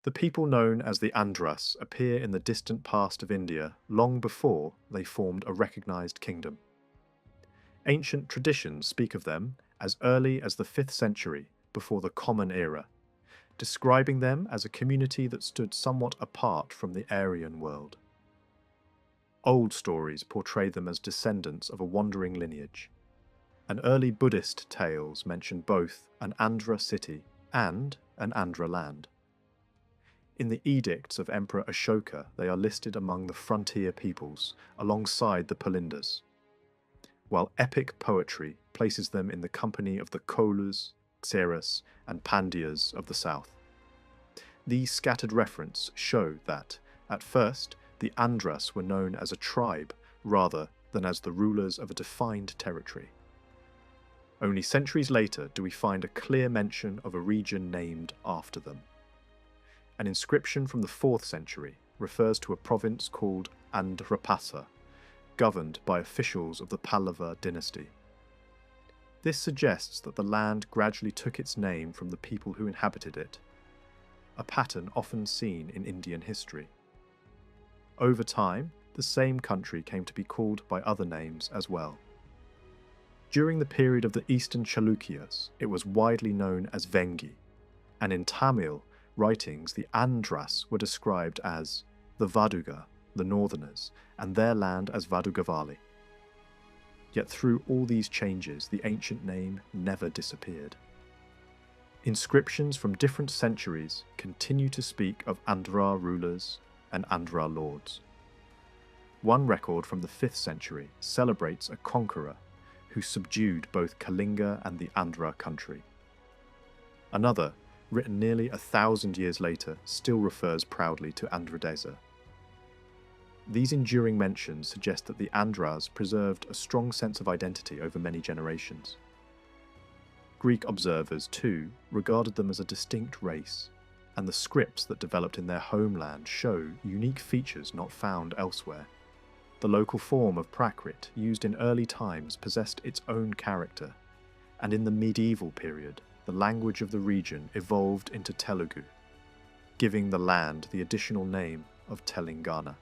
The people known as the Andhras appear in the distant past of India long before they formed a recognized kingdom. Ancient traditions speak of them as early as the 5th century before the Common Era, describing them as a community that stood somewhat apart from the Aryan world. Old stories portray them as descendants of a wandering lineage, and early Buddhist tales mention both an Andhra city and an Andhra land. In the edicts of Emperor Ashoka, they are listed among the frontier peoples, alongside the Palindas, while epic poetry places them in the company of the Kolus, Xeras, and Pandyas of the south. These scattered references show that, at first, the Andhras were known as a tribe rather than as the rulers of a defined territory. Only centuries later do we find a clear mention of a region named after them. An inscription from the 4th century refers to a province called Andhrapasa, governed by officials of the Pallava dynasty. This suggests that the land gradually took its name from the people who inhabited it, a pattern often seen in Indian history. Over time, the same country came to be called by other names as well. During the period of the Eastern Chalukyas, it was widely known as Vengi, and in Tamil writings the Andhras were described as the Vaduga, the Northerners, and their land as Vadugavali. Yet through all these changes, the ancient name never disappeared. Inscriptions from different centuries continue to speak of Andhra rulers and Andhra lords. One record from the 5th century celebrates a conqueror who subdued both Kalinga and the Andhra country. Another, written nearly 1,000 years later, still refers proudly to Andhradesa. These enduring mentions suggest that the Andhras preserved a strong sense of identity over many generations. Greek observers, too, regarded them as a distinct race, and the scripts that developed in their homeland show unique features not found elsewhere. The local form of Prakrit used in early times possessed its own character, and in the medieval period, the language of the region evolved into Telugu, giving the land the additional name of Telangana.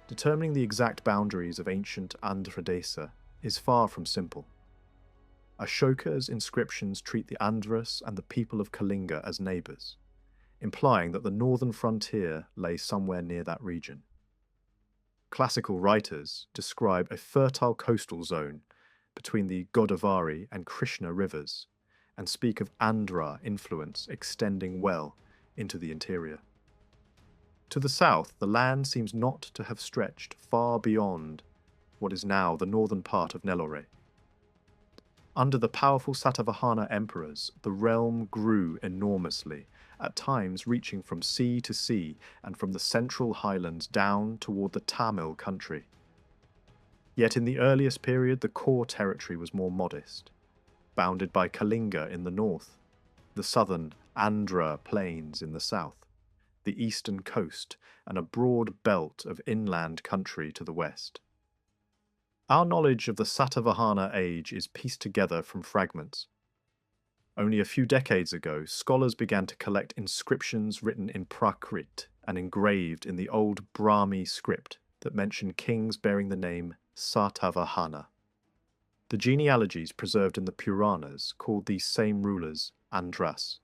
Determining the exact boundaries of ancient Andhradesa is far from simple. Ashoka's inscriptions treat the Andhras and the people of Kalinga as neighbours, implying that the northern frontier lay somewhere near that region. Classical writers describe a fertile coastal zone between the Godavari and Krishna rivers, and speak of Andhra influence extending well into the interior. To the south, the land seems not to have stretched far beyond what is now the northern part of Nellore. Under the powerful Satavahana emperors, the realm grew enormously, at times reaching from sea to sea and from the central highlands down toward the Tamil country. Yet in the earliest period, the core territory was more modest, bounded by Kalinga in the north, the southern Andhra plains in the south, the eastern coast, and a broad belt of inland country to the west. Our knowledge of the Satavahana age is pieced together from fragments. Only a few decades ago, scholars began to collect inscriptions written in Prakrit and engraved in the old Brahmi script that mention kings bearing the name Satavahana. The genealogies preserved in the Puranas called these same rulers Andhras,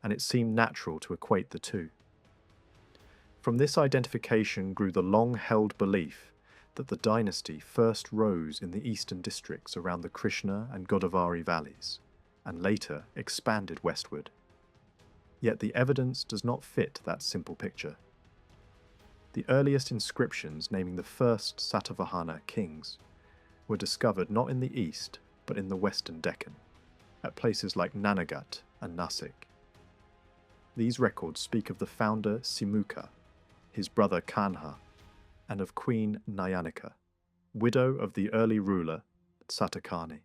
and it seemed natural to equate the two. From this identification grew the long-held belief that the dynasty first rose in the eastern districts around the Krishna and Godavari valleys, and later expanded westward. Yet the evidence does not fit that simple picture. The earliest inscriptions naming the first Satavahana kings were discovered not in the east, but in the western Deccan, at places like Nanagat and Nasik. These records speak of the founder Simukha, his brother Kanha, and of Queen Nayanika, widow of the early ruler Satakani.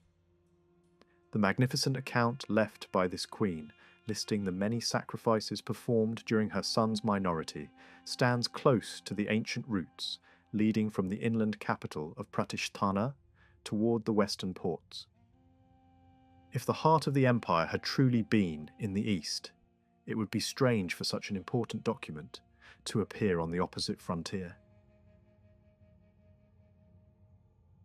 The magnificent account left by this queen, listing the many sacrifices performed during her son's minority, stands close to the ancient routes leading from the inland capital of Pratishtana toward the western ports. If the heart of the empire had truly been in the east, it would be strange for such an important document to appear on the opposite frontier.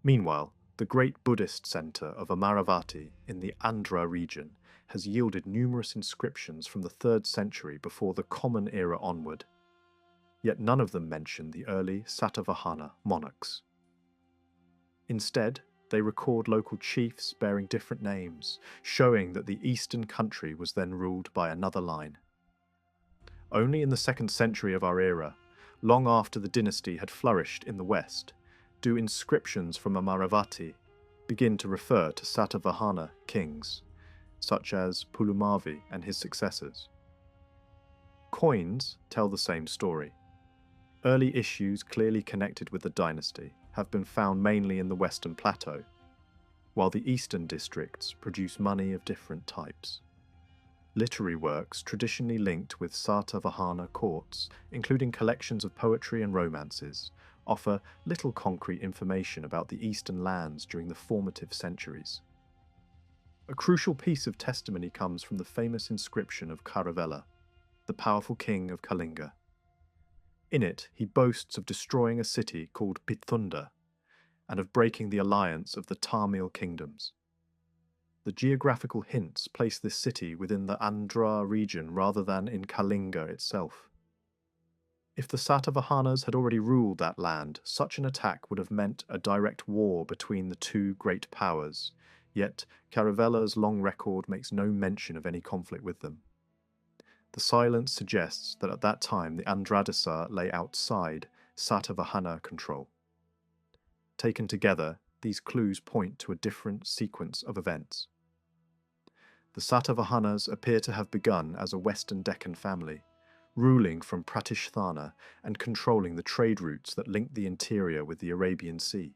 Meanwhile, the great Buddhist centre of Amaravati in the Andhra region has yielded numerous inscriptions from the 3rd century before the Common Era onward, yet none of them mention the early Satavahana monarchs. Instead, they record local chiefs bearing different names, showing that the eastern country was then ruled by another line. Only in the 2nd century of our era, long after the dynasty had flourished in the west, do inscriptions from Amaravati begin to refer to Satavahana kings, such as Pulumavi and his successors. Coins tell the same story. Early issues clearly connected with the dynasty have been found mainly in the Western Plateau, while the eastern districts produce money of different types. Literary works traditionally linked with Satavahana courts, including collections of poetry and romances, offer little concrete information about the eastern lands during the formative centuries. A crucial piece of testimony comes from the famous inscription of Kharavela, the powerful king of Kalinga. In it, he boasts of destroying a city called Pithunda and of breaking the alliance of the Tamil kingdoms. The geographical hints place this city within the Andhra region rather than in Kalinga itself. If the Satavahanas had already ruled that land, such an attack would have meant a direct war between the two great powers, yet Kharavela's long record makes no mention of any conflict with them. The silence suggests that at that time the Andradasa lay outside Satavahana control. Taken together, these clues point to a different sequence of events. The Satavahanas appear to have begun as a Western Deccan family, ruling from Pratisthana and controlling the trade routes that linked the interior with the Arabian Sea.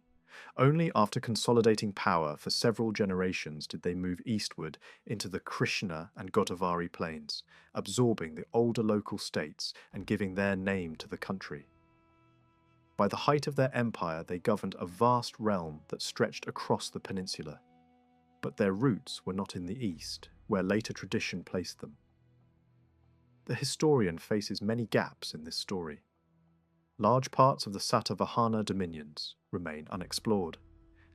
Only after consolidating power for several generations did they move eastward into the Krishna and Godavari plains, absorbing the older local states and giving their name to the country. By the height of their empire, they governed a vast realm that stretched across the peninsula. But their roots were not in the east, where later tradition placed them. The historian faces many gaps in this story. Large parts of the Satavahana dominions remain unexplored,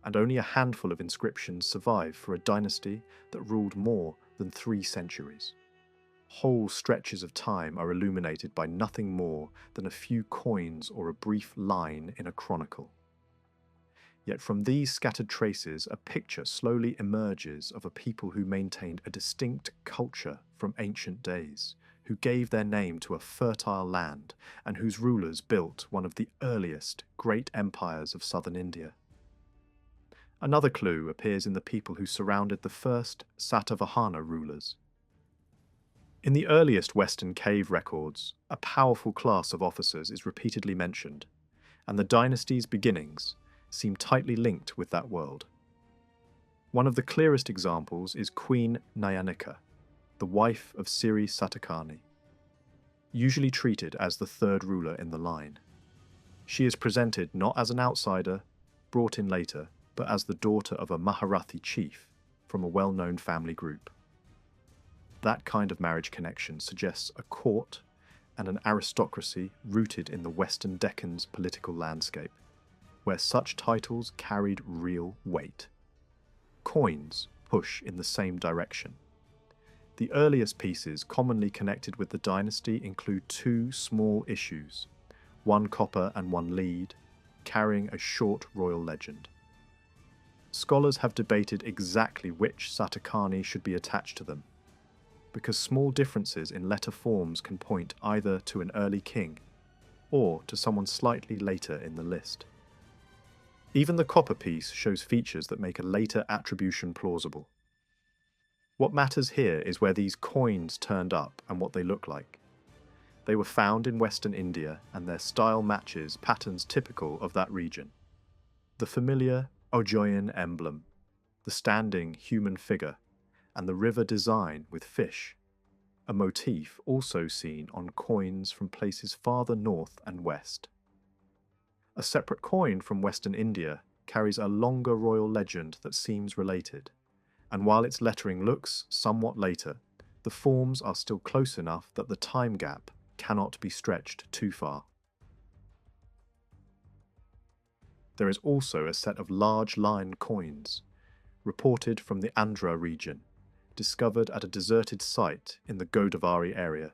and only a handful of inscriptions survive for a dynasty that ruled more than 3 centuries. Whole stretches of time are illuminated by nothing more than a few coins or a brief line in a chronicle. Yet from these scattered traces, a picture slowly emerges of a people who maintained a distinct culture from ancient days, who gave their name to a fertile land, and whose rulers built one of the earliest great empires of southern India. Another clue appears in the people who surrounded the first Satavahana rulers. In the earliest Western cave records, a powerful class of officers is repeatedly mentioned, and the dynasty's beginnings seem tightly linked with that world. One of the clearest examples is Queen Nayanika, the wife of Siri Satakani, usually treated as the 3rd ruler in the line. She is presented not as an outsider, brought in later, but as the daughter of a Maharathi chief from a well-known family group. That kind of marriage connection suggests a court and an aristocracy rooted in the Western Deccan's political landscape, where such titles carried real weight. Coins push in the same direction. The earliest pieces commonly connected with the dynasty include 2 small issues, 1 copper and 1 lead, carrying a short royal legend. Scholars have debated exactly which Satakani should be attached to them, because small differences in letter forms can point either to an early king or to someone slightly later in the list. Even the copper piece shows features that make a later attribution plausible. What matters here is where these coins turned up and what they look like. They were found in Western India, and their style matches patterns typical of that region. The familiar Ojoyan emblem, the standing human figure, and the river design with fish, a motif also seen on coins from places farther north and west. A separate coin from Western India carries a longer royal legend that seems related, and while its lettering looks somewhat later, the forms are still close enough that the time gap cannot be stretched too far. There is also a set of large line coins, reported from the Andhra region, discovered at a deserted site in the Godavari area.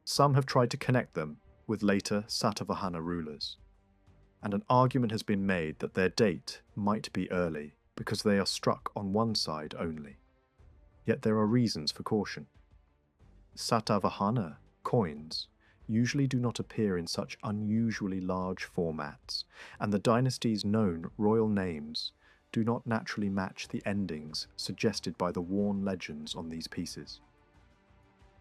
Some have tried to connect them with later Satavahana rulers, and an argument has been made that their date might be early because they are struck on one side only. Yet there are reasons for caution. Satavahana coins usually do not appear in such unusually large formats, and the dynasty's known royal names do not naturally match the endings suggested by the worn legends on these pieces.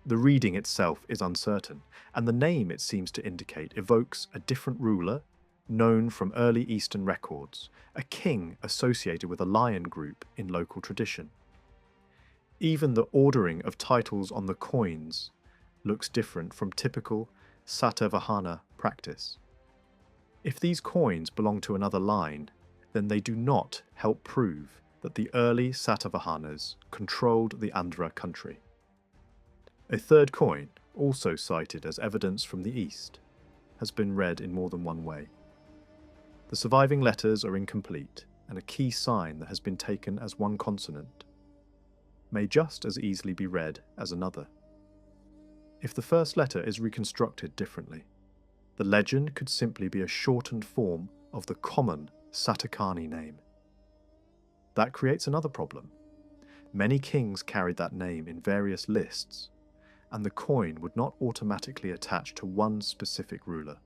The reading itself is uncertain, and the name it seems to indicate evokes a different ruler, known from early Eastern records, a king associated with a lion group in local tradition. Even the ordering of titles on the coins looks different from typical Satavahana practice. If these coins belong to another line, then they do not help prove that the early Satavahanas controlled the Andhra country. A third coin, also cited as evidence from the east, has been read in more than one way. The surviving letters are incomplete, and a key sign that has been taken as one consonant may just as easily be read as another. If the first letter is reconstructed differently, the legend could simply be a shortened form of the common Satakani name. That creates another problem. Many kings carried that name in various lists, and the coin would not automatically attach to one specific ruler.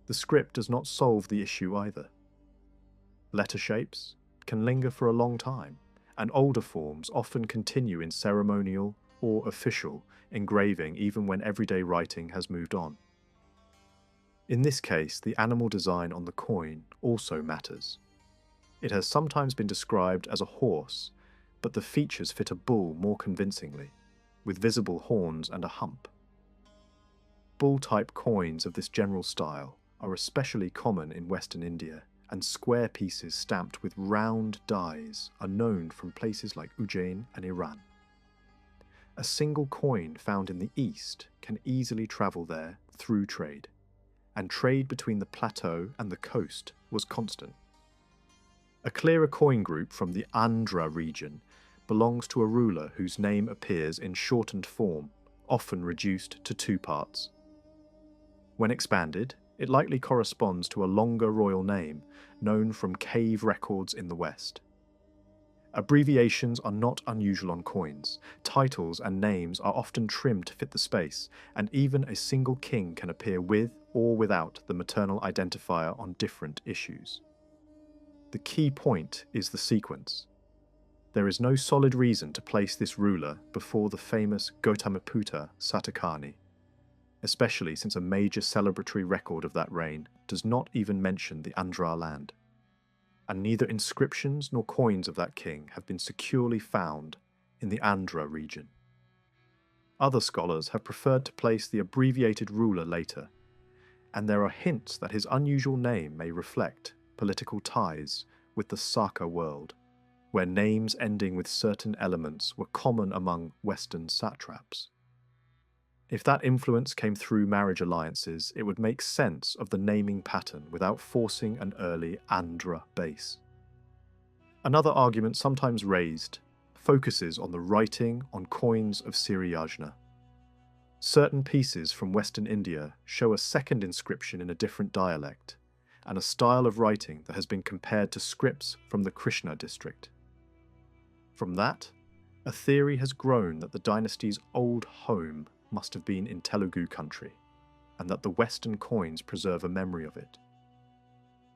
The script does not solve the issue either. Letter shapes can linger for a long time, and older forms often continue in ceremonial or official engraving even when everyday writing has moved on. In this case, the animal design on the coin also matters. It has sometimes been described as a horse, but the features fit a bull more convincingly, with visible horns and a hump. Bull-type coins of this general style are especially common in Western India, and square pieces stamped with round dies are known from places like Ujjain and Iran. A single coin found in the East can easily travel there through trade, and trade between the plateau and the coast was constant. A clearer coin group from the Andhra region belongs to a ruler whose name appears in shortened form, often reduced to two parts. When expanded, it likely corresponds to a longer royal name known from cave records in the West. Abbreviations are not unusual on coins. Titles and names are often trimmed to fit the space, and even a single king can appear with or without the maternal identifier on different issues. The key point is the sequence. There is no solid reason to place this ruler before the famous Gautamaputta Satakani, especially since a major celebratory record of that reign does not even mention the Andhra land, and neither inscriptions nor coins of that king have been securely found in the Andhra region. Other scholars have preferred to place the abbreviated ruler later, and there are hints that his unusual name may reflect political ties with the Saka world, where names ending with certain elements were common among Western satraps. If that influence came through marriage alliances, it would make sense of the naming pattern without forcing an early Andhra base. Another argument sometimes raised focuses on the writing on coins of Siriyajna. Certain pieces from Western India show a second inscription in a different dialect, and a style of writing that has been compared to scripts from the Krishna district. From that, a theory has grown that the dynasty's old home must have been in Telugu country, and that the Western coins preserve a memory of it.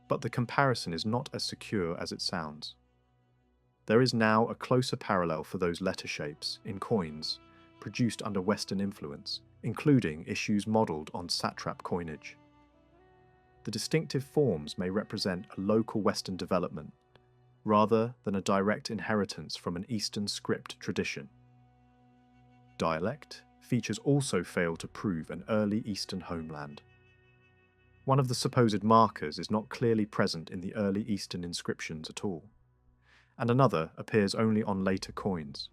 But the comparison is not as secure as it sounds. There is now a closer parallel for those letter shapes in coins produced under Western influence, including issues modelled on satrap coinage. The distinctive forms may represent a local Western development, rather than a direct inheritance from an Eastern script tradition. Dialect features also fail to prove an early Eastern homeland. One of the supposed markers is not clearly present in the early Eastern inscriptions at all, and another appears only on later coins.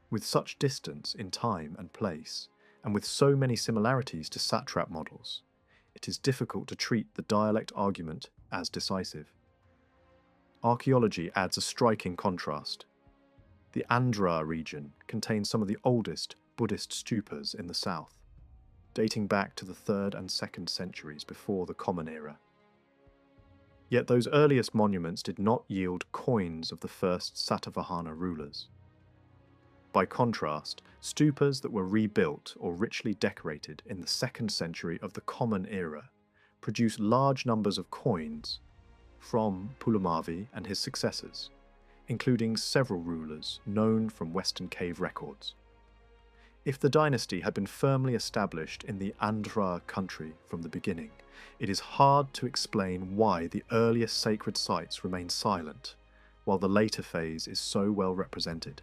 With such distance in time and place, and with so many similarities to satrap models, it is difficult to treat the dialect argument as decisive. Archaeology adds a striking contrast. The Andhra region contains some of the oldest Buddhist stupas in the south, dating back to the 3rd and 2nd centuries before the Common Era. Yet those earliest monuments did not yield coins of the first Satavahana rulers. By contrast, stupas that were rebuilt or richly decorated in the 2nd century of the Common Era produce large numbers of coins from Pulamavi and his successors, including several rulers known from Western cave records. If the dynasty had been firmly established in the Andhra country from the beginning, it is hard to explain why the earliest sacred sites remain silent, while the later phase is so well represented.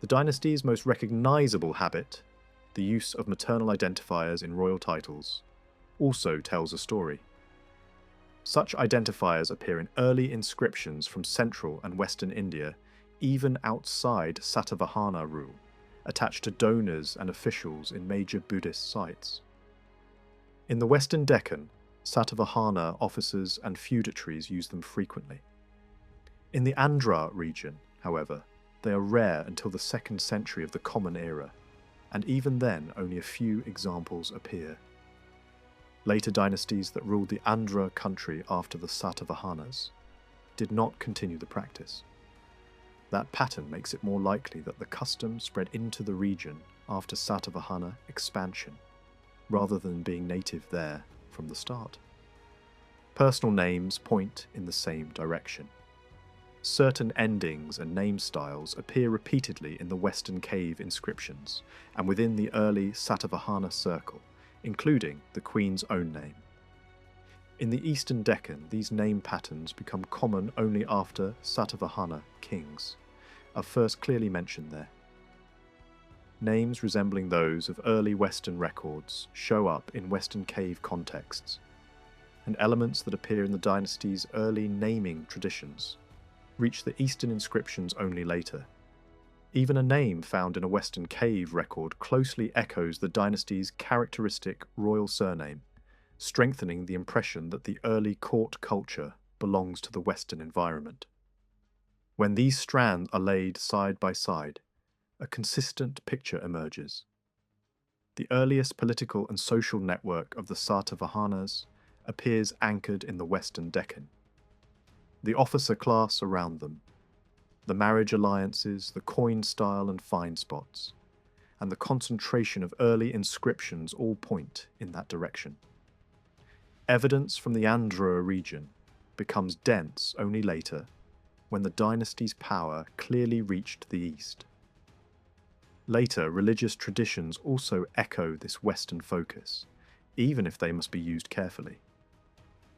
The dynasty's most recognizable habit, the use of maternal identifiers in royal titles, also tells a story. Such identifiers appear in early inscriptions from central and western India, even outside Satavahana rule, attached to donors and officials in major Buddhist sites. In the Western Deccan, Satavahana officers and feudatories use them frequently. In the Andhra region, however, they are rare until the 2nd century of the Common Era, and even then only a few examples appear. Later dynasties that ruled the Andhra country after the Satavahanas did not continue the practice. That pattern makes it more likely that the custom spread into the region after Satavahana expansion, rather than being native there from the start. Personal names point in the same direction. Certain endings and name styles appear repeatedly in the Western cave inscriptions and within the early Satavahana circle, including the Queen's own name. In the Eastern Deccan, these name patterns become common only after Satavahana kings, are first clearly mentioned there. Names resembling those of early Western records show up in Western cave contexts, and elements that appear in the dynasty's early naming traditions reach the Eastern inscriptions only later. Even a name found in a Western cave record closely echoes the dynasty's characteristic royal surname, strengthening the impression that the early court culture belongs to the Western environment. When these strands are laid side by side, a consistent picture emerges. The earliest political and social network of the Satavahanas appears anchored in the Western Deccan. The officer class around them, the marriage alliances, the coin style and find spots, and the concentration of early inscriptions all point in that direction. Evidence from the Andhra region becomes dense only later, when the dynasty's power clearly reached the east. Later, religious traditions also echo this Western focus, even if they must be used carefully.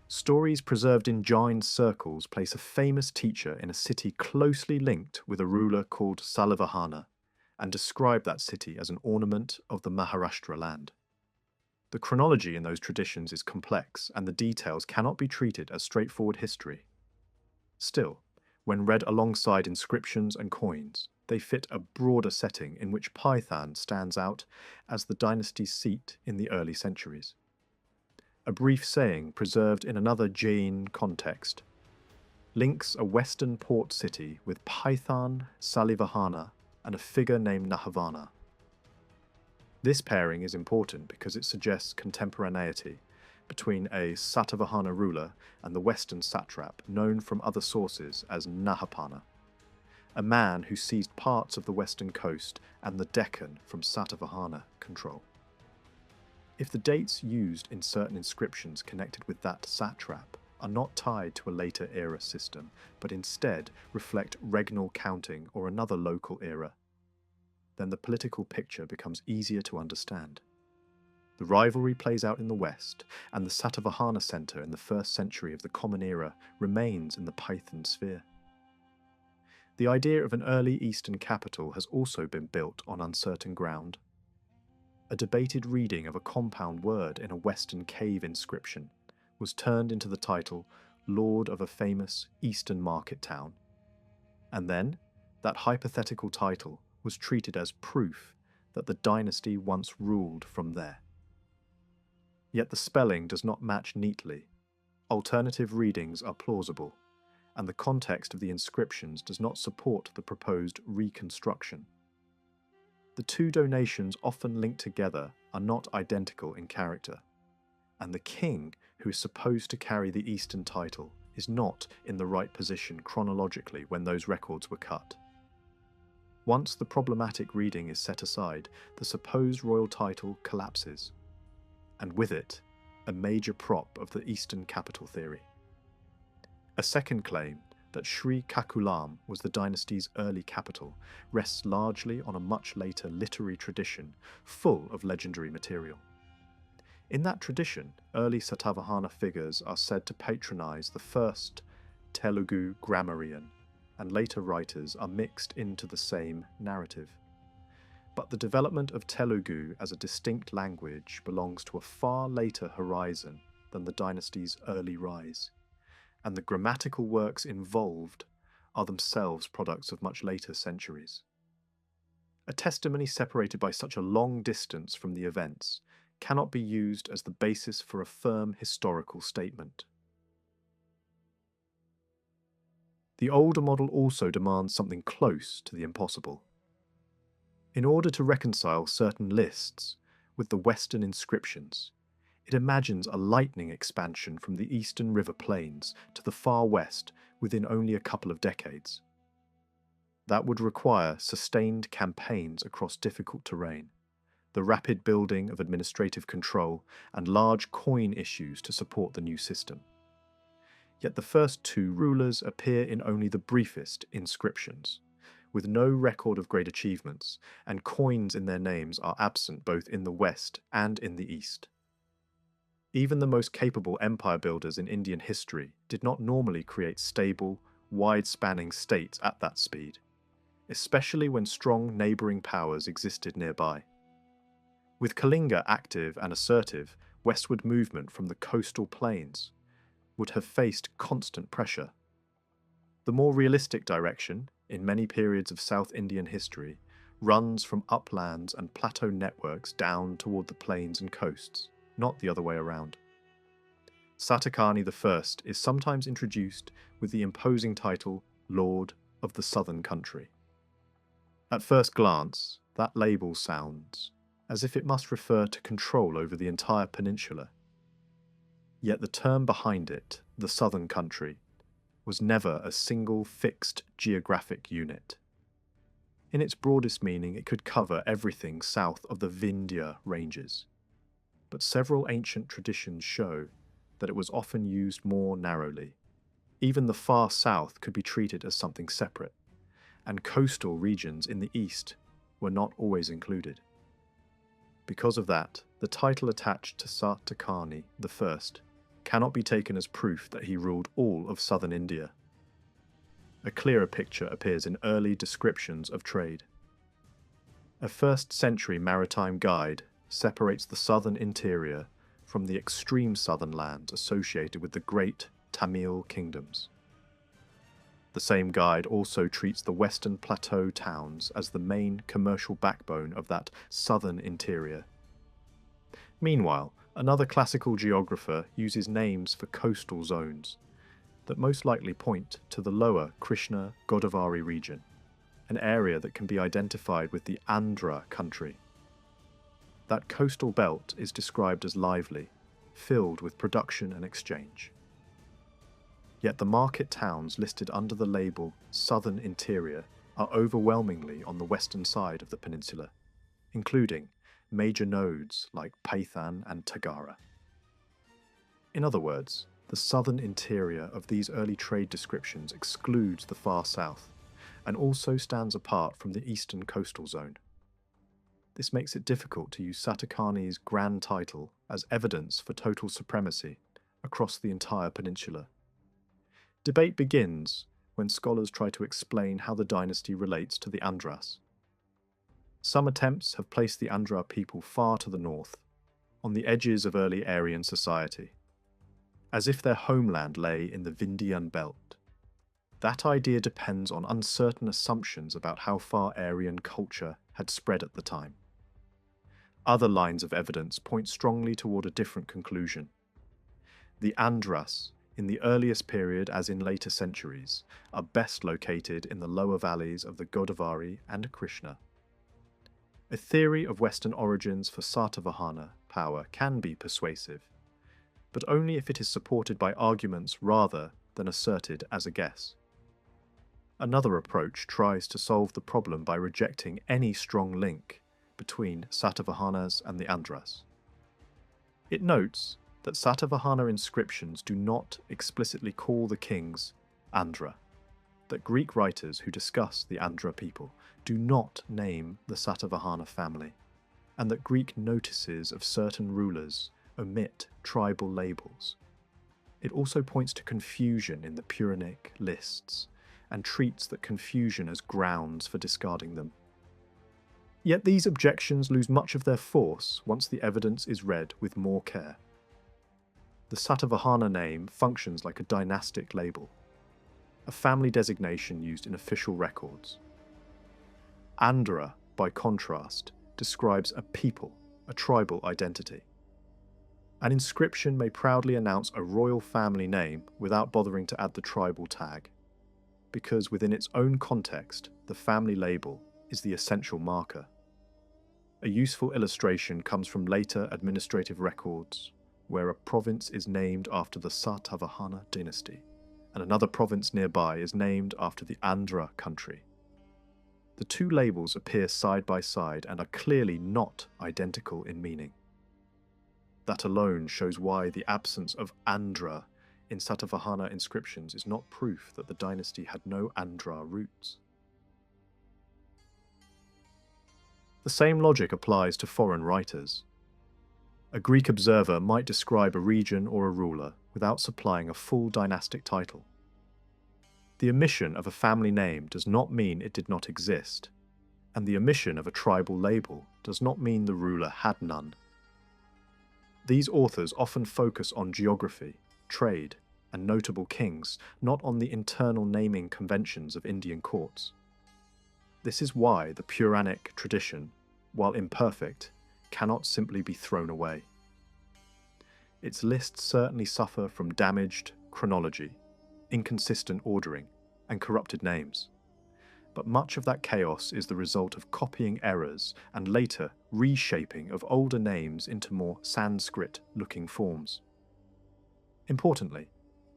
Stories preserved in Jain circles place a famous teacher in a city closely linked with a ruler called Salavahana, and describe that city as an ornament of the Maharashtra land. The chronology in those traditions is complex, and the details cannot be treated as straightforward history. Still, when read alongside inscriptions and coins, they fit a broader setting in which Python stands out as the dynasty's seat in the early centuries. A brief saying preserved in another Jain context links a western port city with Python, Salivahana, and a figure named Nahavana. This pairing is important because it suggests contemporaneity between a Satavahana ruler and the western satrap known from other sources as Nahapana, a man who seized parts of the western coast and the Deccan from Satavahana control. If the dates used in certain inscriptions connected with that satrap are not tied to a later era system, but instead reflect regnal counting or another local era, then the political picture becomes easier to understand. The rivalry plays out in the west, and the Satavahana center in the 1st century of the Common Era remains in the Python sphere. The idea of an early Eastern capital has also been built on uncertain ground. A debated reading of a compound word in a Western cave inscription was turned into the title Lord of a famous Eastern market town. And then, that hypothetical title was treated as proof that the dynasty once ruled from there. Yet the spelling does not match neatly. Alternative readings are plausible, and the context of the inscriptions does not support the proposed reconstruction. The two donations often linked together are not identical in character, and the king who is supposed to carry the Eastern title is not in the right position chronologically when those records were cut. Once the problematic reading is set aside, the supposed royal title collapses, and with it, a major prop of the Eastern capital theory. A second claim that Sri Kakulam was the dynasty's early capital rests largely on a much later literary tradition full of legendary material. In that tradition, early Satavahana figures are said to patronize the first Telugu grammarian, and later writers are mixed into the same narrative. But the development of Telugu as a distinct language belongs to a far later horizon than the dynasty's early rise, and the grammatical works involved are themselves products of much later centuries. A testimony separated by such a long distance from the events cannot be used as the basis for a firm historical statement. The older model also demands something close to the impossible. In order to reconcile certain lists with the Western inscriptions, it imagines a lightning expansion from the eastern river plains to the far west within only a couple of decades. That would require sustained campaigns across difficult terrain, the rapid building of administrative control, and large coin issues to support the new system. Yet the first two rulers appear in only the briefest inscriptions, with no record of great achievements, and coins in their names are absent both in the west and in the east. Even the most capable empire builders in Indian history did not normally create stable, wide-spanning states at that speed, especially when strong neighbouring powers existed nearby. With Kalinga active and assertive, westward movement from the coastal plains would have faced constant pressure. The more realistic direction, in many periods of South Indian history, runs from uplands and plateau networks down toward the plains and coasts, not the other way around. Satakani I is sometimes introduced with the imposing title Lord of the Southern Country. At first glance, that label sounds as if it must refer to control over the entire peninsula. Yet the term behind it, the Southern Country, was never a single fixed geographic unit. In its broadest meaning, it could cover everything south of the Vindhya ranges. But several ancient traditions show that it was often used more narrowly. Even the far south could be treated as something separate, and coastal regions in the east were not always included. Because of that, the title attached to Satakani I cannot be taken as proof that he ruled all of southern India. A clearer picture appears in early descriptions of trade. A 1st century maritime guide separates the southern interior from the extreme southern lands associated with the great Tamil kingdoms. The same guide also treats the western plateau towns as the main commercial backbone of that southern interior. Meanwhile, another classical geographer uses names for coastal zones that most likely point to the lower Krishna-Godavari region, an area that can be identified with the Andhra country. That coastal belt is described as lively, filled with production and exchange. Yet the market towns listed under the label Southern Interior are overwhelmingly on the western side of the peninsula, including major nodes like Paithan and Tagara. In other words, the southern interior of these early trade descriptions excludes the far south, and also stands apart from the eastern coastal zone. This makes it difficult to use Satakani's grand title as evidence for total supremacy across the entire peninsula. Debate begins when scholars try to explain how the dynasty relates to the Andhras. Some attempts have placed the Andhra people far to the north, on the edges of early Aryan society, as if their homeland lay in the Vindhyan belt. That idea depends on uncertain assumptions about how far Aryan culture had spread at the time. Other lines of evidence point strongly toward a different conclusion. The Andhras, in the earliest period as in later centuries, are best located in the lower valleys of the Godavari and Krishna. A theory of Western origins for Satavahana power can be persuasive, but only if it is supported by arguments rather than asserted as a guess. Another approach tries to solve the problem by rejecting any strong link between Satavahanas and the Andhras. It notes that Satavahana inscriptions do not explicitly call the kings Andhra, that Greek writers who discuss the Andhra people do not name the Satavahana family, and that Greek notices of certain rulers omit tribal labels. It also points to confusion in the Puranic lists, and treats that confusion as grounds for discarding them. Yet these objections lose much of their force once the evidence is read with more care. The Satavahana name functions like a dynastic label, a family designation used in official records. Andhra, by contrast, describes a people, a tribal identity. An inscription may proudly announce a royal family name without bothering to add the tribal tag, because within its own context, the family label is the essential marker. A useful illustration comes from later administrative records, where a province is named after the Satavahana dynasty, and another province nearby is named after the Andhra country. The two labels appear side by side and are clearly not identical in meaning. That alone shows why the absence of Andhra in Satavahana inscriptions is not proof that the dynasty had no Andhra roots. The same logic applies to foreign writers. A Greek observer might describe a region or a ruler without supplying a full dynastic title. The omission of a family name does not mean it did not exist, and the omission of a tribal label does not mean the ruler had none. These authors often focus on geography, trade, and notable kings, not on the internal naming conventions of Indian courts. This is why the Puranic tradition, while imperfect, cannot simply be thrown away. Its lists certainly suffer from damaged chronology, inconsistent ordering, and corrupted names. But much of that chaos is the result of copying errors and later reshaping of older names into more Sanskrit-looking forms. Importantly,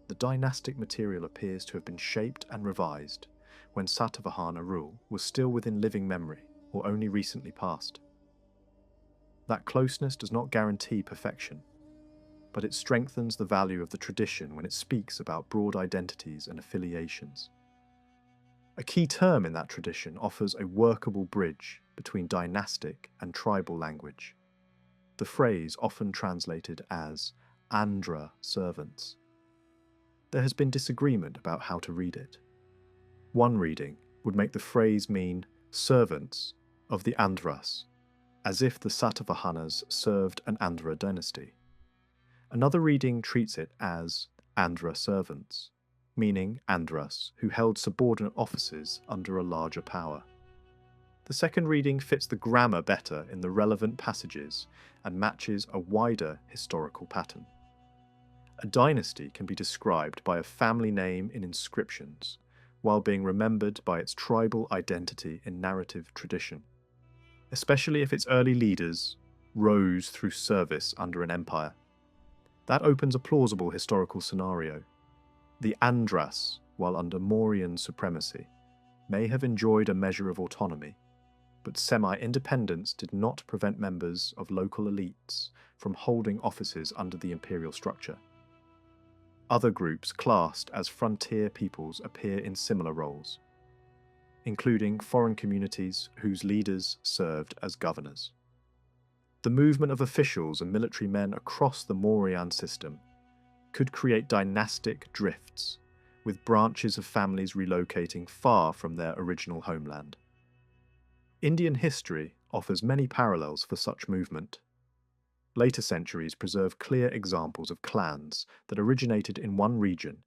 the dynastic material appears to have been shaped and revised when Satavahana rule was still within living memory or only recently passed. That closeness does not guarantee perfection, but it strengthens the value of the tradition when it speaks about broad identities and affiliations. A key term in that tradition offers a workable bridge between dynastic and tribal language. The phrase often translated as Andhra servants. There has been disagreement about how to read it. One reading would make the phrase mean servants of the Andhras, as if the Satavahanas served an Andhra dynasty. Another reading treats it as Andhra servants, meaning Andhras who held subordinate offices under a larger power. The second reading fits the grammar better in the relevant passages and matches a wider historical pattern. A dynasty can be described by a family name in inscriptions, while being remembered by its tribal identity in narrative tradition, especially if its early leaders rose through service under an empire. That opens a plausible historical scenario. The Andhras, while under Mauryan supremacy, may have enjoyed a measure of autonomy, but semi-independence did not prevent members of local elites from holding offices under the imperial structure. Other groups classed as frontier peoples appear in similar roles, including foreign communities whose leaders served as governors. The movement of officials and military men across the Mauryan system could create dynastic drifts, with branches of families relocating far from their original homeland. Indian history offers many parallels for such movement. Later centuries preserve clear examples of clans that originated in one region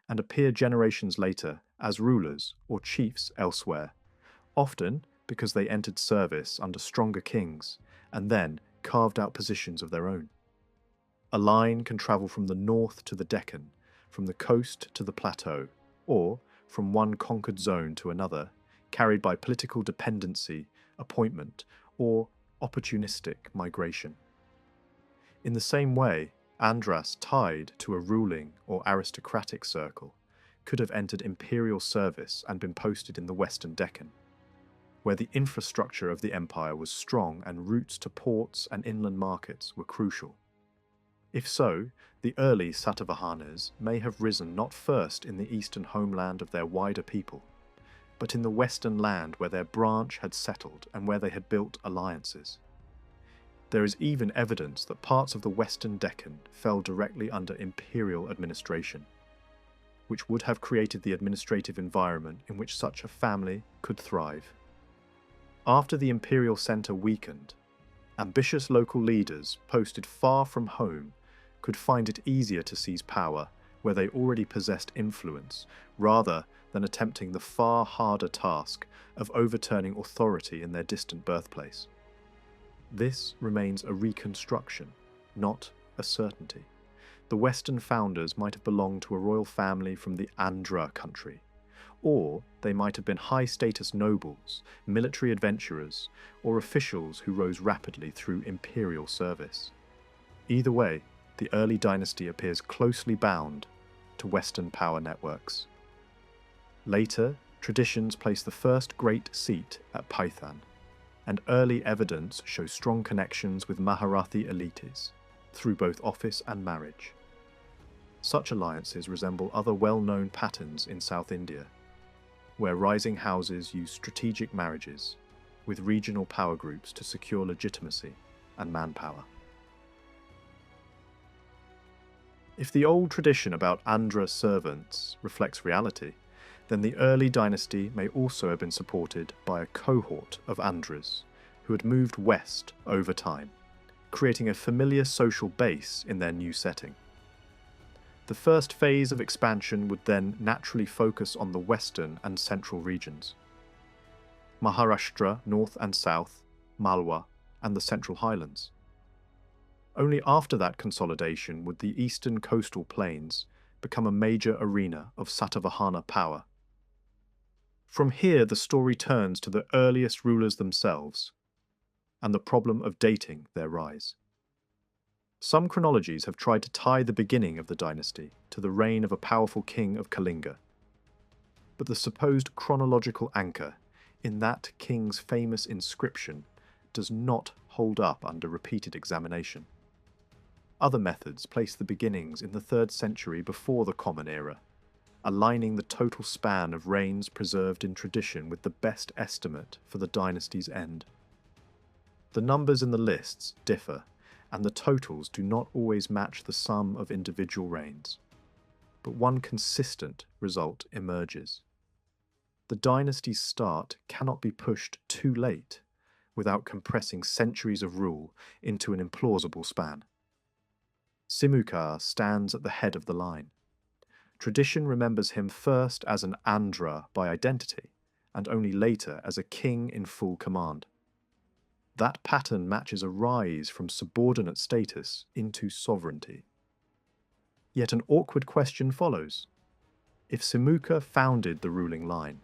and appear generations later as rulers or chiefs elsewhere, often because they entered service under stronger kings and then carved out positions of their own. A line can travel from the north to the Deccan, from the coast to the plateau, or from one conquered zone to another, carried by political dependency, appointment, or opportunistic migration. In the same way, Andhras tied to a ruling or aristocratic circle could have entered imperial service and been posted in the western Deccan, where the infrastructure of the empire was strong and routes to ports and inland markets were crucial. If so, the early Satavahanas may have risen not first in the eastern homeland of their wider people, but in the western land where their branch had settled and where they had built alliances. There is even evidence that parts of the western Deccan fell directly under imperial administration, which would have created the administrative environment in which such a family could thrive. After the imperial centre weakened, ambitious local leaders posted far from home could find it easier to seize power where they already possessed influence, rather than attempting the far harder task of overturning authority in their distant birthplace. This remains a reconstruction, not a certainty. The Western founders might have belonged to a royal family from the Andhra country, or they might have been high-status nobles, military adventurers, or officials who rose rapidly through imperial service. Either way, the early dynasty appears closely bound to Western power networks. Later, traditions place the first great seat at Pythan, and early evidence shows strong connections with Maharathi elites, through both office and marriage. Such alliances resemble other well-known patterns in South India, where rising houses use strategic marriages with regional power groups to secure legitimacy and manpower. If the old tradition about Andhra servants reflects reality, then the early dynasty may also have been supported by a cohort of Andhras who had moved west over time, creating a familiar social base in their new setting. The first phase of expansion would then naturally focus on the western and central regions. Maharashtra, north and south, Malwa, and the Central Highlands. Only after that consolidation would the eastern coastal plains become a major arena of Satavahana power. From here, the story turns to the earliest rulers themselves, and the problem of dating their rise. Some chronologies have tried to tie the beginning of the dynasty to the reign of a powerful king of Kalinga, but the supposed chronological anchor in that king's famous inscription does not hold up under repeated examination. Other methods place the beginnings in the 3rd century before the Common Era, aligning the total span of reigns preserved in tradition with the best estimate for the dynasty's end. The numbers in the lists differ, and the totals do not always match the sum of individual reigns, but one consistent result emerges. The dynasty's start cannot be pushed too late without compressing centuries of rule into an implausible span. Simukar stands at the head of the line. Tradition remembers him first as an Andhra by identity, and only later as a king in full command. That pattern matches a rise from subordinate status into sovereignty. Yet an awkward question follows. If Simukar founded the ruling line,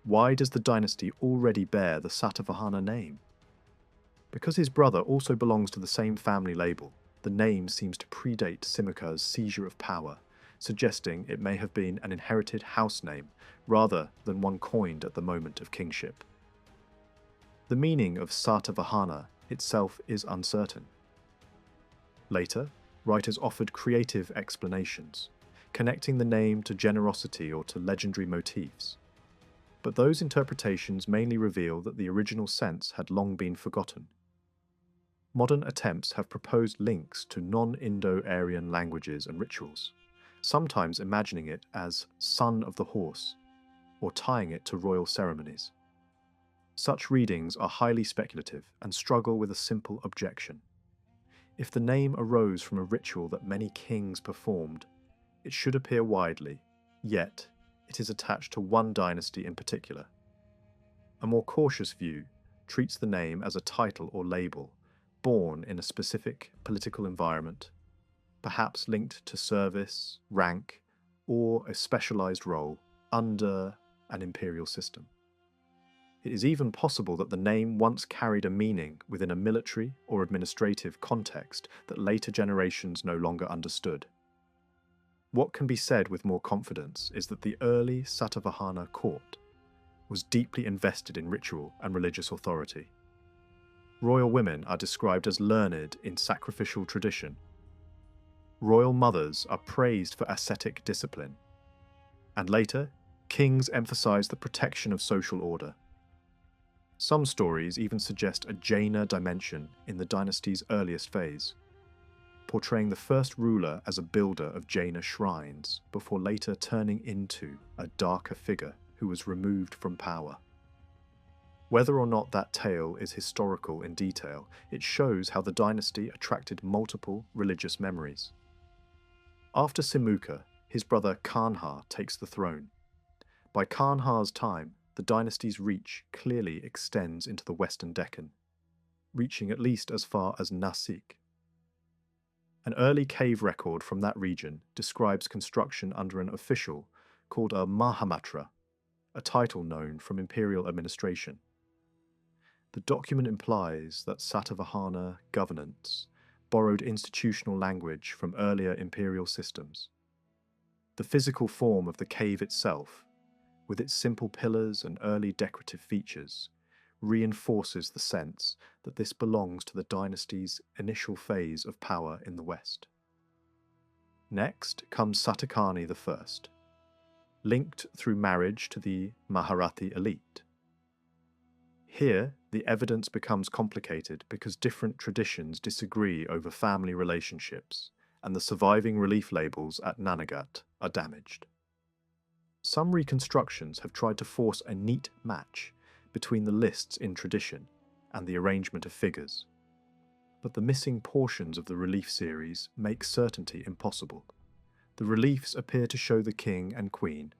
why does the dynasty already bear the Satavahana name? Because his brother also belongs to the same family label, the name seems to predate Simukar's seizure of power, suggesting it may have been an inherited house name rather than one coined at the moment of kingship. The meaning of Satavahana itself is uncertain. Later, writers offered creative explanations, connecting the name to generosity or to legendary motifs. But those interpretations mainly reveal that the original sense had long been forgotten. Modern attempts have proposed links to non-Indo-Aryan languages and rituals, sometimes imagining it as son of the horse, or tying it to royal ceremonies. Such readings are highly speculative and struggle with a simple objection. If the name arose from a ritual that many kings performed, it should appear widely, yet it is attached to one dynasty in particular. A more cautious view treats the name as a title or label, born in a specific political environment, perhaps linked to service, rank, or a specialized role under an imperial system. It is even possible that the name once carried a meaning within a military or administrative context that later generations no longer understood. What can be said with more confidence is that the early Satavahana court was deeply invested in ritual and religious authority. Royal women are described as learned in sacrificial tradition. Royal mothers are praised for ascetic discipline. And later, kings emphasized the protection of social order. Some stories even suggest a Jaina dimension in the dynasty's earliest phase, portraying the first ruler as a builder of Jaina shrines before later turning into a darker figure who was removed from power. Whether or not that tale is historical in detail, it shows how the dynasty attracted multiple religious memories. After Simukha, his brother Kanha takes the throne. By Kanha's time, the dynasty's reach clearly extends into the western Deccan, reaching at least as far as Nasik. An early cave record from that region describes construction under an official called a Mahamatra, a title known from imperial administration. The document implies that Satavahana governance borrowed institutional language from earlier imperial systems. The physical form of the cave itself, with its simple pillars and early decorative features, reinforces the sense that this belongs to the dynasty's initial phase of power in the West. Next comes Satakani I, linked through marriage to the Maharathi elite. Here, the evidence becomes complicated because different traditions disagree over family relationships, and the surviving relief labels at Nanagat are damaged. Some reconstructions have tried to force a neat match between the lists in tradition and the arrangement of figures, but the missing portions of the relief series make certainty impossible. The reliefs appear to show the king and queen,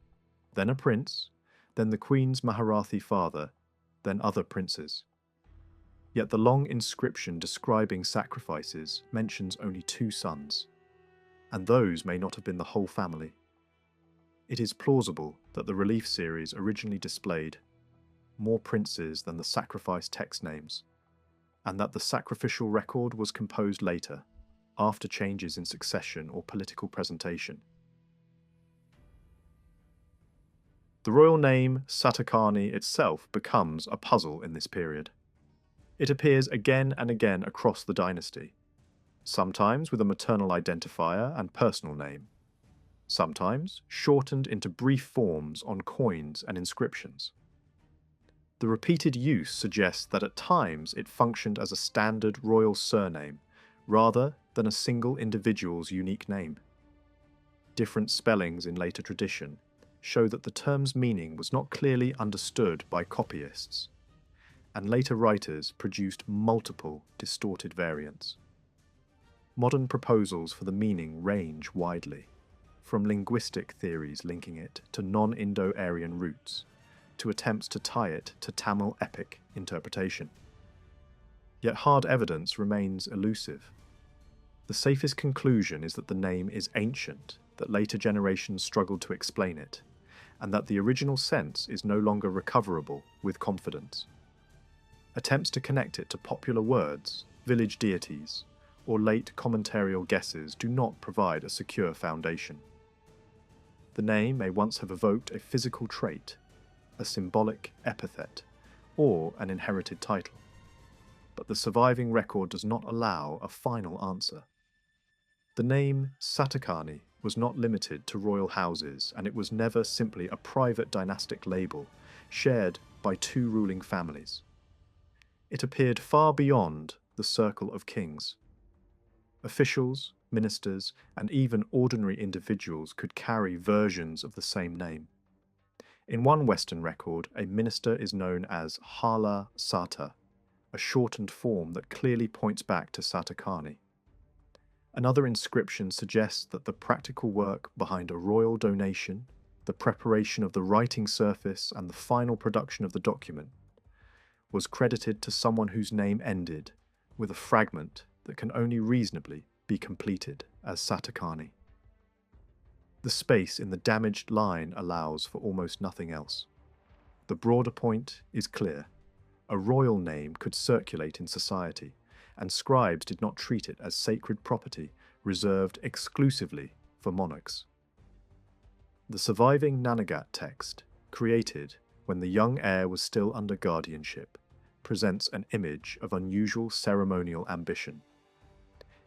then a prince, then the queen's Maharathi father, then other princes. Yet the long inscription describing sacrifices mentions only 2 sons, and those may not have been the whole family. It is plausible that the relief series originally displayed more princes than the sacrifice text names, and that the sacrificial record was composed later, after changes in succession or political presentation. The royal name Satakani itself becomes a puzzle in this period. It appears again and again across the dynasty, sometimes with a maternal identifier and personal name, sometimes shortened into brief forms on coins and inscriptions. The repeated use suggests that at times it functioned as a standard royal surname, rather than a single individual's unique name. Different spellings in later tradition show that the term's meaning was not clearly understood by copyists, and later writers produced multiple distorted variants. Modern proposals for the meaning range widely, from linguistic theories linking it to non-Indo-Aryan roots, to attempts to tie it to Tamil epic interpretation. Yet hard evidence remains elusive. The safest conclusion is that the name is ancient, that later generations struggled to explain it, and that the original sense is no longer recoverable with confidence. Attempts to connect it to popular words, village deities, or late commentarial guesses do not provide a secure foundation. The name may once have evoked a physical trait, a symbolic epithet, or an inherited title, but the surviving record does not allow a final answer. The name Satakani was not limited to royal houses, and it was never simply a private dynastic label shared by 2 ruling families. It appeared far beyond the circle of kings. Officials, ministers, and even ordinary individuals could carry versions of the same name. In one Western record, a minister is known as Hala Sata, a shortened form that clearly points back to Satakani. Another inscription suggests that the practical work behind a royal donation the preparation of the writing surface and the final production of the document, was credited to someone whose name ended with a fragment that can only reasonably be completed as Satavahanas. The space in the damaged line allows for almost nothing else. The broader point is clear. A royal name could circulate in society, and scribes did not treat it as sacred property reserved exclusively for monarchs. The surviving Nanagat text, created when the young heir was still under guardianship, presents an image of unusual ceremonial ambition.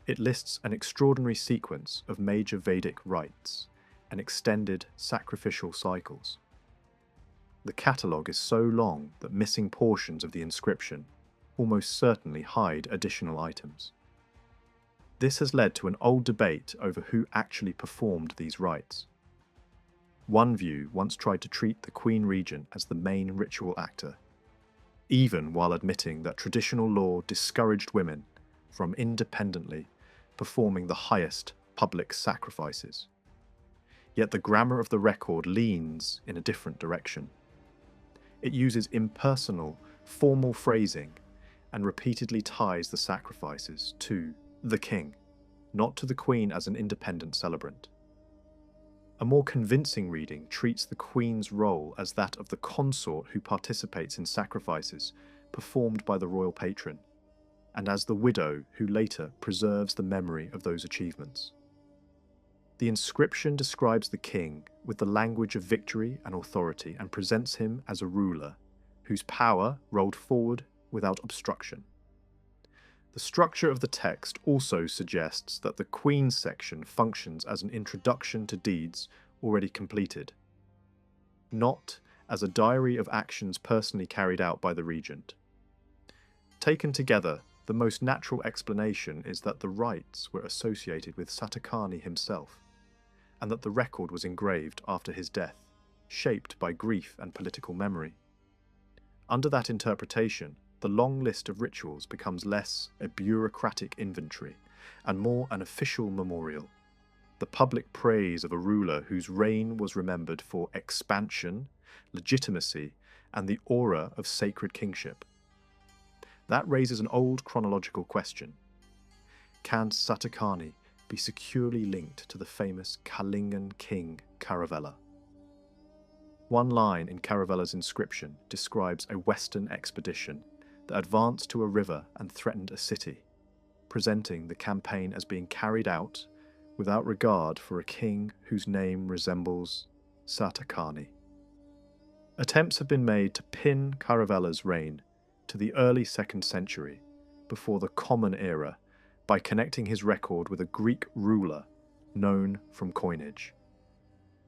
It lists an extraordinary sequence of major Vedic rites and extended sacrificial cycles. The catalogue is so long that missing portions of the inscription almost certainly hide additional items. This has led to an old debate over who actually performed these rites. One view once tried to treat the Queen Regent as the main ritual actor, even while admitting that traditional law discouraged women from independently performing the highest public sacrifices. Yet the grammar of the record leans in a different direction. It uses impersonal, formal phrasing and repeatedly ties the sacrifices to the king, not to the queen as an independent celebrant. A more convincing reading treats the queen's role as that of the consort who participates in sacrifices performed by the royal patron, and as the widow who later preserves the memory of those achievements. The inscription describes the king with the language of victory and authority and presents him as a ruler whose power rolled forward without obstruction. The structure of the text also suggests that the Queen's section functions as an introduction to deeds already completed, not as a diary of actions personally carried out by the regent. Taken together, the most natural explanation is that the rites were associated with Satavahanas himself, and that the record was engraved after his death, shaped by grief and political memory. Under that interpretation, the long list of rituals becomes less a bureaucratic inventory and more an official memorial, the public praise of a ruler whose reign was remembered for expansion, legitimacy, and the aura of sacred kingship. That raises an old chronological question. Can Satavahanas be securely linked to the famous Kalingan king Kharavela? One line in Kharavela's inscription describes a western expedition that advanced to a river and threatened a city, presenting the campaign as being carried out without regard for a king whose name resembles Satavahanas. Attempts have been made to pin Kharavela's reign to the early 2nd century, before the Common Era, by connecting his record with a Greek ruler known from coinage.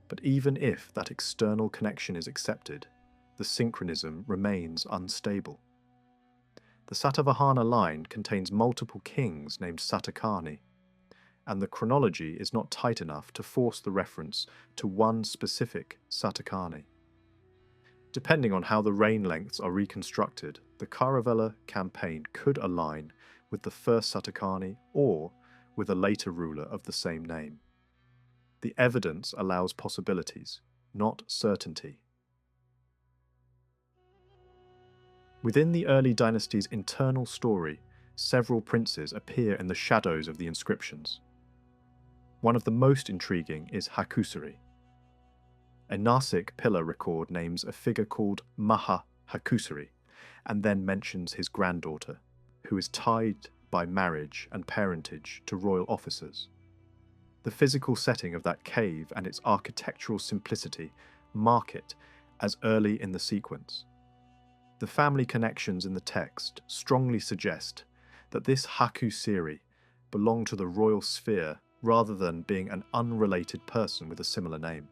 But even if that external connection is accepted, the synchronism remains unstable. The Satavahana line contains multiple kings named Satavahanas, and the chronology is not tight enough to force the reference to one specific Satavahanas. Depending on how the reign lengths are reconstructed, the Kharavela campaign could align with the first Satavahanas or with a later ruler of the same name. The evidence allows possibilities, not certainty. Within the early dynasty's internal story, several princes appear in the shadows of the inscriptions. One of the most intriguing is Hakusari. A Nasik pillar record names a figure called Maha Hakusari, and then mentions his granddaughter, who is tied by marriage and parentage to royal officers. The physical setting of that cave and its architectural simplicity mark it as early in the sequence. The family connections in the text strongly suggest that this Hakusari belonged to the royal sphere rather than being an unrelated person with a similar name.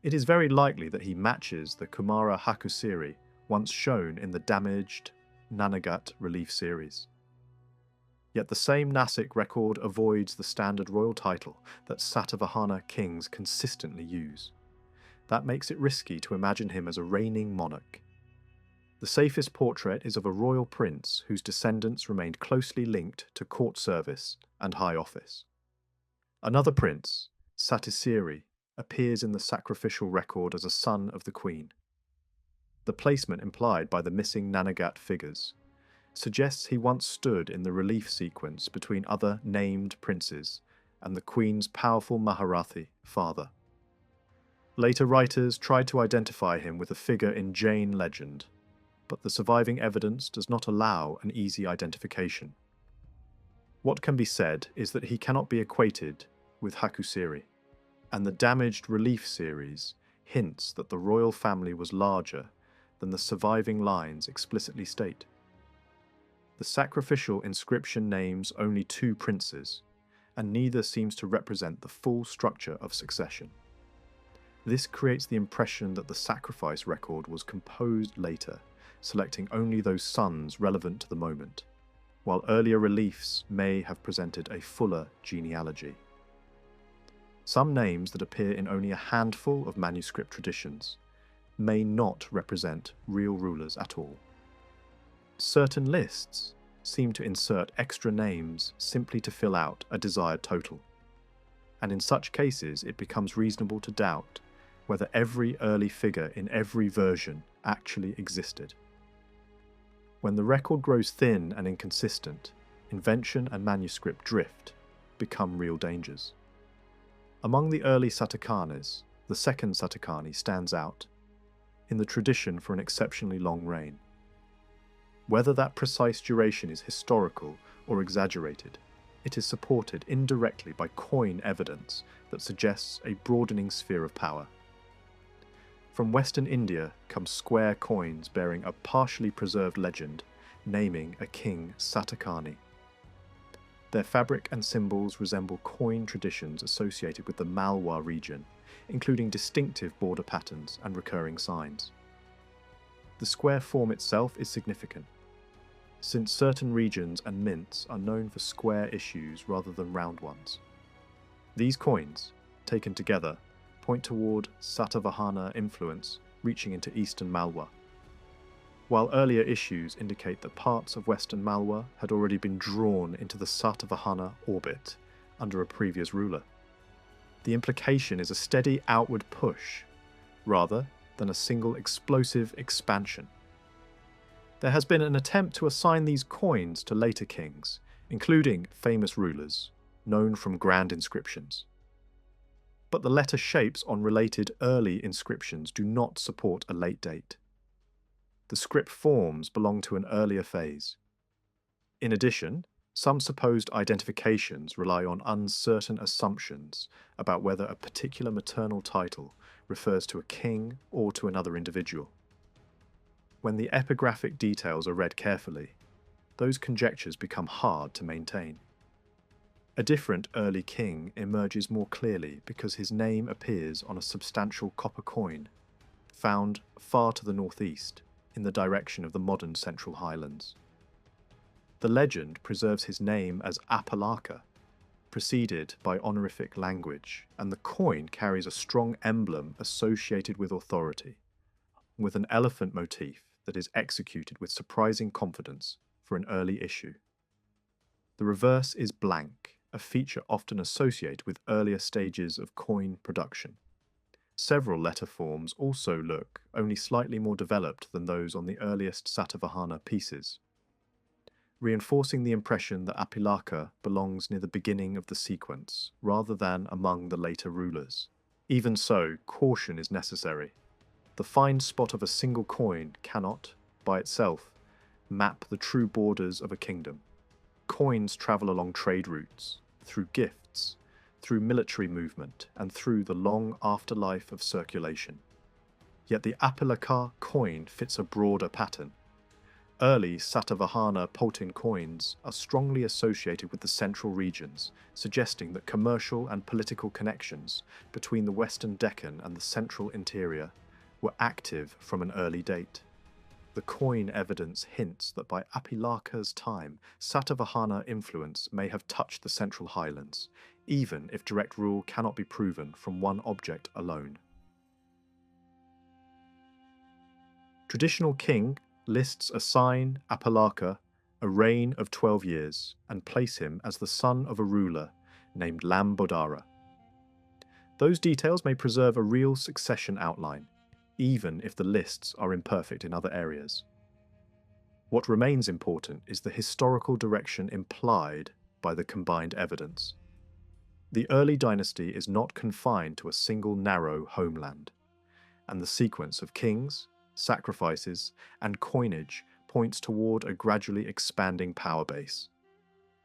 It is very likely that he matches the Kumara Hakusari once shown in the damaged Nanagat relief series. Yet the same Nasik record avoids the standard royal title that Satavahana kings consistently use. That makes it risky to imagine him as a reigning monarch. The safest portrait is of a royal prince whose descendants remained closely linked to court service and high office. Another prince, Satisiri, appears in the sacrificial record as a son of the queen. The placement implied by the missing Nanagat figures suggests he once stood in the relief sequence between other named princes and the queen's powerful Maharathi father. Later writers tried to identify him with a figure in Jain legend, but the surviving evidence does not allow an easy identification. What can be said is that he cannot be equated with Hakusiri, and the damaged relief series hints that the royal family was larger than the surviving lines explicitly state. The sacrificial inscription names only 2 princes, and neither seems to represent the full structure of succession. This creates the impression that the sacrifice record was composed later, selecting only those sons relevant to the moment, while earlier reliefs may have presented a fuller genealogy. Some names that appear in only a handful of manuscript traditions may not represent real rulers at all. Certain lists seem to insert extra names simply to fill out a desired total, and in such cases it becomes reasonable to doubt whether every early figure in every version actually existed. When the record grows thin and inconsistent, invention and manuscript drift become real dangers. Among the early Satavahanas, the second Satakani stands out in the tradition for an exceptionally long reign. Whether that precise duration is historical or exaggerated, it is supported indirectly by coin evidence that suggests a broadening sphere of power. From Western India come square coins bearing a partially preserved legend naming a king Satakani. Their fabric and symbols resemble coin traditions associated with the Malwa region, including distinctive border patterns and recurring signs. The square form itself is significant, since certain regions and mints are known for square issues rather than round ones. These coins, taken together, point toward Satavahana influence reaching into eastern Malwa, while earlier issues indicate that parts of western Malwa had already been drawn into the Satavahana orbit under a previous ruler. The implication is a steady outward push, rather than a single explosive expansion. There has been an attempt to assign these coins to later kings, including famous rulers, known from grand inscriptions. But the letter shapes on related early inscriptions do not support a late date. The script forms belong to an earlier phase. In addition, some supposed identifications rely on uncertain assumptions about whether a particular maternal title refers to a king or to another individual. When the epigraphic details are read carefully, those conjectures become hard to maintain. A different early king emerges more clearly because his name appears on a substantial copper coin, found far to the northeast, in the direction of the modern Central Highlands. The legend preserves his name as Apalaka, preceded by honorific language, and the coin carries a strong emblem associated with authority, with an elephant motif that is executed with surprising confidence for an early issue. The reverse is blank, a feature often associated with earlier stages of coin production. Several letter forms also look only slightly more developed than those on the earliest Satavahana pieces, reinforcing the impression that Apilaka belongs near the beginning of the sequence, rather than among the later rulers. Even so, caution is necessary. The fine spot of a single coin cannot, by itself, map the true borders of a kingdom. Coins travel along trade routes, through gifts, through military movement, and through the long afterlife of circulation. Yet the Apilaka coin fits a broader pattern. Early Satavahana Poltin coins are strongly associated with the central regions, suggesting that commercial and political connections between the western Deccan and the central interior were active from an early date. The coin evidence hints that by Apilaka's time, Satavahana influence may have touched the Central Highlands, even if direct rule cannot be proven from one object alone. Traditional king lists assign Apilaka a reign of 12 years and place him as the son of a ruler named Lambodara. Those details may preserve a real succession outline, even if the lists are imperfect in other areas. What remains important is the historical direction implied by the combined evidence. The early dynasty is not confined to a single narrow homeland, and the sequence of kings, sacrifices, and coinage points toward a gradually expanding power base,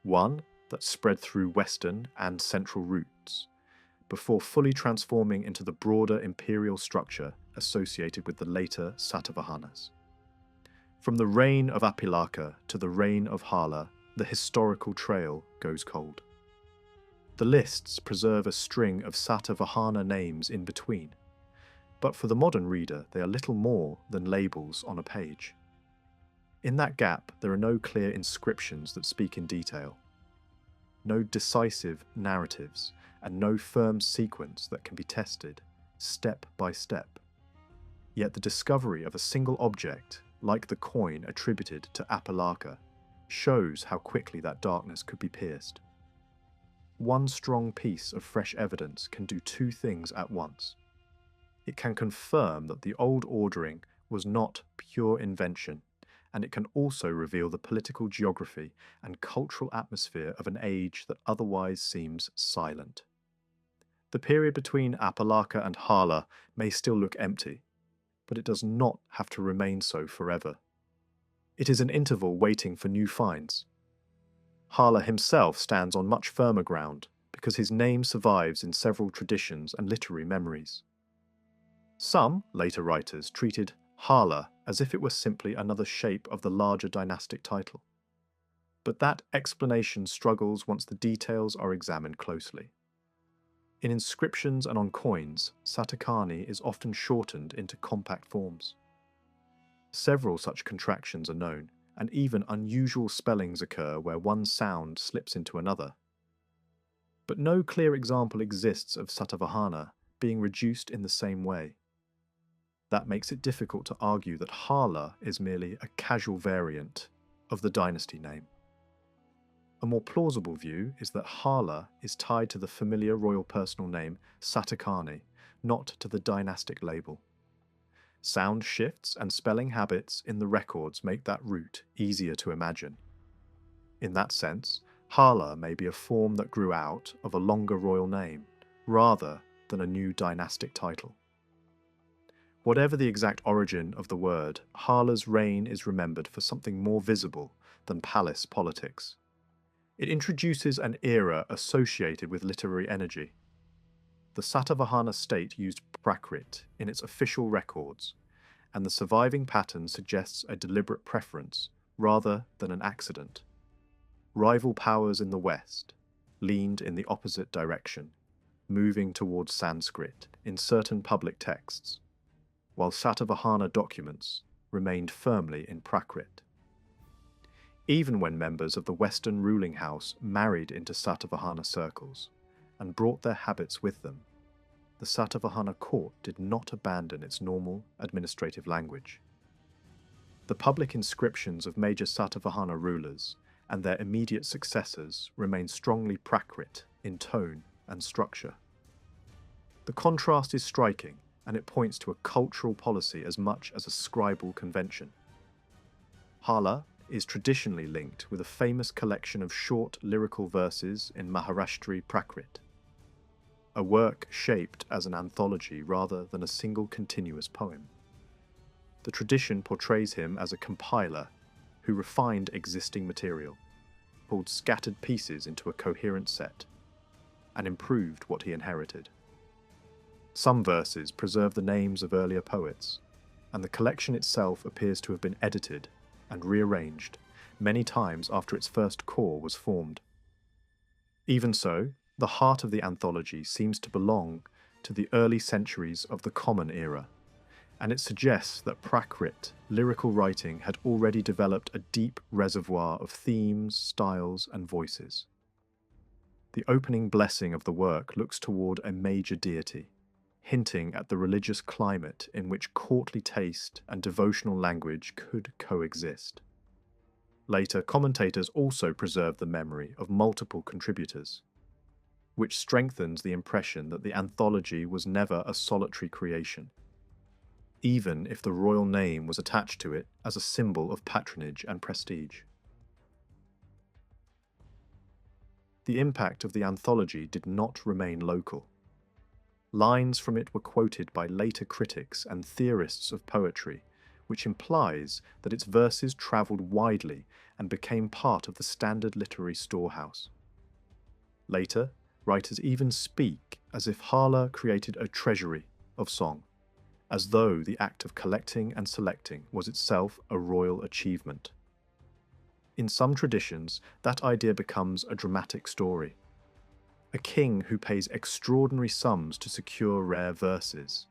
one that spread through western and central routes, before fully transforming into the broader imperial structure associated with the later Satavahanas. From the reign of Apilaka to the reign of Hala, the historical trail goes cold. The lists preserve a string of Satavahana names in between, but for the modern reader they are little more than labels on a page. In that gap there are no clear inscriptions that speak in detail, no decisive narratives, and no firm sequence that can be tested step by step. Yet the discovery of a single object, like the coin attributed to Apilaka, shows how quickly that darkness could be pierced. One strong piece of fresh evidence can do two things at once. It can confirm that the old ordering was not pure invention, and it can also reveal the political geography and cultural atmosphere of an age that otherwise seems silent. The period between Apilaka and Hala may still look empty, but it does not have to remain so forever. It is an interval waiting for new finds. Hala himself stands on much firmer ground because his name survives in several traditions and literary memories. Some later writers treated Hala as if it were simply another shape of the larger dynastic title. But that explanation struggles once the details are examined closely. In inscriptions and on coins, Satakani is often shortened into compact forms. Several such contractions are known, and even unusual spellings occur where one sound slips into another. But no clear example exists of Satavahana being reduced in the same way. That makes it difficult to argue that Hala is merely a casual variant of the dynasty name. A more plausible view is that Hala is tied to the familiar royal personal name Satakani, not to the dynastic label. Sound shifts and spelling habits in the records make that route easier to imagine. In that sense, Hala may be a form that grew out of a longer royal name, rather than a new dynastic title. Whatever the exact origin of the word, Hala's reign is remembered for something more visible than palace politics. It introduces an era associated with literary energy. The Satavahana state used Prakrit in its official records, and the surviving pattern suggests a deliberate preference rather than an accident. Rival powers in the West leaned in the opposite direction, moving towards Sanskrit in certain public texts, while Satavahana documents remained firmly in Prakrit. Even when members of the Western ruling house married into Satavahana circles and brought their habits with them, the Satavahana court did not abandon its normal administrative language. The public inscriptions of major Satavahana rulers and their immediate successors remain strongly Prakrit in tone and structure. The contrast is striking, and it points to a cultural policy as much as a scribal convention. Hala is traditionally linked with a famous collection of short lyrical verses in Maharashtri Prakrit, a work shaped as an anthology rather than a single continuous poem. The tradition portrays him as a compiler who refined existing material, pulled scattered pieces into a coherent set, and improved what he inherited. Some verses preserve the names of earlier poets, and the collection itself appears to have been edited and rearranged many times after its first core was formed. Even so, the heart of the anthology seems to belong to the early centuries of the Common Era, and it suggests that Prakrit lyrical writing had already developed a deep reservoir of themes, styles, and voices. The opening blessing of the work looks toward a major deity, hinting at the religious climate in which courtly taste and devotional language could coexist. Later, commentators also preserved the memory of multiple contributors. which strengthens the impression that the anthology was never a solitary creation, even if the royal name was attached to it as a symbol of patronage and prestige. The impact of the anthology did not remain local. Lines from it were quoted by later critics and theorists of poetry, which implies that its verses travelled widely and became part of the standard literary storehouse. Later, writers even speak as if Hala created a treasury of song, as though the act of collecting and selecting was itself a royal achievement. In some traditions, that idea becomes a dramatic story. A king who pays extraordinary sums to secure rare verses,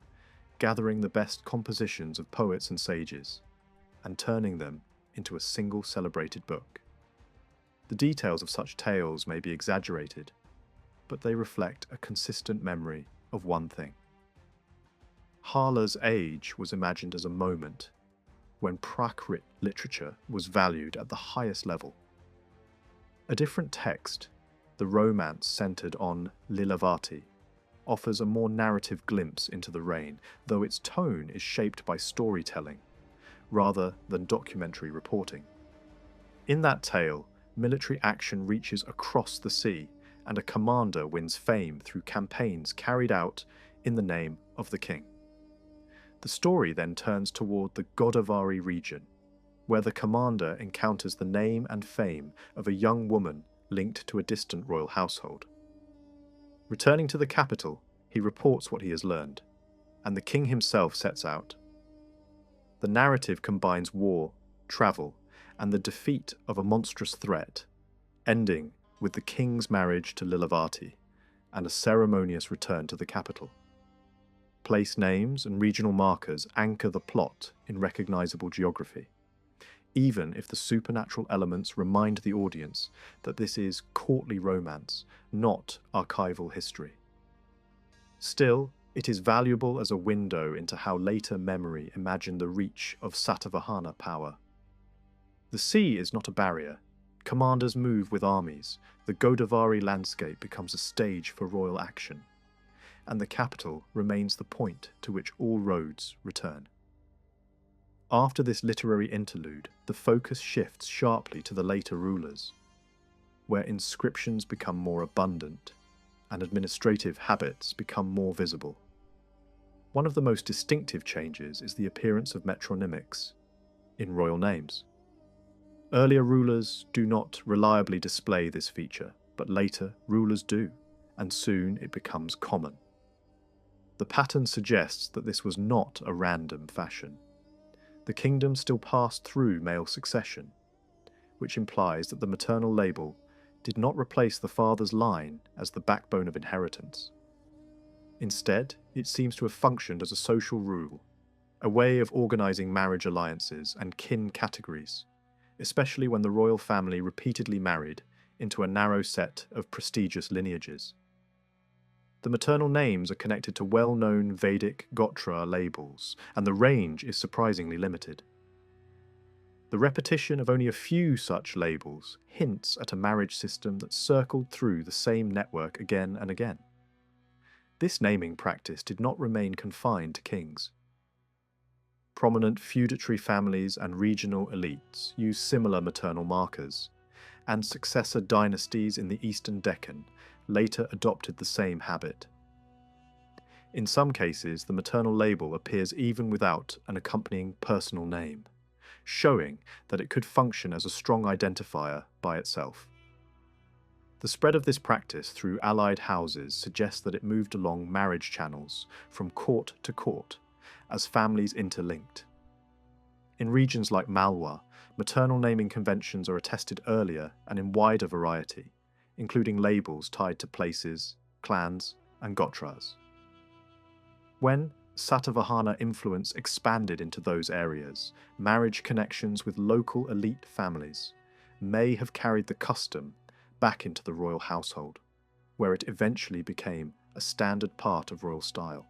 gathering the best compositions of poets and sages, and turning them into a single celebrated book. The details of such tales may be exaggerated, but they reflect a consistent memory of one thing. Hala's age was imagined as a moment when Prakrit literature was valued at the highest level. A different text, the romance centered on Lilavati, offers a more narrative glimpse into the reign, though its tone is shaped by storytelling rather than documentary reporting. In that tale, military action reaches across the sea, and a commander wins fame through campaigns carried out in the name of the king. The story then turns toward the Godavari region, where the commander encounters the name and fame of a young woman linked to a distant royal household. Returning to the capital, he reports what he has learned, and the king himself sets out. The narrative combines war, travel, and the defeat of a monstrous threat, ending with the king's marriage to Lilavati and a ceremonious return to the capital. Place names and regional markers anchor the plot in recognizable geography, even if the supernatural elements remind the audience that this is courtly romance, not archival history. Still, it is valuable as a window into how later memory imagined the reach of Satavahana power. The sea is not a barrier. Commanders move with armies, the Godavari landscape becomes a stage for royal action, and the capital remains the point to which all roads return. After this literary interlude, the focus shifts sharply to the later rulers, where inscriptions become more abundant and administrative habits become more visible. One of the most distinctive changes is the appearance of metronymics in royal names. Earlier rulers do not reliably display this feature, but later rulers do, and soon it becomes common. The pattern suggests that this was not a random fashion. The kingdom still passed through male succession, which implies that the maternal label did not replace the father's line as the backbone of inheritance. Instead, it seems to have functioned as a social rule, a way of organizing marriage alliances and kin categories, especially when the royal family repeatedly married into a narrow set of prestigious lineages. The maternal names are connected to well-known Vedic Gotra labels, and the range is surprisingly limited. The repetition of only a few such labels hints at a marriage system that circled through the same network again and again. This naming practice did not remain confined to kings. Prominent feudatory families and regional elites use similar maternal markers, and successor dynasties in the Eastern Deccan later adopted the same habit. In some cases, the maternal label appears even without an accompanying personal name, showing that it could function as a strong identifier by itself. The spread of this practice through allied houses suggests that it moved along marriage channels from court to court as families interlinked. In regions like Malwa, maternal naming conventions are attested earlier and in wider variety, including labels tied to places, clans, and gotras. When Satavahana influence expanded into those areas, marriage connections with local elite families may have carried the custom back into the royal household, where it eventually became a standard part of royal style.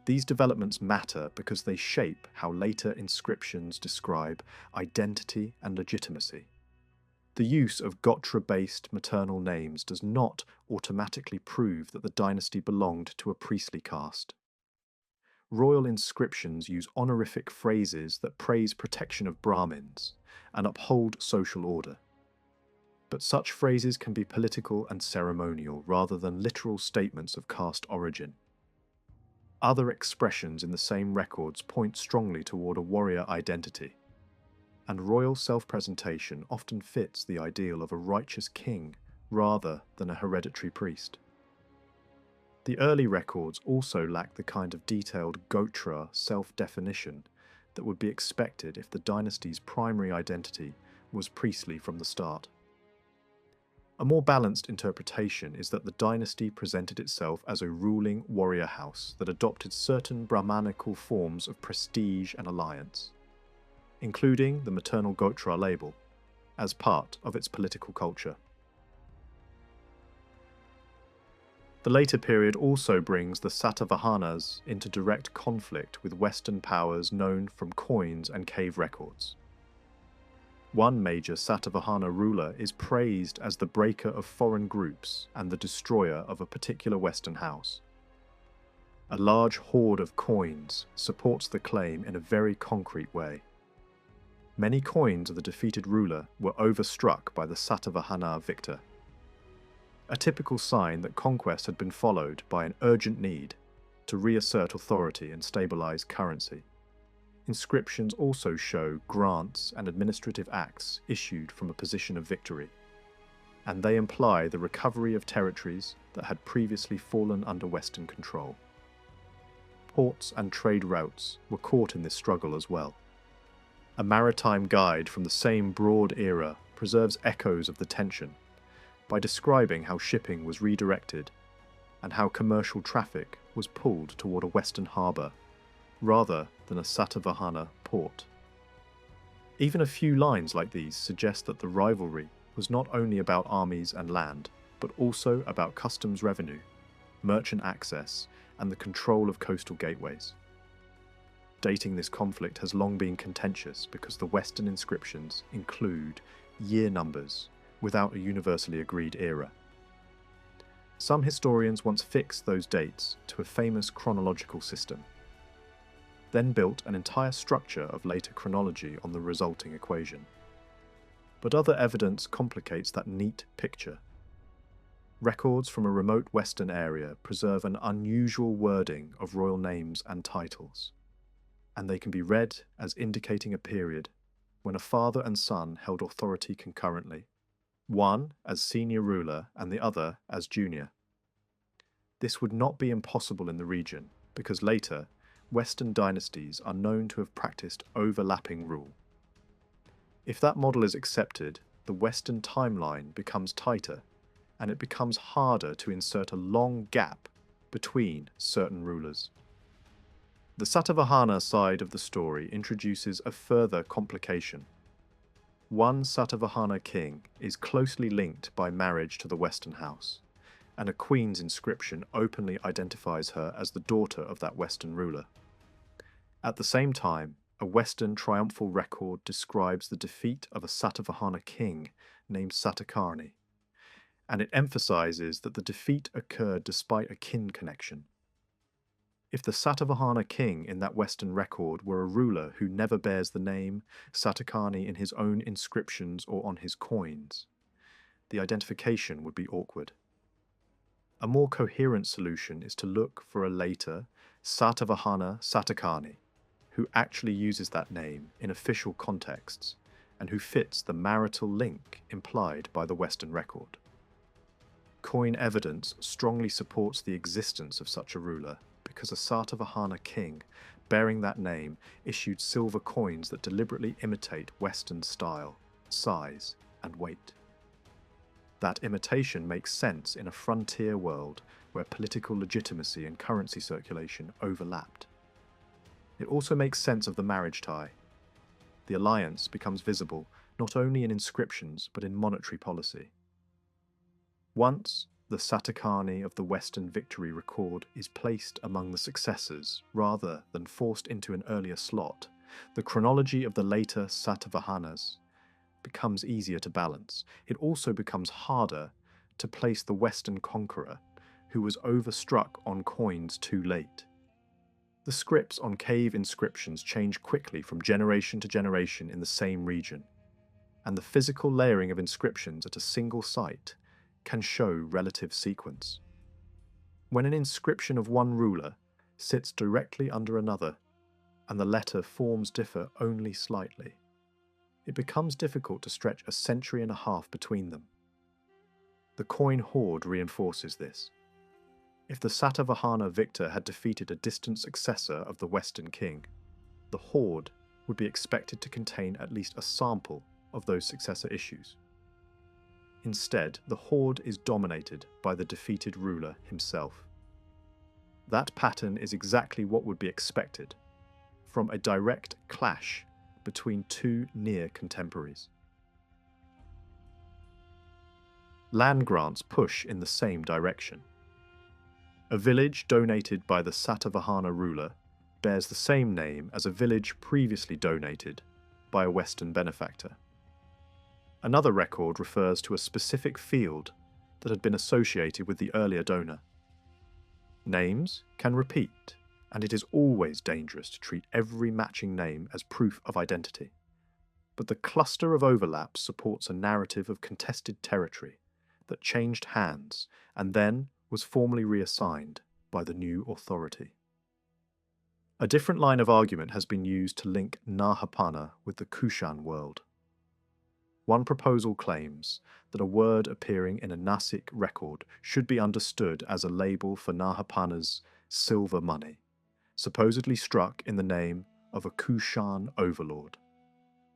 These developments matter because they shape how later inscriptions describe identity and legitimacy. The use of Gotra-based maternal names does not automatically prove that the dynasty belonged to a priestly caste. Royal inscriptions use honorific phrases that praise protection of Brahmins and uphold social order. But such phrases can be political and ceremonial rather than literal statements of caste origin. Other expressions in the same records point strongly toward a warrior identity, and royal self-presentation often fits the ideal of a righteous king rather than a hereditary priest. The early records also lack the kind of detailed Gotra self-definition that would be expected if the dynasty's primary identity was priestly from the start. A more balanced interpretation is that the dynasty presented itself as a ruling warrior house that adopted certain Brahmanical forms of prestige and alliance, including the maternal Gotra label, as part of its political culture. The later period also brings the Satavahanas into direct conflict with Western powers known from coins and cave records. One major Satavahana ruler is praised as the breaker of foreign groups and the destroyer of a particular Western house. A large hoard of coins supports the claim in a very concrete way. Many coins of the defeated ruler were overstruck by the Satavahana victor, a typical sign that conquest had been followed by an urgent need to reassert authority and stabilize currency. Inscriptions also show grants and administrative acts issued from a position of victory, and they imply the recovery of territories that had previously fallen under Western control. Ports and trade routes were caught in this struggle as well. A maritime guide from the same broad era preserves echoes of the tension by describing how shipping was redirected and how commercial traffic was pulled toward a Western harbour rather than a Satavahana port. Even a few lines like these suggest that the rivalry was not only about armies and land, but also about customs revenue, merchant access, and the control of coastal gateways. Dating this conflict has long been contentious because the Western inscriptions include year numbers without a universally agreed era. Some historians once fixed those dates to a famous chronological system, then built an entire structure of later chronology on the resulting equation. But other evidence complicates that neat picture. Records from a remote Western area preserve an unusual wording of royal names and titles, and they can be read as indicating a period when a father and son held authority concurrently, one as senior ruler and the other as junior. This would not be impossible in the region because later, Western dynasties are known to have practiced overlapping rule. If that model is accepted, the Western timeline becomes tighter, and it becomes harder to insert a long gap between certain rulers. The Satavahana side of the story introduces a further complication. One Satavahana king is closely linked by marriage to the Western house, and a queen's inscription openly identifies her as the daughter of that Western ruler. At the same time, a Western triumphal record describes the defeat of a Satavahana king named Satakarni, and it emphasizes that the defeat occurred despite a kin connection. If the Satavahana king in that Western record were a ruler who never bears the name Satakarni in his own inscriptions or on his coins, the identification would be awkward. A more coherent solution is to look for a later Satavahana Satakarni, who actually uses that name in official contexts and who fits the marital link implied by the Western record. Coin evidence strongly supports the existence of such a ruler because a Satavahana king bearing that name issued silver coins that deliberately imitate Western style, size, and weight. That imitation makes sense in a frontier world where political legitimacy and currency circulation overlapped. It also makes sense of the marriage tie. The alliance becomes visible not only in inscriptions but in monetary policy. Once the Satakarni of the Western victory record is placed among the successors rather than forced into an earlier slot, the chronology of the later Satavahanas becomes easier to balance, it also becomes harder to place the Western conqueror who was overstruck on coins too late. The scripts on cave inscriptions change quickly from generation to generation in the same region, and the physical layering of inscriptions at a single site can show relative sequence. When an inscription of one ruler sits directly under another, and the letter forms differ only slightly, it becomes difficult to stretch a century and a half between them. The coin hoard reinforces this. If the Satavahana victor had defeated a distant successor of the Western king, the hoard would be expected to contain at least a sample of those successor issues. Instead, the hoard is dominated by the defeated ruler himself. That pattern is exactly what would be expected from a direct clash between two near contemporaries. Land grants push in the same direction. A village donated by the Satavahana ruler bears the same name as a village previously donated by a Western benefactor. Another record refers to a specific field that had been associated with the earlier donor. Names can repeat, and it is always dangerous to treat every matching name as proof of identity. But the cluster of overlaps supports a narrative of contested territory that changed hands and then was formally reassigned by the new authority. A different line of argument has been used to link Nahapana with the Kushan world. One proposal claims that a word appearing in a Nasik record should be understood as a label for Nahapana's silver money, supposedly struck in the name of a Kushan overlord.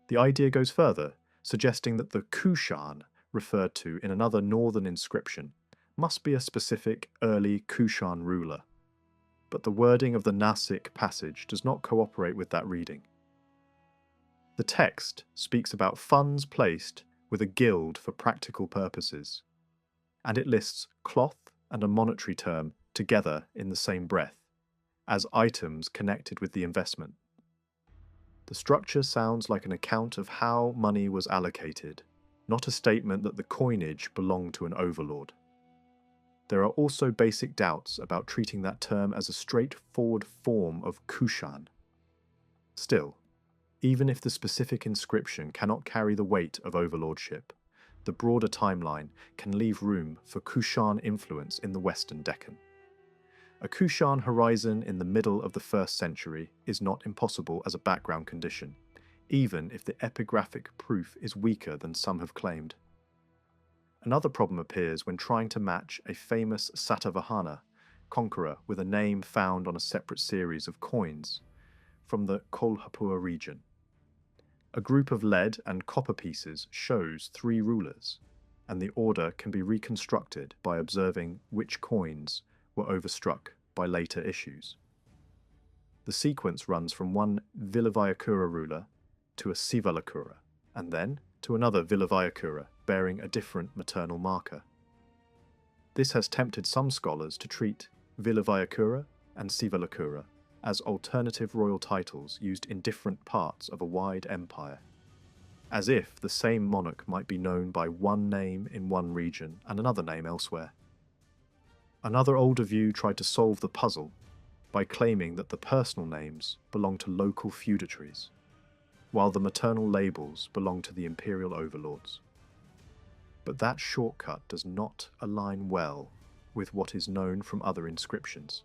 The idea goes further, suggesting that the Kushan referred to in another northern inscription must be a specific early Kushan ruler, but the wording of the Nasik passage does not cooperate with that reading. The text speaks about funds placed with a guild for practical purposes, and it lists cloth and a monetary term together in the same breath, as items connected with the investment. The structure sounds like an account of how money was allocated, not a statement that the coinage belonged to an overlord. There are also basic doubts about treating that term as a straightforward form of Kushan. Still, even if the specific inscription cannot carry the weight of overlordship, the broader timeline can leave room for Kushan influence in the Western Deccan. A Kushan horizon in the middle of the 1st century is not impossible as a background condition, even if the epigraphic proof is weaker than some have claimed. Another problem appears when trying to match a famous Satavahana conqueror with a name found on a separate series of coins from the Kolhapur region. A group of lead and copper pieces shows 3 rulers, and the order can be reconstructed by observing which coins were overstruck by later issues. The sequence runs from one Vilavayakura ruler to a Sivalakura, and then to another Vilavayakura bearing a different maternal marker. This has tempted some scholars to treat Vilavayakura and Sivalakura as alternative royal titles used in different parts of a wide empire, as if the same monarch might be known by one name in one region and another name elsewhere. Another older view tried to solve the puzzle by claiming that the personal names belong to local feudatories, while the maternal labels belong to the imperial overlords. But that shortcut does not align well with what is known from other inscriptions.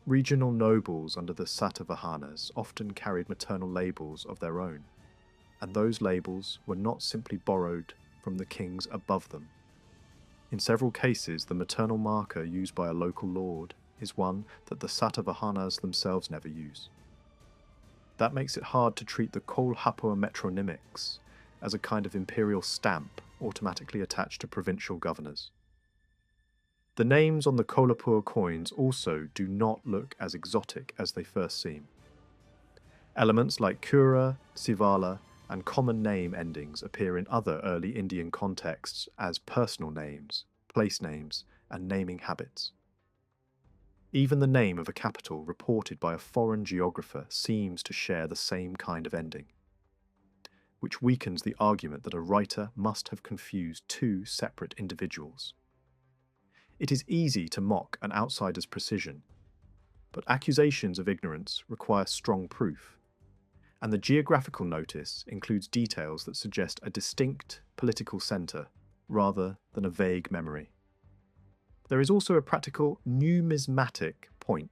Regional nobles under the Satavahanas often carried maternal labels of their own, and those labels were not simply borrowed from the kings above them. In several cases, the maternal marker used by a local lord is one that the Satavahanas themselves never use. That makes it hard to treat the Kolhapur metronymics as a kind of imperial stamp automatically attached to provincial governors. The names on the Kolhapur coins also do not look as exotic as they first seem. Elements like Kura, Sivala, and common name endings appear in other early Indian contexts as personal names, place names, and naming habits. Even the name of a capital reported by a foreign geographer seems to share the same kind of ending. which weakens the argument that a writer must have confused two separate individuals. It is easy to mock an outsider's precision, but accusations of ignorance require strong proof, and the geographical notice includes details that suggest a distinct political centre rather than a vague memory. There is also a practical numismatic point.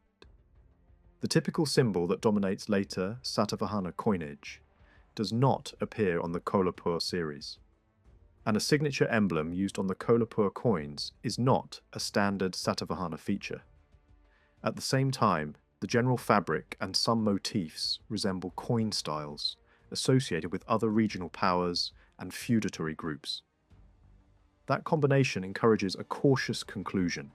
The typical symbol that dominates later Satavahana coinage does not appear on the Kolhapur series, and a signature emblem used on the Kolhapur coins is not a standard Satavahana feature. At the same time, the general fabric and some motifs resemble coin styles associated with other regional powers and feudatory groups. That combination encourages a cautious conclusion.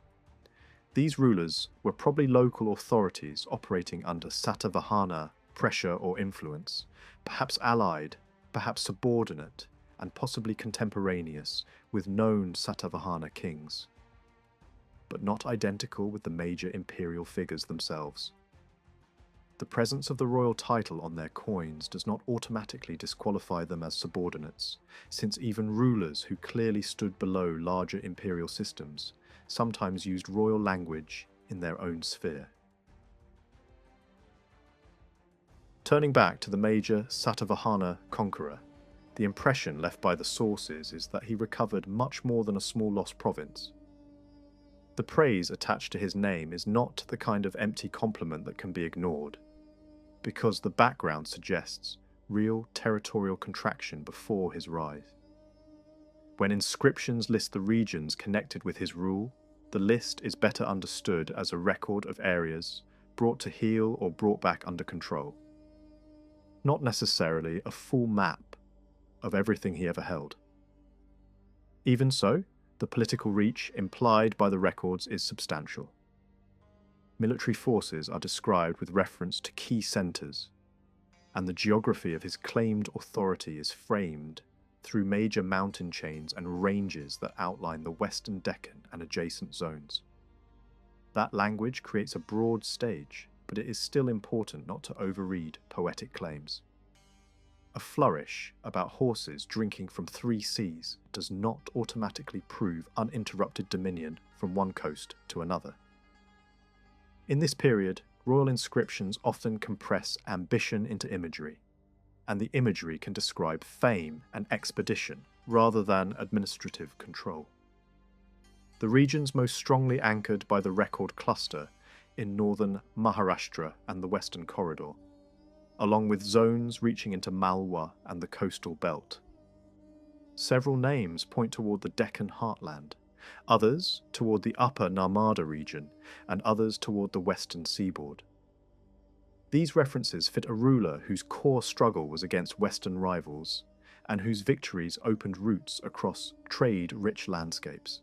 These rulers were probably local authorities operating under Satavahana pressure or influence, perhaps allied, perhaps subordinate, and possibly contemporaneous with known Satavahana kings, but not identical with the major imperial figures themselves. The presence of the royal title on their coins does not automatically disqualify them as subordinates, since even rulers who clearly stood below larger imperial systems sometimes used royal language in their own sphere. Turning back to the major Satavahana conqueror, the impression left by the sources is that he recovered much more than a small lost province. The praise attached to his name is not the kind of empty compliment that can be ignored, because the background suggests real territorial contraction before his rise. When inscriptions list the regions connected with his rule, the list is better understood as a record of areas brought to heel or brought back under control, not necessarily a full map of everything he ever held. Even so, the political reach implied by the records is substantial. Military forces are described with reference to key centres, and the geography of his claimed authority is framed through major mountain chains and ranges that outline the Western Deccan and adjacent zones. That language creates a broad stage, but it is still important not to overread poetic claims. A flourish about horses drinking from 3 seas does not automatically prove uninterrupted dominion from one coast to another. In this period, royal inscriptions often compress ambition into imagery, and the imagery can describe fame and expedition rather than administrative control. The regions most strongly anchored by the record cluster in northern Maharashtra and the Western Corridor, along with zones reaching into Malwa and the coastal belt. Several names point toward the Deccan heartland, others toward the upper Narmada region, and others toward the western seaboard. These references fit a ruler whose core struggle was against Western rivals, and whose victories opened routes across trade-rich landscapes.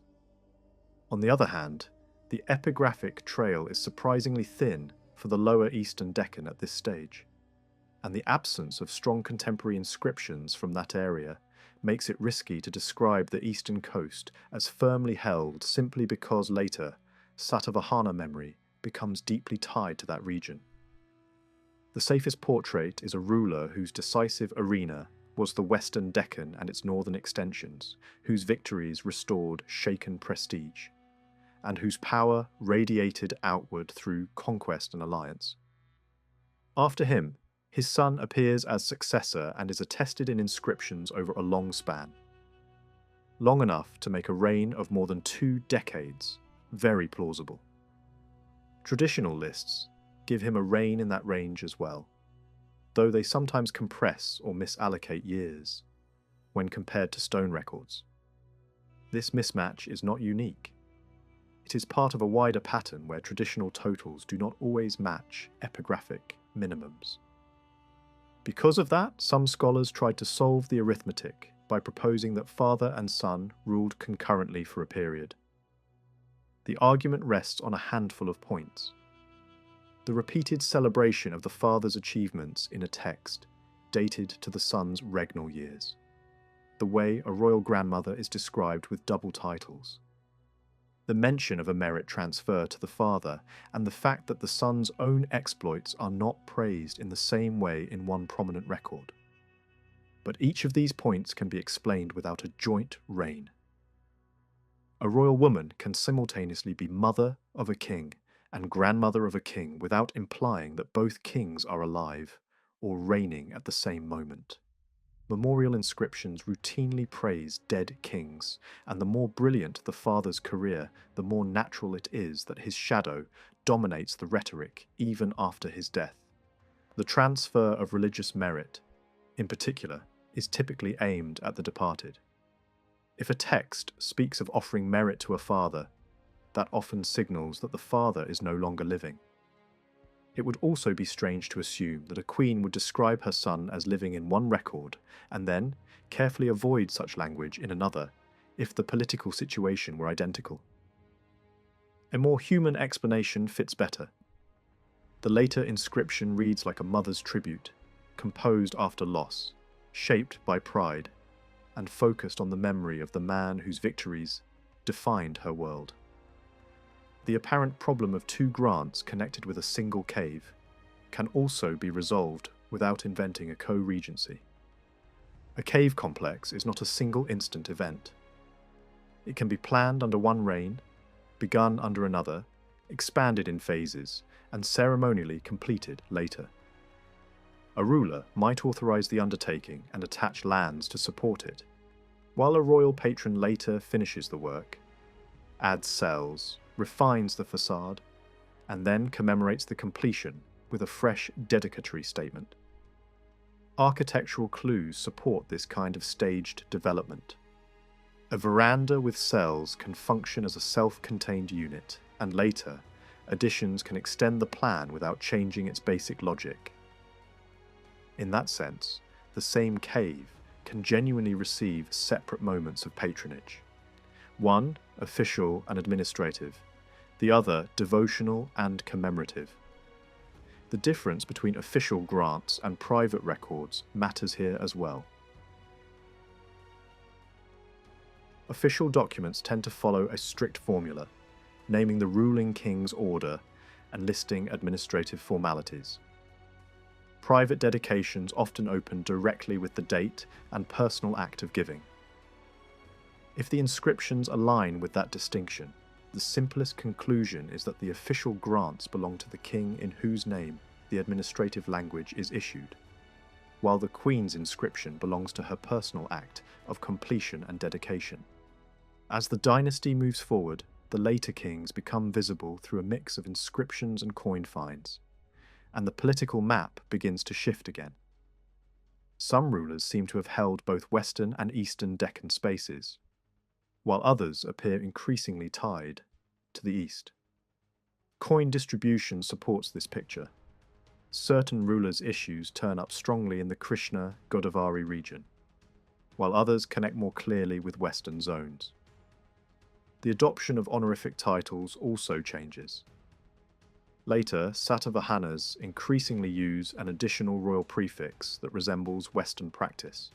On the other hand, the epigraphic trail is surprisingly thin for the lower Eastern Deccan at this stage, and the absence of strong contemporary inscriptions from that area makes it risky to describe the eastern coast as firmly held simply because later Satavahana memory becomes deeply tied to that region. The safest portrait is a ruler whose decisive arena was the Western Deccan and its northern extensions, whose victories restored shaken prestige, and whose power radiated outward through conquest and alliance. After him, his son appears as successor and is attested in inscriptions over a long span. Long enough to make a reign of more than 2 decades very plausible. Traditional lists give him a reign in that range as well, though they sometimes compress or misallocate years when compared to stone records. This mismatch is not unique. It is part of a wider pattern where traditional totals do not always match epigraphic minimums. Because of that, some scholars tried to solve the arithmetic by proposing that father and son ruled concurrently for a period. The argument rests on a handful of points. The repeated celebration of the father's achievements in a text dated to the son's regnal years. The way a royal grandmother is described with double titles. The mention of a merit transfer to the father, and the fact that the son's own exploits are not praised in the same way in one prominent record. but each of these points can be explained without a joint reign. A royal woman can simultaneously be mother of a king and grandmother of a king without implying that both kings are alive or reigning at the same moment. Memorial inscriptions routinely praise dead kings, and the more brilliant the father's career, the more natural it is that his shadow dominates the rhetoric even after his death. The transfer of religious merit, in particular, is typically aimed at the departed. If a text speaks of offering merit to a father, that often signals that the father is no longer living. It would also be strange to assume that a queen would describe her son as living in one record and then carefully avoid such language in another if the political situation were identical. A more human explanation fits better. The later inscription reads like a mother's tribute, composed after loss, shaped by pride, and focused on the memory of the man whose victories defined her world. The apparent problem of two grants connected with a single cave can also be resolved without inventing a co-regency. A cave complex is not a single instant event. It can be planned under one reign, begun under another, expanded in phases, and ceremonially completed later. A ruler might authorize the undertaking and attach lands to support it, while a royal patron later finishes the work, adds cells, refines the facade, and then commemorates the completion with a fresh dedicatory statement. Architectural clues support this kind of staged development. A veranda with cells can function as a self-contained unit, and later, additions can extend the plan without changing its basic logic. In that sense, the same cave can genuinely receive separate moments of patronage. One, official and administrative, the other, devotional and commemorative. The difference between official grants and private records matters here as well. Official documents tend to follow a strict formula, naming the ruling king's order and listing administrative formalities. Private dedications often open directly with the date and personal act of giving. If the inscriptions align with that distinction, the simplest conclusion is that the official grants belong to the king in whose name the administrative language is issued, while the queen's inscription belongs to her personal act of completion and dedication. As the dynasty moves forward, the later kings become visible through a mix of inscriptions and coin finds, and the political map begins to shift again. Some rulers seem to have held both western and eastern Deccan spaces, while others appear increasingly tied to the east. Coin distribution supports this picture. Certain rulers' issues turn up strongly in the Krishna-Godavari region, while others connect more clearly with western zones. The adoption of honorific titles also changes. Later, Satavahanas increasingly use an additional royal prefix that resembles Western practice.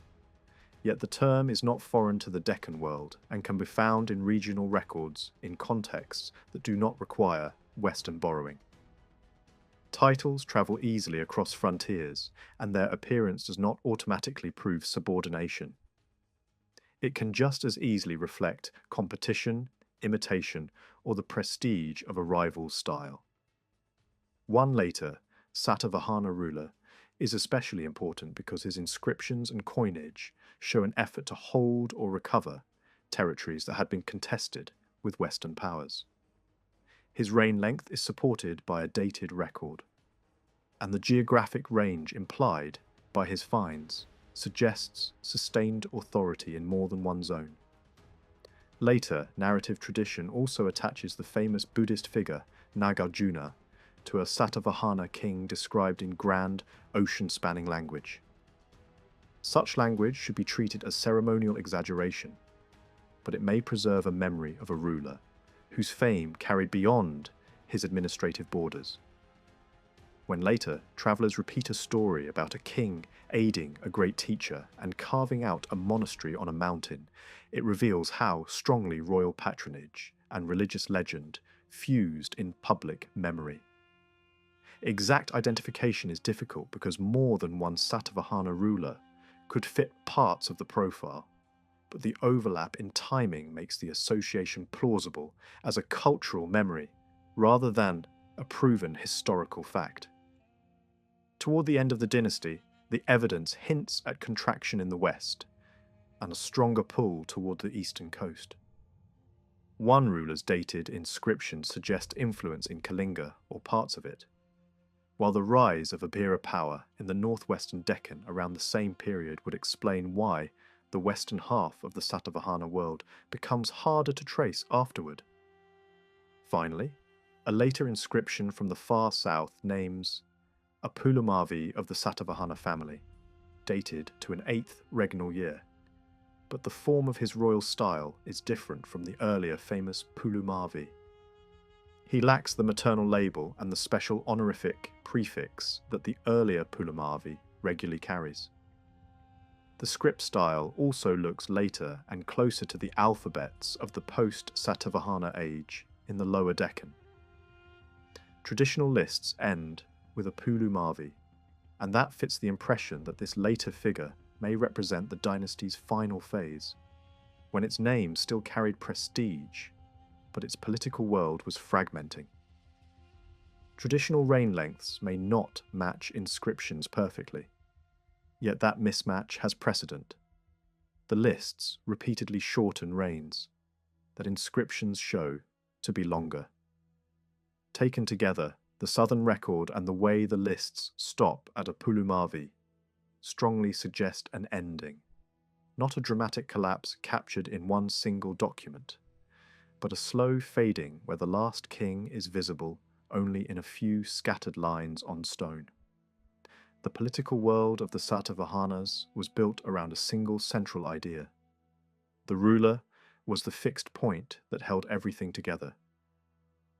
Yet the term is not foreign to the Deccan world and can be found in regional records in contexts that do not require Western borrowing. Titles travel easily across frontiers, and their appearance does not automatically prove subordination. It can just as easily reflect competition, imitation, or the prestige of a rival's style. One later, Satavahana ruler, is especially important because his inscriptions and coinage show an effort to hold or recover territories that had been contested with Western powers. His reign length is supported by a dated record, and the geographic range implied by his finds suggests sustained authority in more than one zone. Later, narrative tradition also attaches the famous Buddhist figure Nagarjuna to a Satavahana king described in grand, ocean-spanning language. Such language should be treated as ceremonial exaggeration, but it may preserve a memory of a ruler whose fame carried beyond his administrative borders. When later, travellers repeat a story about a king aiding a great teacher and carving out a monastery on a mountain, it reveals how strongly royal patronage and religious legend fused in public memory. Exact identification is difficult because more than one Satavahana ruler could fit parts of the profile, but the overlap in timing makes the association plausible as a cultural memory rather than a proven historical fact. Toward the end of the dynasty, the evidence hints at contraction in the west and a stronger pull toward the eastern coast. One ruler's dated inscriptions suggest influence in Kalinga or parts of it, while the rise of Abhira power in the northwestern Deccan around the same period would explain why the western half of the Satavahana world becomes harder to trace afterward. Finally, a later inscription from the far south names a Pulumavi of the Satavahana family, dated to an 8th regnal year, but the form of his royal style is different from the earlier famous Pulumavi. He lacks the maternal label and the special honorific prefix that the earlier Pulumavi regularly carries. The script style also looks later and closer to the alphabets of the post-Satavahana age in the lower Deccan. Traditional lists end with a Pulumavi, and that fits the impression that this later figure may represent the dynasty's final phase, when its name still carried prestige, but its political world was fragmenting. Traditional reign lengths may not match inscriptions perfectly, yet that mismatch has precedent. The lists repeatedly shorten reigns that inscriptions show to be longer. Taken together, the southern record and the way the lists stop at a Pulumavi strongly suggest an ending, not a dramatic collapse captured in one single document, but a slow fading where the last king is visible only in a few scattered lines on stone. The political world of the Satavahanas was built around a single central idea. The ruler was the fixed point that held everything together.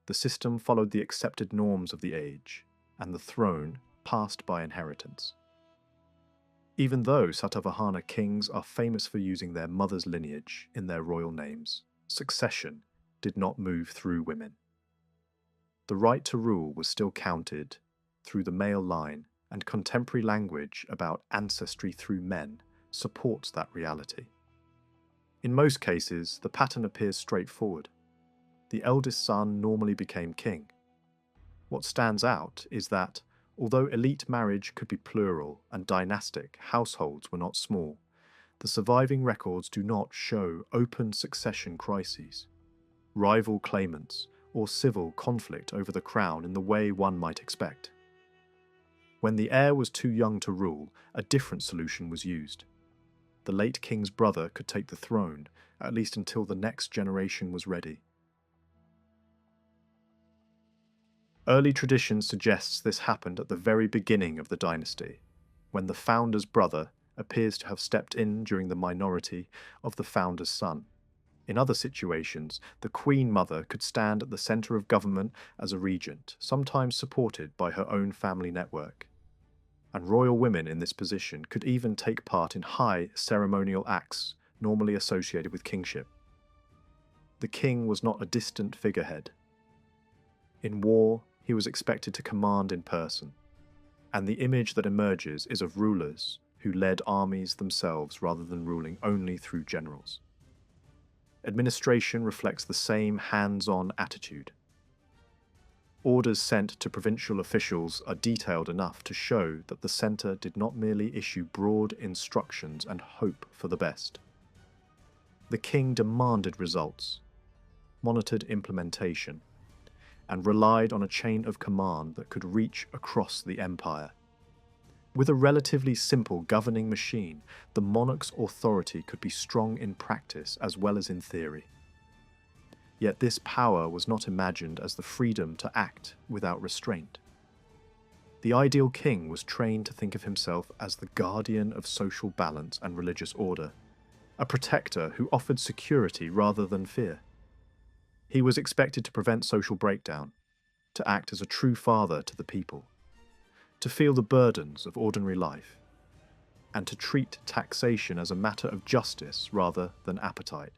The system followed the accepted norms of the age, and the throne passed by inheritance. Even though Satavahana kings are famous for using their mother's lineage in their royal names, succession did not move through women. The right to rule was still counted through the male line, and contemporary language about ancestry through men supports that reality. In most cases, the pattern appears straightforward. The eldest son normally became king. What stands out is that, although elite marriage could be plural and dynastic households were not small, the surviving records do not show open succession crises, rival claimants, or civil conflict over the crown in the way one might expect. When the heir was too young to rule, a different solution was used. The late king's brother could take the throne, at least until the next generation was ready. Early tradition suggests this happened at the very beginning of the dynasty, when the founder's brother appears to have stepped in during the minority of the founder's son. In other situations, the queen mother could stand at the centre of government as a regent, sometimes supported by her own family network. And royal women in this position could even take part in high ceremonial acts normally associated with kingship. The king was not a distant figurehead. In war, he was expected to command in person, and the image that emerges is of rulers who led armies themselves rather than ruling only through generals. Administration reflects the same hands-on attitude. Orders sent to provincial officials are detailed enough to show that the centre did not merely issue broad instructions and hope for the best. The king demanded results, monitored implementation, and relied on a chain of command that could reach across the empire. With a relatively simple governing machine, the monarch's authority could be strong in practice as well as in theory. Yet this power was not imagined as the freedom to act without restraint. The ideal king was trained to think of himself as the guardian of social balance and religious order, a protector who offered security rather than fear. He was expected to prevent social breakdown, to act as a true father to the people, to feel the burdens of ordinary life, and to treat taxation as a matter of justice rather than appetite.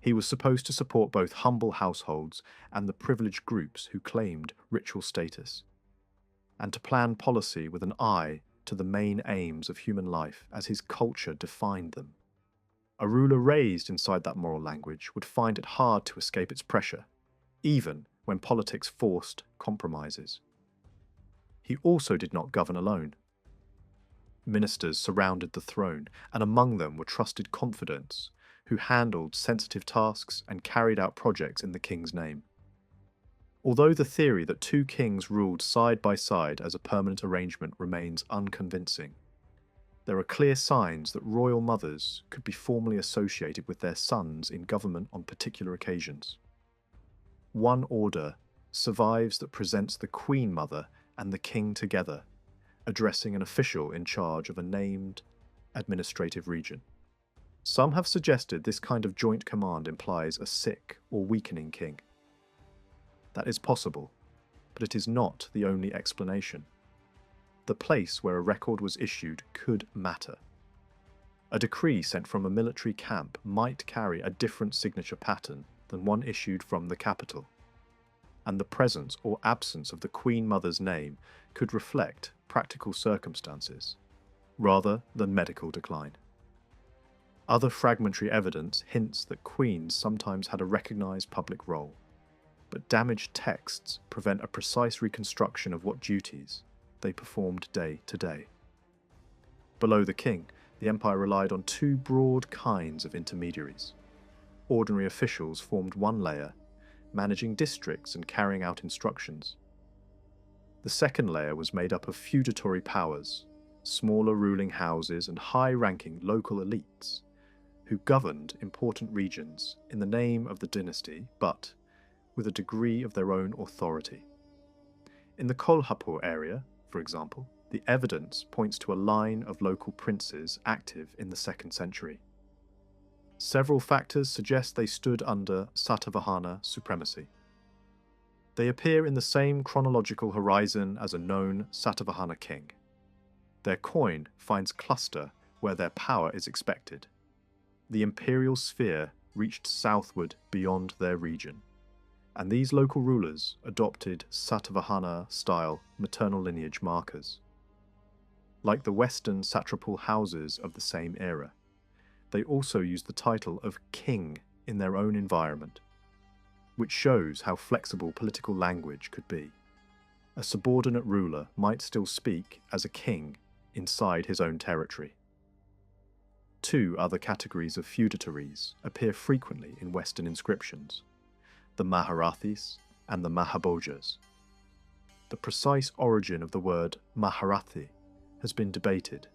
He was supposed to support both humble households and the privileged groups who claimed ritual status, and to plan policy with an eye to the main aims of human life as his culture defined them. A ruler raised inside that moral language would find it hard to escape its pressure, even when politics forced compromises. He also did not govern alone. Ministers surrounded the throne, and among them were trusted confidants who handled sensitive tasks and carried out projects in the king's name. Although the theory that two kings ruled side by side as a permanent arrangement remains unconvincing, there are clear signs that royal mothers could be formally associated with their sons in government on particular occasions. One order survives that presents the Queen Mother and the king together, addressing an official in charge of a named administrative region. Some have suggested this kind of joint command implies a sick or weakening king. That is possible, but it is not the only explanation. The place where a record was issued could matter. A decree sent from a military camp might carry a different signature pattern than one issued from the capital, and the presence or absence of the Queen Mother's name could reflect practical circumstances, rather than medical decline. Other fragmentary evidence hints that queens sometimes had a recognised public role, but damaged texts prevent a precise reconstruction of what duties they performed day to day. Below the king, the empire relied on two broad kinds of intermediaries. Ordinary officials formed one layer, managing districts and carrying out instructions. The second layer was made up of feudatory powers, smaller ruling houses and high-ranking local elites, who governed important regions in the name of the dynasty, but with a degree of their own authority. In the Kolhapur area, for example, the evidence points to a line of local princes active in the 2nd century. Several factors suggest they stood under Satavahana supremacy. They appear in the same chronological horizon as a known Satavahana king. Their coin finds cluster where their power is expected. The imperial sphere reached southward beyond their region, and these local rulers adopted Satavahana-style maternal lineage markers. Like the Western satrapal houses of the same era, they also used the title of king in their own environment, which shows how flexible political language could be. A subordinate ruler might still speak as a king inside his own territory. Two other categories of feudatories appear frequently in Western inscriptions: the Maharathis and the Mahabhojas. The precise origin of the word Maharathi has been debated,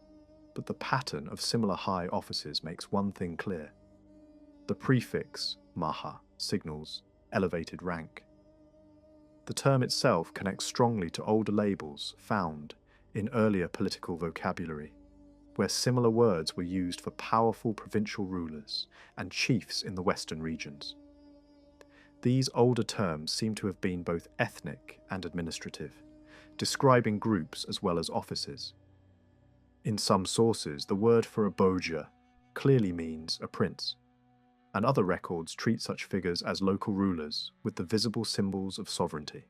but the pattern of similar high offices makes one thing clear. The prefix Maha signals elevated rank. The term itself connects strongly to older labels found in earlier political vocabulary, where similar words were used for powerful provincial rulers and chiefs in the western regions. These older terms seem to have been both ethnic and administrative, describing groups as well as offices. In some sources, the word for a Bhoja clearly means a prince, and other records treat such figures as local rulers with the visible symbols of sovereignty.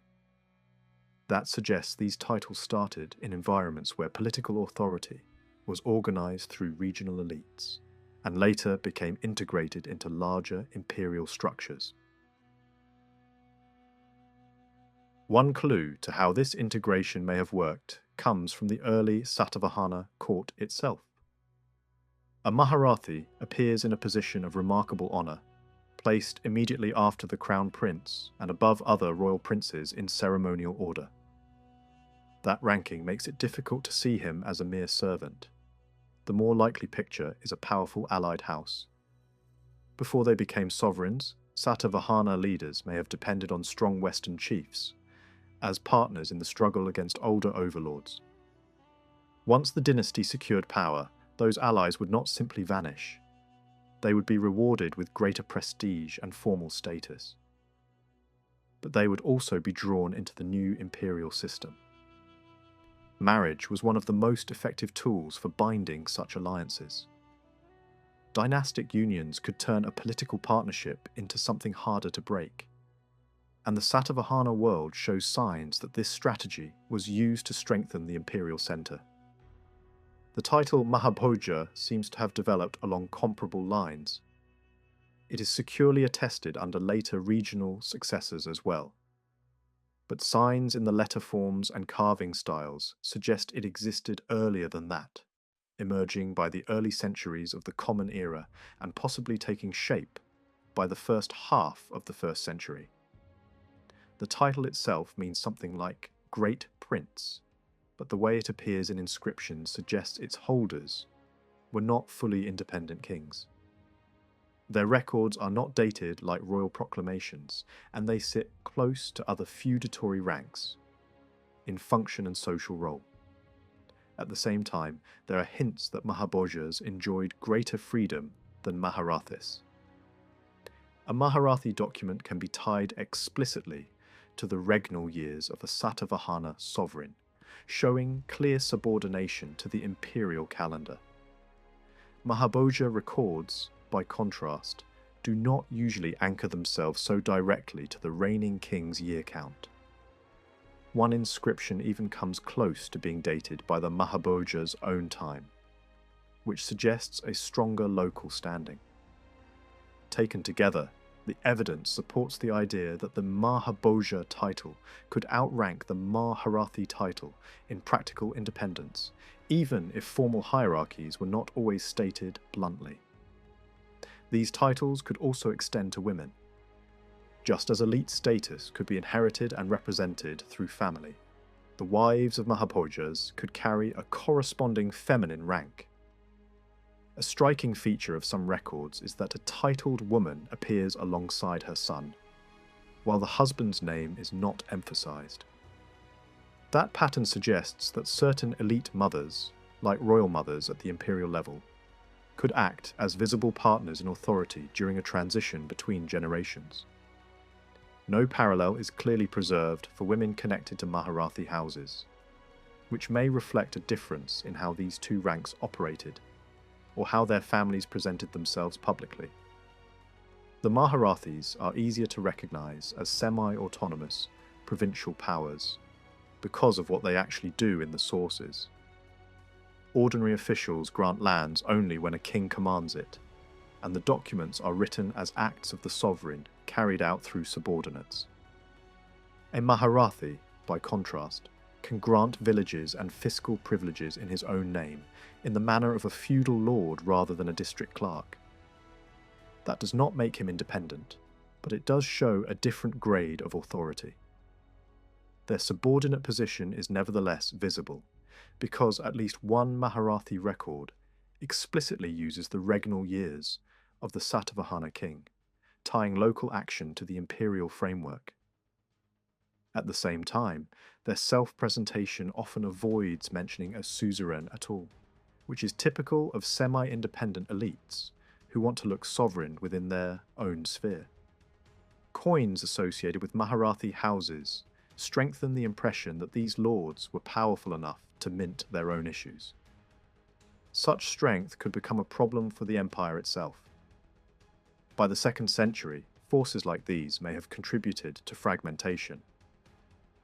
That suggests these titles started in environments where political authority was organized through regional elites, and later became integrated into larger imperial structures. One clue to how this integration may have worked comes from the early Satavahana court itself. A Maharathi appears in a position of remarkable honour, placed immediately after the crown prince and above other royal princes in ceremonial order. That ranking makes it difficult to see him as a mere servant. The more likely picture is a powerful allied house. Before they became sovereigns, Satavahana leaders may have depended on strong Western chiefs as partners in the struggle against older overlords. Once the dynasty secured power, those allies would not simply vanish. They would be rewarded with greater prestige and formal status. But they would also be drawn into the new imperial system. Marriage was one of the most effective tools for binding such alliances. Dynastic unions could turn a political partnership into something harder to break, and the Satavahana world shows signs that this strategy was used to strengthen the imperial centre. The title Mahabhoja seems to have developed along comparable lines. It is securely attested under later regional successors as well. But signs in the letter forms and carving styles suggest it existed earlier than that, emerging by the early centuries of the Common Era and possibly taking shape by the first half of the 1st century. The title itself means something like Great Prince, but the way it appears in inscriptions suggests its holders were not fully independent kings. Their records are not dated like royal proclamations, and they sit close to other feudatory ranks in function and social role. At the same time, there are hints that Mahabhojas enjoyed greater freedom than Maharathis. A Maharathi document can be tied explicitly to the regnal years of a Satavahana sovereign, showing clear subordination to the imperial calendar. Mahabhoja records, by contrast, do not usually anchor themselves so directly to the reigning king's year count. One inscription even comes close to being dated by the Mahabhoja's own time, which suggests a stronger local standing. Taken together, the evidence supports the idea that the Mahabhoja title could outrank the Maharathi title in practical independence, even if formal hierarchies were not always stated bluntly. These titles could also extend to women, just as elite status could be inherited and represented through family. The wives of Mahabhojas could carry a corresponding feminine rank. A striking feature of some records is that a titled woman appears alongside her son, while the husband's name is not emphasized. That pattern suggests that certain elite mothers, like royal mothers at the imperial level, could act as visible partners in authority during a transition between generations. No parallel is clearly preserved for women connected to Maharathi houses, which may reflect a difference in how these two ranks operated, or how their families presented themselves publicly. The Maharathis are easier to recognize as semi-autonomous, provincial powers, because of what they actually do in the sources. Ordinary officials grant lands only when a king commands it, and the documents are written as acts of the sovereign carried out through subordinates. A Maharathi, by contrast, can grant villages and fiscal privileges in his own name, in the manner of a feudal lord rather than a district clerk. That does not make him independent, but it does show a different grade of authority. Their subordinate position is nevertheless visible, because at least one Maharathi record explicitly uses the regnal years of the Satavahana king, tying local action to the imperial framework. At the same time, their self-presentation often avoids mentioning a suzerain at all, which is typical of semi-independent elites who want to look sovereign within their own sphere. Coins associated with Maharathi houses strengthen the impression that these lords were powerful enough to mint their own issues. Such strength could become a problem for the empire itself. By the 2nd century, forces like these may have contributed to fragmentation,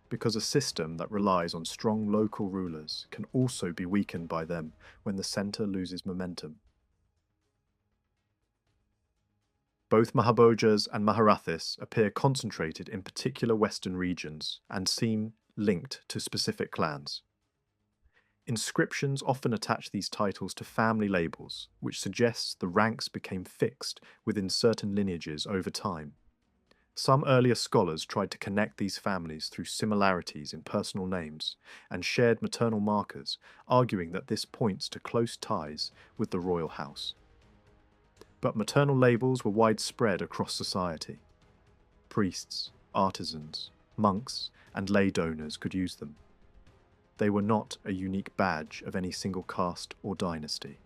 because a system that relies on strong local rulers can also be weakened by them when the centre loses momentum. Both Mahabhojas and Maharathis appear concentrated in particular western regions and seem linked to specific clans. Inscriptions often attach these titles to family labels, which suggests the ranks became fixed within certain lineages over time. Some earlier scholars tried to connect these families through similarities in personal names and shared maternal markers, arguing that this points to close ties with the royal house. But maternal labels were widespread across society. Priests, artisans, monks, and lay donors could use them. They were not a unique badge of any single caste or dynasty.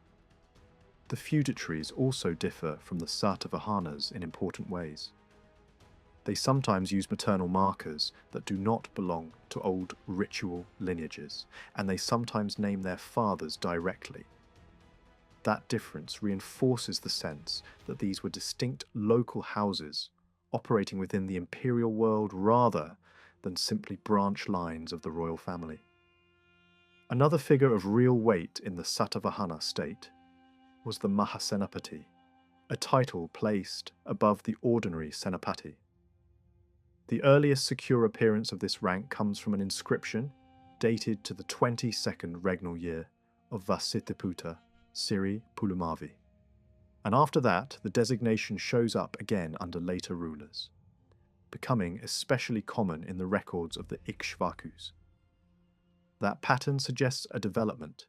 The feudatories also differ from the Satavahanas in important ways. They sometimes use maternal markers that do not belong to old ritual lineages, and they sometimes name their fathers directly. That difference reinforces the sense that these were distinct local houses operating within the imperial world rather than simply branch lines of the royal family. Another figure of real weight in the Satavahana state was the Mahasenapati, a title placed above the ordinary Senapati. The earliest secure appearance of this rank comes from an inscription dated to the 22nd regnal year of Vasithiputa Siri Pulumavi. And after that, the designation shows up again under later rulers, becoming especially common in the records of the Ikshvakus. That pattern suggests a development,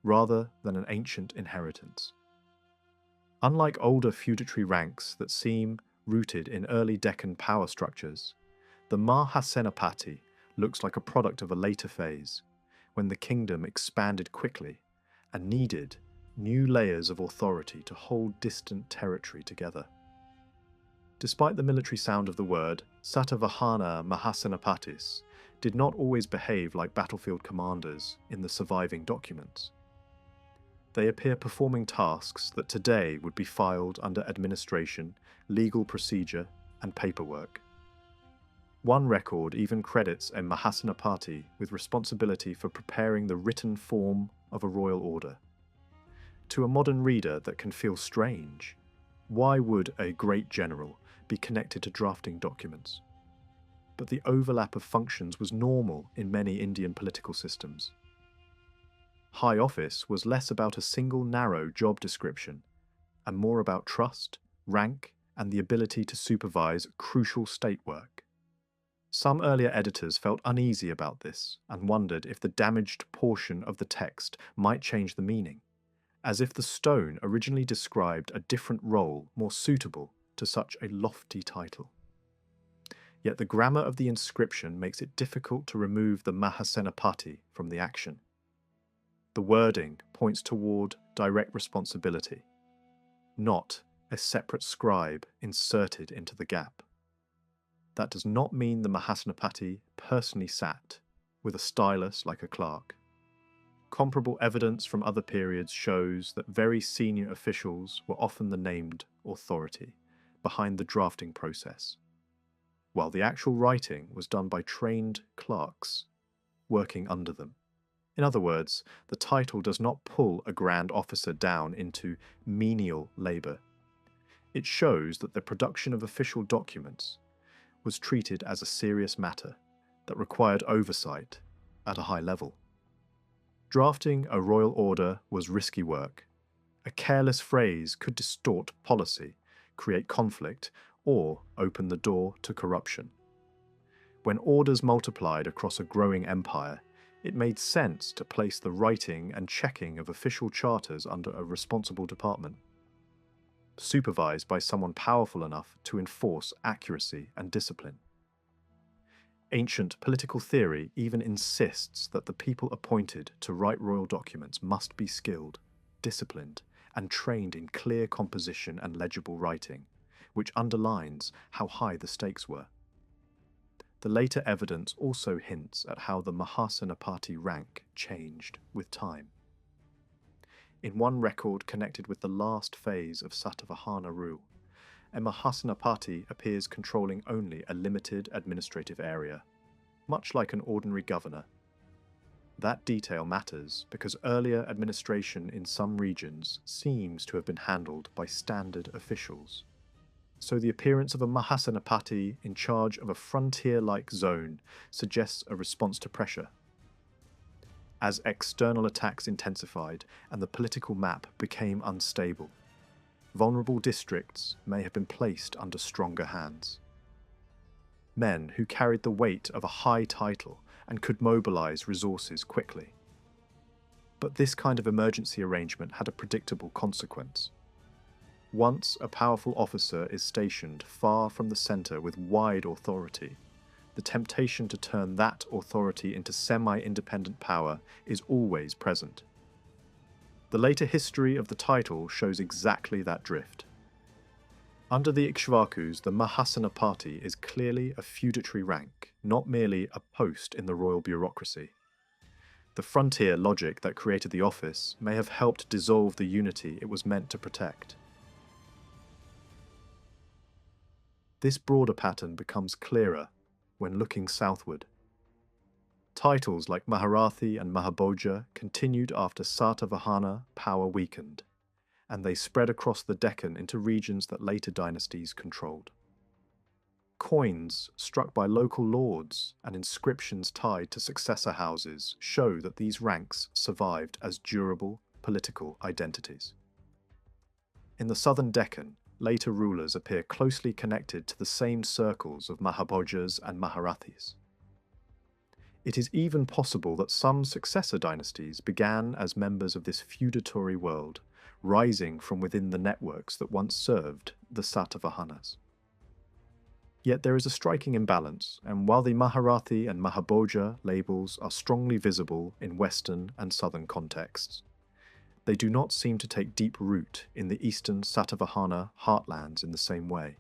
rather than an ancient inheritance. Unlike older feudatory ranks that seem rooted in early Deccan power structures, the Mahasenapati looks like a product of a later phase, when the kingdom expanded quickly and needed new layers of authority to hold distant territory together. Despite the military sound of the word, Satavahana Mahasenapatis did not always behave like battlefield commanders in the surviving documents. They appear performing tasks that today would be filed under administration, legal procedure, and paperwork. One record even credits a Mahasenapati with responsibility for preparing the written form of a royal order. To a modern reader, that can feel strange. Why would a great general be connected to drafting documents? But the overlap of functions was normal in many Indian political systems. High office was less about a single narrow job description, and more about trust, rank, and the ability to supervise crucial state work. Some earlier editors felt uneasy about this and wondered if the damaged portion of the text might change the meaning, as if the stone originally described a different role more suitable to such a lofty title. Yet the grammar of the inscription makes it difficult to remove the Mahasenapati from the action. The wording points toward direct responsibility, not a separate scribe inserted into the gap. That does not mean the Mahasenapati personally sat with a stylus like a clerk. Comparable evidence from other periods shows that very senior officials were often the named authority behind the drafting process, while the actual writing was done by trained clerks working under them. In other words, the title does not pull a grand officer down into menial labour. It shows that the production of official documents was treated as a serious matter that required oversight at a high level. Drafting a royal order was risky work. A careless phrase could distort policy, create conflict, or open the door to corruption. When orders multiplied across a growing empire, it made sense to place the writing and checking of official charters under a responsible department, supervised by someone powerful enough to enforce accuracy and discipline. Ancient political theory even insists that the people appointed to write royal documents must be skilled, disciplined, and trained in clear composition and legible writing, which underlines how high the stakes were. The later evidence also hints at how the Mahasenapati rank changed with time. In one record connected with the last phase of Satavahana rule, a Mahasenapati appears controlling only a limited administrative area, much like an ordinary governor. That detail matters because earlier administration in some regions seems to have been handled by standard officials. So the appearance of a Mahasenapati in charge of a frontier-like zone suggests a response to pressure. As external attacks intensified and the political map became unstable, vulnerable districts may have been placed under stronger hands. Men who carried the weight of a high title and could mobilize resources quickly. But this kind of emergency arrangement had a predictable consequence. Once a powerful officer is stationed far from the center with wide authority, the temptation to turn that authority into semi-independent power is always present. The later history of the title shows exactly that drift. Under the Ikshvakus, the Mahasenapati is clearly a feudatory rank, not merely a post in the royal bureaucracy. The frontier logic that created the office may have helped dissolve the unity it was meant to protect. This broader pattern becomes clearer when looking southward. Titles like Maharathi and Mahabhoja continued after Satavahana power weakened, and they spread across the Deccan into regions that later dynasties controlled. Coins struck by local lords and inscriptions tied to successor houses show that these ranks survived as durable political identities. In the southern Deccan, later rulers appear closely connected to the same circles of Mahabhojas and Maharathis. It is even possible that some successor dynasties began as members of this feudatory world, rising from within the networks that once served the Satavahanas. Yet there is a striking imbalance, and while the Maharathi and Mahabhoja labels are strongly visible in Western and Southern contexts, they do not seem to take deep root in the Eastern Satavahana heartlands in the same way,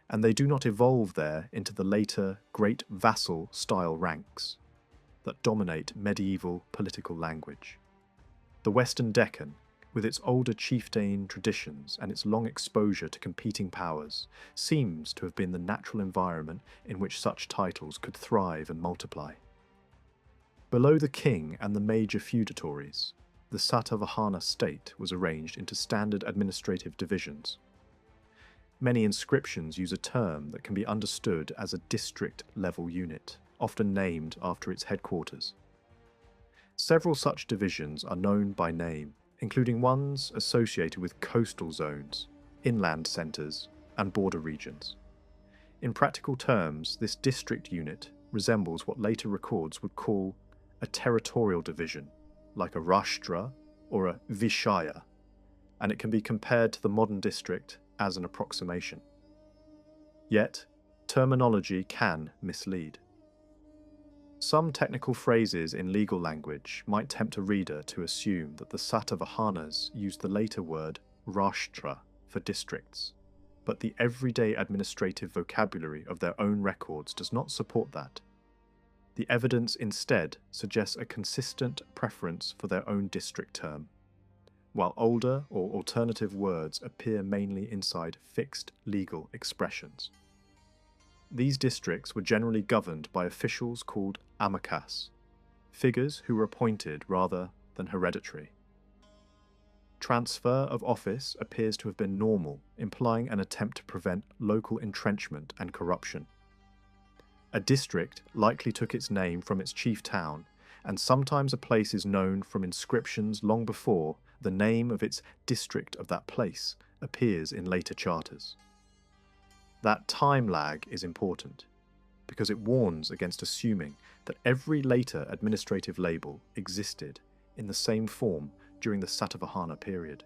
and they do not evolve there into the later great vassal-style ranks that dominate medieval political language. The Western Deccan, with its older chieftain traditions and its long exposure to competing powers, seems to have been the natural environment in which such titles could thrive and multiply. Below the king and the major feudatories, the Satavahana state was arranged into standard administrative divisions. Many inscriptions use a term that can be understood as a district-level unit, often named after its headquarters. Several such divisions are known by name, including ones associated with coastal zones, inland centres, and border regions. In practical terms, this district unit resembles what later records would call a territorial division, like a Rashtra or a Vishaya, and it can be compared to the modern district as an approximation. Yet, terminology can mislead. Some technical phrases in legal language might tempt a reader to assume that the Satavahanas used the later word Rashtra for districts, but the everyday administrative vocabulary of their own records does not support that. The evidence instead suggests a consistent preference for their own district term, while older or alternative words appear mainly inside fixed legal expressions. These districts were generally governed by officials called amakas, figures who were appointed rather than hereditary. Transfer of office appears to have been normal, implying an attempt to prevent local entrenchment and corruption. A district likely took its name from its chief town, and sometimes a place is known from inscriptions long before the name of its district of that place appears in later charters. That time lag is important, because it warns against assuming that every later administrative label existed in the same form during the Satavahana period.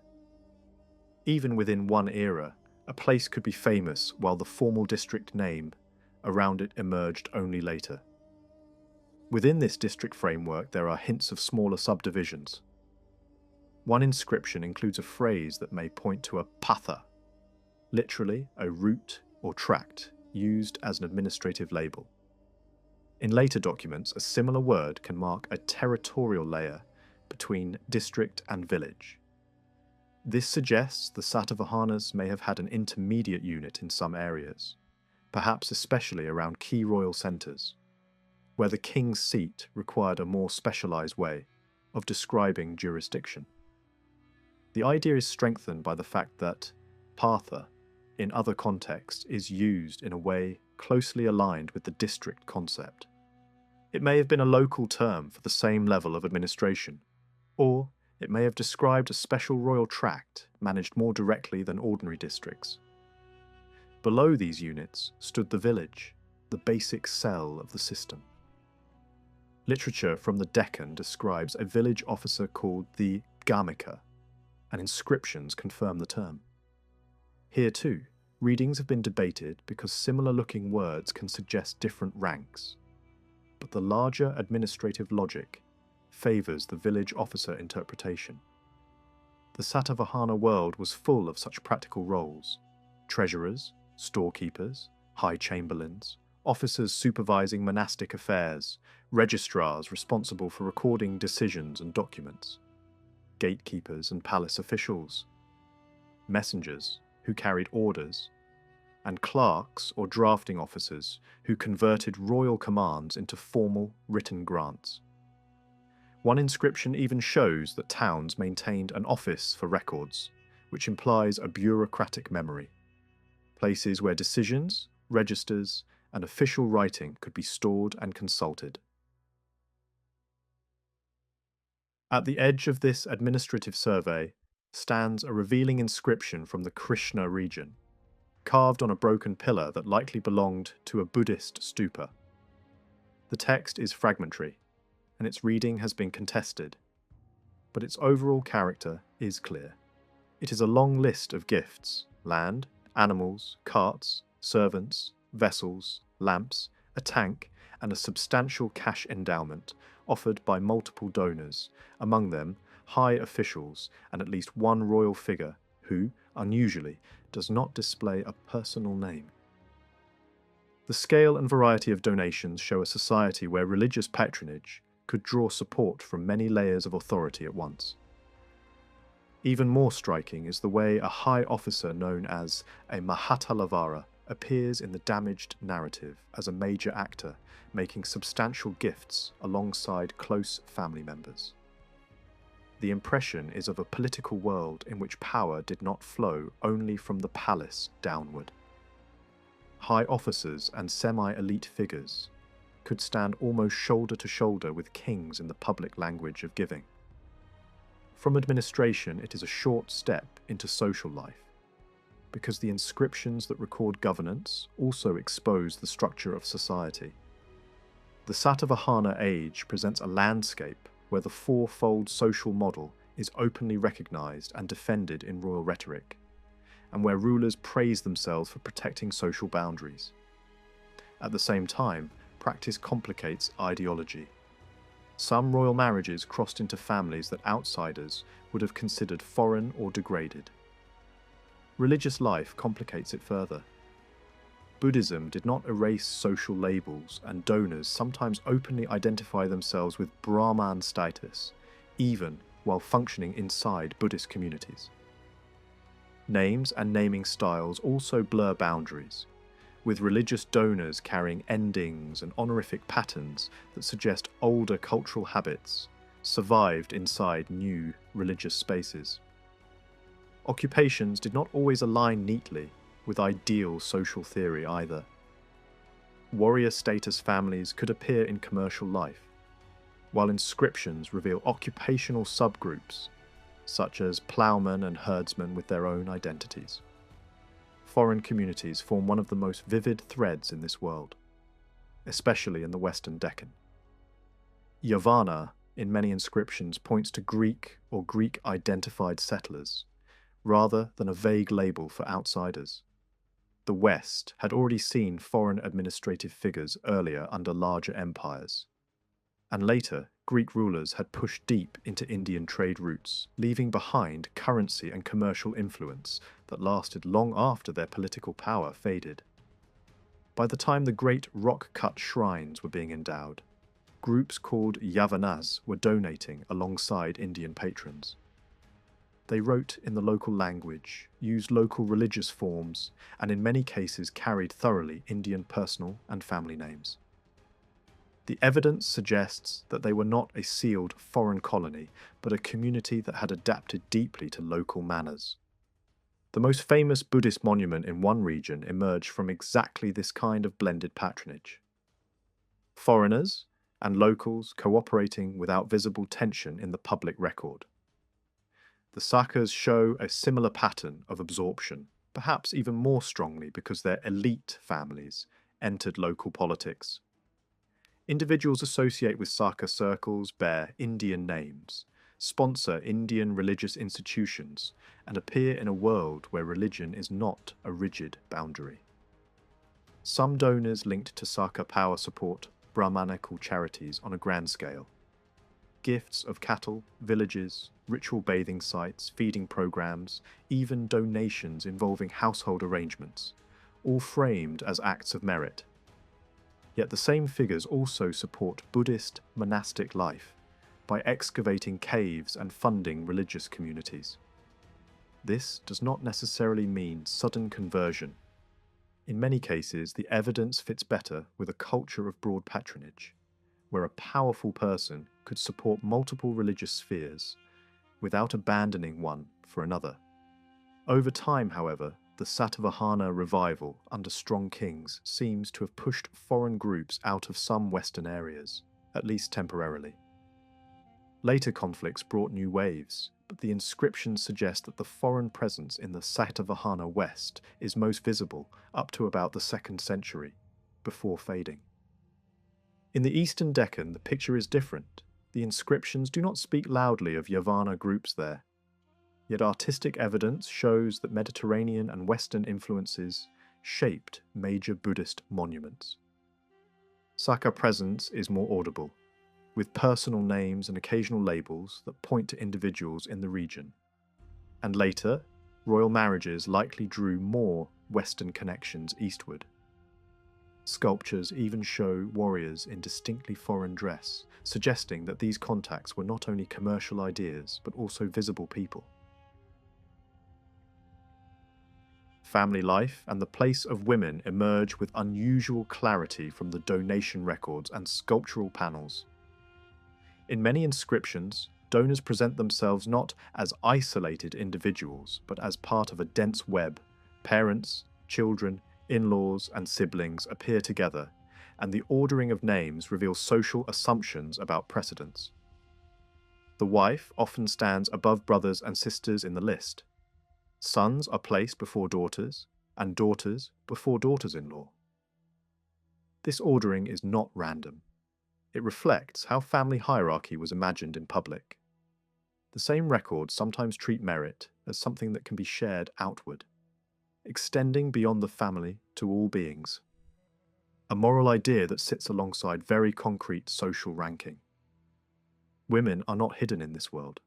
Even within one era, a place could be famous while the formal district name around it emerged only later. Within this district framework there are hints of smaller subdivisions. One inscription includes a phrase that may point to a patha, literally a route or tract used as an administrative label. In later documents, a similar word can mark a territorial layer between district and village. This suggests the Satavahanas may have had an intermediate unit in some areas, perhaps especially around key royal centres, where the king's seat required a more specialised way of describing jurisdiction. The idea is strengthened by the fact that patha, in other contexts, is used in a way closely aligned with the district concept. It may have been a local term for the same level of administration, or it may have described a special royal tract managed more directly than ordinary districts. Below these units stood the village, the basic cell of the system. Literature from the Deccan describes a village officer called the Gamika, and inscriptions confirm the term. Here too, readings have been debated because similar-looking words can suggest different ranks, but the larger administrative logic favours the village officer interpretation. The Satavahana world was full of such practical roles: treasurers, storekeepers, high chamberlains, officers supervising monastic affairs, registrars responsible for recording decisions and documents, gatekeepers and palace officials, messengers who carried orders, and clerks or drafting officers who converted royal commands into formal written grants. One inscription even shows that towns maintained an office for records, which implies a bureaucratic memory, places where decisions, registers, and official writing could be stored and consulted. At the edge of this administrative survey stands a revealing inscription from the Krishna region, carved on a broken pillar that likely belonged to a Buddhist stupa. The text is fragmentary, and its reading has been contested, but its overall character is clear. It is a long list of gifts: land, animals, carts, servants, vessels, lamps, a tank, and a substantial cash endowment offered by multiple donors, among them high officials and at least one royal figure who, unusually, does not display a personal name. The scale and variety of donations show a society where religious patronage could draw support from many layers of authority at once. Even more striking is the way a high officer known as a Mahatalavara appears in the damaged narrative as a major actor, making substantial gifts alongside close family members. The impression is of a political world in which power did not flow only from the palace downward. High officers and semi-elite figures could stand almost shoulder to shoulder with kings in the public language of giving. From administration, it is a short step into social life, because the inscriptions that record governance also expose the structure of society. The Satavahana age presents a landscape where the fourfold social model is openly recognized and defended in royal rhetoric, and where rulers praise themselves for protecting social boundaries. At the same time, practice complicates ideology. Some royal marriages crossed into families that outsiders would have considered foreign or degraded. Religious life complicates it further. Buddhism did not erase social labels, and donors sometimes openly identify themselves with Brahman status, even while functioning inside Buddhist communities. Names and naming styles also blur boundaries, with religious donors carrying endings and honorific patterns that suggest older cultural habits survived inside new religious spaces. Occupations did not always align neatly with ideal social theory either. Warrior status families could appear in commercial life, while inscriptions reveal occupational subgroups, such as ploughmen and herdsmen with their own identities. Foreign communities form one of the most vivid threads in this world, especially in the Western Deccan. Yavana, in many inscriptions, points to Greek or Greek-identified settlers, rather than a vague label for outsiders. The West had already seen foreign administrative figures earlier under larger empires, and later Greek rulers had pushed deep into Indian trade routes, leaving behind currency and commercial influence that lasted long after their political power faded. By the time the great rock-cut shrines were being endowed, groups called Yavanas were donating alongside Indian patrons. They wrote in the local language, used local religious forms, and in many cases carried thoroughly Indian personal and family names. The evidence suggests that they were not a sealed foreign colony, but a community that had adapted deeply to local manners. The most famous Buddhist monument in one region emerged from exactly this kind of blended patronage. Foreigners and locals cooperating without visible tension in the public record. The Sakas show a similar pattern of absorption, perhaps even more strongly because their elite families entered local politics. Individuals associate with Saka circles bear Indian names, sponsor Indian religious institutions, and appear in a world where religion is not a rigid boundary. Some donors linked to Saka power support Brahmanical charities on a grand scale. Gifts of cattle, villages, ritual bathing sites, feeding programs, even donations involving household arrangements, all framed as acts of merit. Yet the same figures also support Buddhist monastic life by excavating caves and funding religious communities. This does not necessarily mean sudden conversion. In many cases, the evidence fits better with a culture of broad patronage, where a powerful person could support multiple religious spheres without abandoning one for another. Over time, however, the Satavahana revival under strong kings seems to have pushed foreign groups out of some Western areas, at least temporarily. Later conflicts brought new waves, but the inscriptions suggest that the foreign presence in the Satavahana West is most visible up to about the 2nd century, before fading. In the Eastern Deccan, the picture is different. The inscriptions do not speak loudly of Yavana groups there. Yet artistic evidence shows that Mediterranean and Western influences shaped major Buddhist monuments. Saka presence is more audible, with personal names and occasional labels that point to individuals in the region. And later, royal marriages likely drew more Western connections eastward. Sculptures even show warriors in distinctly foreign dress, suggesting that these contacts were not only commercial ideas, but also visible people. Family life and the place of women emerge with unusual clarity from the donation records and sculptural panels. In many inscriptions, donors present themselves not as isolated individuals, but as part of a dense web. Parents, children, in-laws, and siblings appear together, and the ordering of names reveals social assumptions about precedence. The wife often stands above brothers and sisters in the list. Sons are placed before daughters, and daughters before daughters-in-law. This ordering is not random. It reflects how family hierarchy was imagined in public. The same records sometimes treat merit as something that can be shared outward, extending beyond the family to all beings. A moral idea that sits alongside very concrete social ranking. Women are not hidden in this world.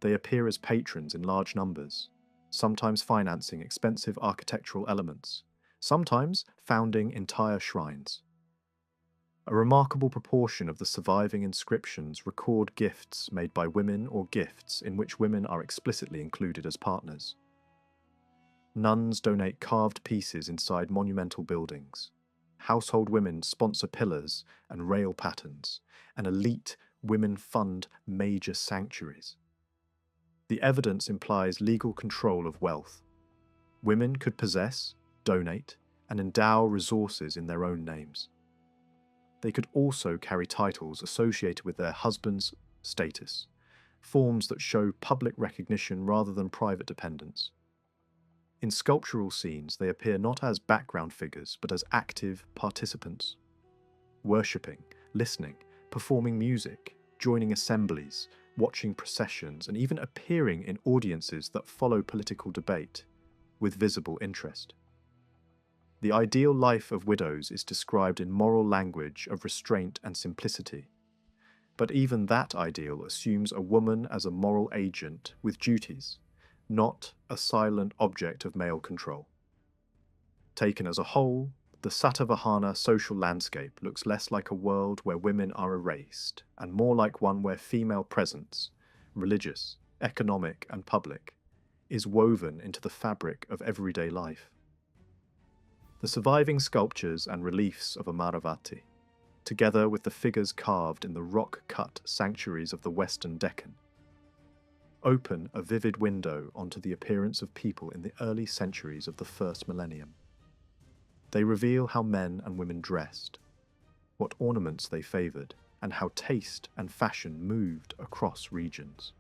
They appear as patrons in large numbers, sometimes financing expensive architectural elements, sometimes founding entire shrines. A remarkable proportion of the surviving inscriptions record gifts made by women or gifts in which women are explicitly included as partners. Nuns donate carved pieces inside monumental buildings. Household women sponsor pillars and rail patterns, and elite women fund major sanctuaries. The evidence implies legal control of wealth. Women could possess, donate, and endow resources in their own names. They could also carry titles associated with their husband's status, forms that show public recognition rather than private dependence. In sculptural scenes, they appear not as background figures, but as active participants, worshipping, listening, performing music, joining assemblies, watching processions, and even appearing in audiences that follow political debate with visible interest. The ideal life of widows is described in moral language of restraint and simplicity, but even that ideal assumes a woman as a moral agent with duties, not a silent object of male control. Taken as a whole, the Satavahana social landscape looks less like a world where women are erased, and more like one where female presence, religious, economic, and public, is woven into the fabric of everyday life. The surviving sculptures and reliefs of Amaravati, together with the figures carved in the rock-cut sanctuaries of the Western Deccan, open a vivid window onto the appearance of people in the early centuries of the first millennium. They reveal how men and women dressed, what ornaments they favoured, and how taste and fashion moved across regions.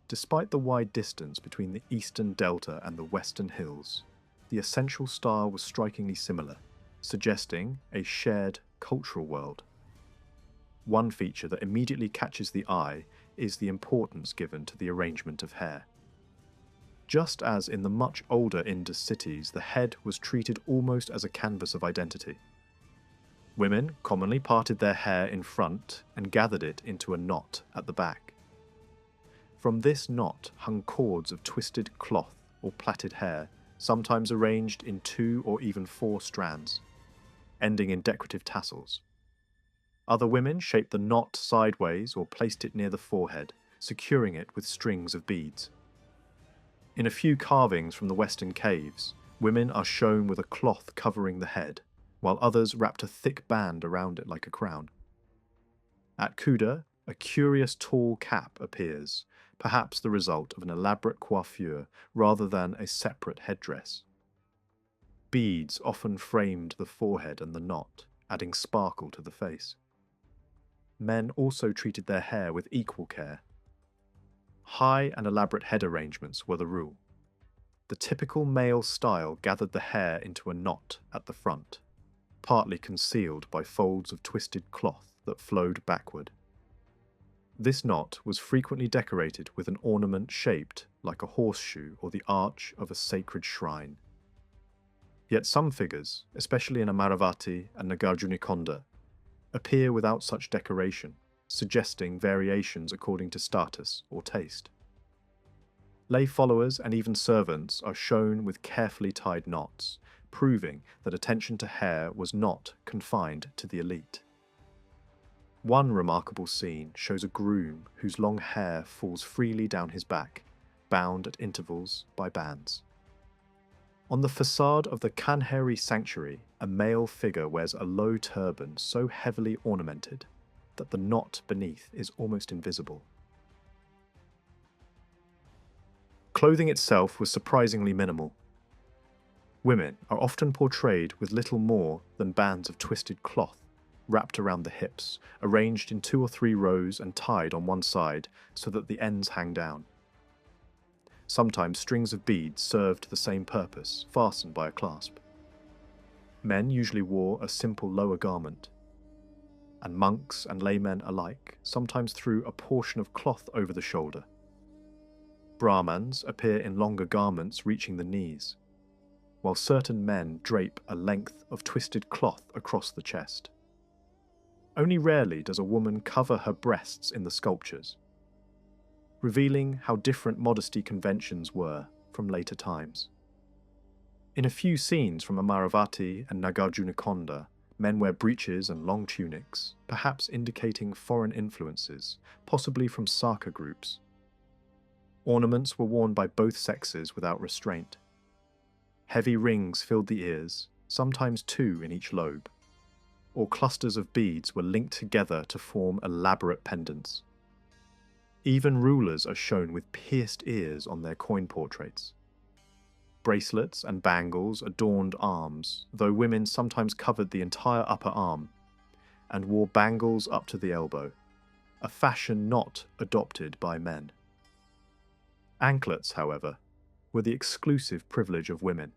Despite the wide distance between the eastern delta and the western hills, the essential style was strikingly similar, suggesting a shared cultural world. One feature that immediately catches the eye is the importance given to the arrangement of hair. Just as in the much older Indus cities, the head was treated almost as a canvas of identity. Women commonly parted their hair in front and gathered it into a knot at the back. From this knot hung cords of twisted cloth or plaited hair, sometimes arranged in 2 or even 4 strands, ending in decorative tassels. Other women shaped the knot sideways or placed it near the forehead, securing it with strings of beads. In a few carvings from the western caves, Women are shown with a cloth covering the head, while others wrapped a thick band around it like a crown. At Kuda, a curious tall cap appears, perhaps the result of an elaborate coiffure rather than a separate headdress. Beads often framed the forehead and the knot, adding sparkle to the face. Men also treated their hair with equal care. High and elaborate head arrangements were the rule. The typical male style gathered the hair into a knot at the front, partly concealed by folds of twisted cloth that flowed backward. This knot was frequently decorated with an ornament shaped like a horseshoe or the arch of a sacred shrine. Yet some figures, especially in Amaravati and Nagarjunakonda, appear without such decoration, suggesting variations according to status or taste. Lay followers and even servants are shown with carefully tied knots, proving that attention to hair was not confined to the elite. One remarkable scene shows a groom whose long hair falls freely down his back, bound at intervals by bands. On the facade of the Kanheri sanctuary, a male figure wears a low turban so heavily ornamented that the knot beneath is almost invisible. Clothing itself was surprisingly minimal. Women are often portrayed with little more than bands of twisted cloth wrapped around the hips, arranged in 2 or 3 rows and tied on one side so that the ends hang down. Sometimes strings of beads served the same purpose, fastened by a clasp. Men usually wore a simple lower garment, and monks and laymen alike sometimes threw a portion of cloth over the shoulder. Brahmans appear in longer garments reaching the knees, while certain men drape a length of twisted cloth across the chest. Only rarely does a woman cover her breasts in the sculptures, revealing how different modesty conventions were from later times. In a few scenes from Amaravati and Nagarjunakonda, men wear breeches and long tunics, perhaps indicating foreign influences, possibly from Saka groups. Ornaments were worn by both sexes without restraint. Heavy rings filled the ears, sometimes 2 in each lobe, or clusters of beads were linked together to form elaborate pendants. Even rulers are shown with pierced ears on their coin portraits. Bracelets and bangles adorned arms, though women sometimes covered the entire upper arm and wore bangles up to the elbow, a fashion not adopted by men. Anklets, however, were the exclusive privilege of women,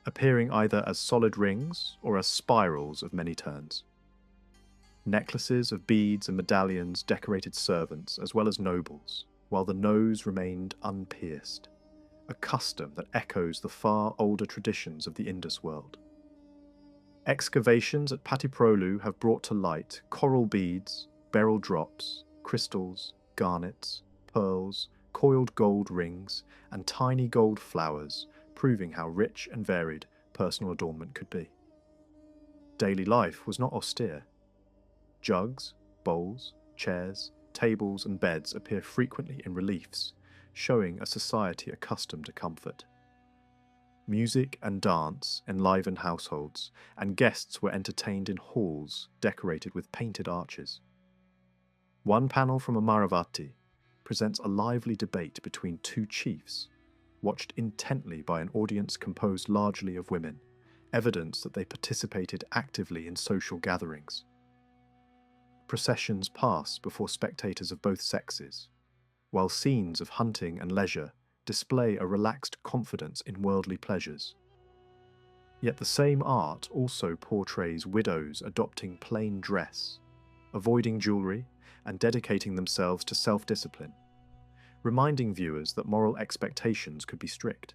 appearing either as solid rings or as spirals of many turns. Necklaces of beads and medallions decorated servants as well as nobles, while the nose remained unpierced, a custom that echoes the far older traditions of the Indus world. Excavations at Patiprolu have brought to light coral beads, beryl drops, crystals, garnets, pearls, coiled gold rings, and tiny gold flowers, proving how rich and varied personal adornment could be. Daily life was not austere. Jugs, bowls, chairs, tables, and beds appear frequently in reliefs, showing a society accustomed to comfort. Music and dance enlivened households, and guests were entertained in halls decorated with painted arches. One panel from Amaravati presents a lively debate between 2 chiefs, watched intently by an audience composed largely of women, evidence that they participated actively in social gatherings. Processions pass before spectators of both sexes, while scenes of hunting and leisure display a relaxed confidence in worldly pleasures. Yet the same art also portrays widows adopting plain dress, avoiding jewellery, and dedicating themselves to self-discipline, reminding viewers that moral expectations could be strict.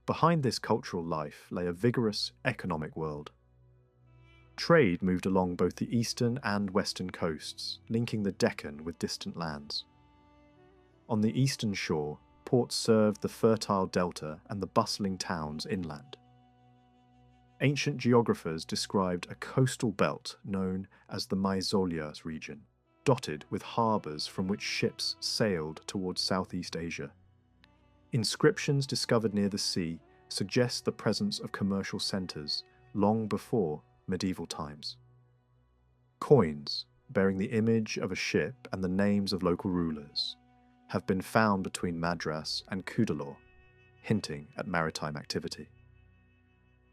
Behind this cultural life lay a vigorous economic world. Trade moved along both the eastern and western coasts, linking the Deccan with distant lands. On the eastern shore, ports served the fertile delta and the bustling towns inland. Ancient geographers described a coastal belt known as the Maisolia region, dotted with harbours from which ships sailed towards Southeast Asia. Inscriptions discovered near the sea suggests the presence of commercial centres long before medieval times. Coins, bearing the image of a ship and the names of local rulers, have been found between Madras and Cuddalore, hinting at maritime activity.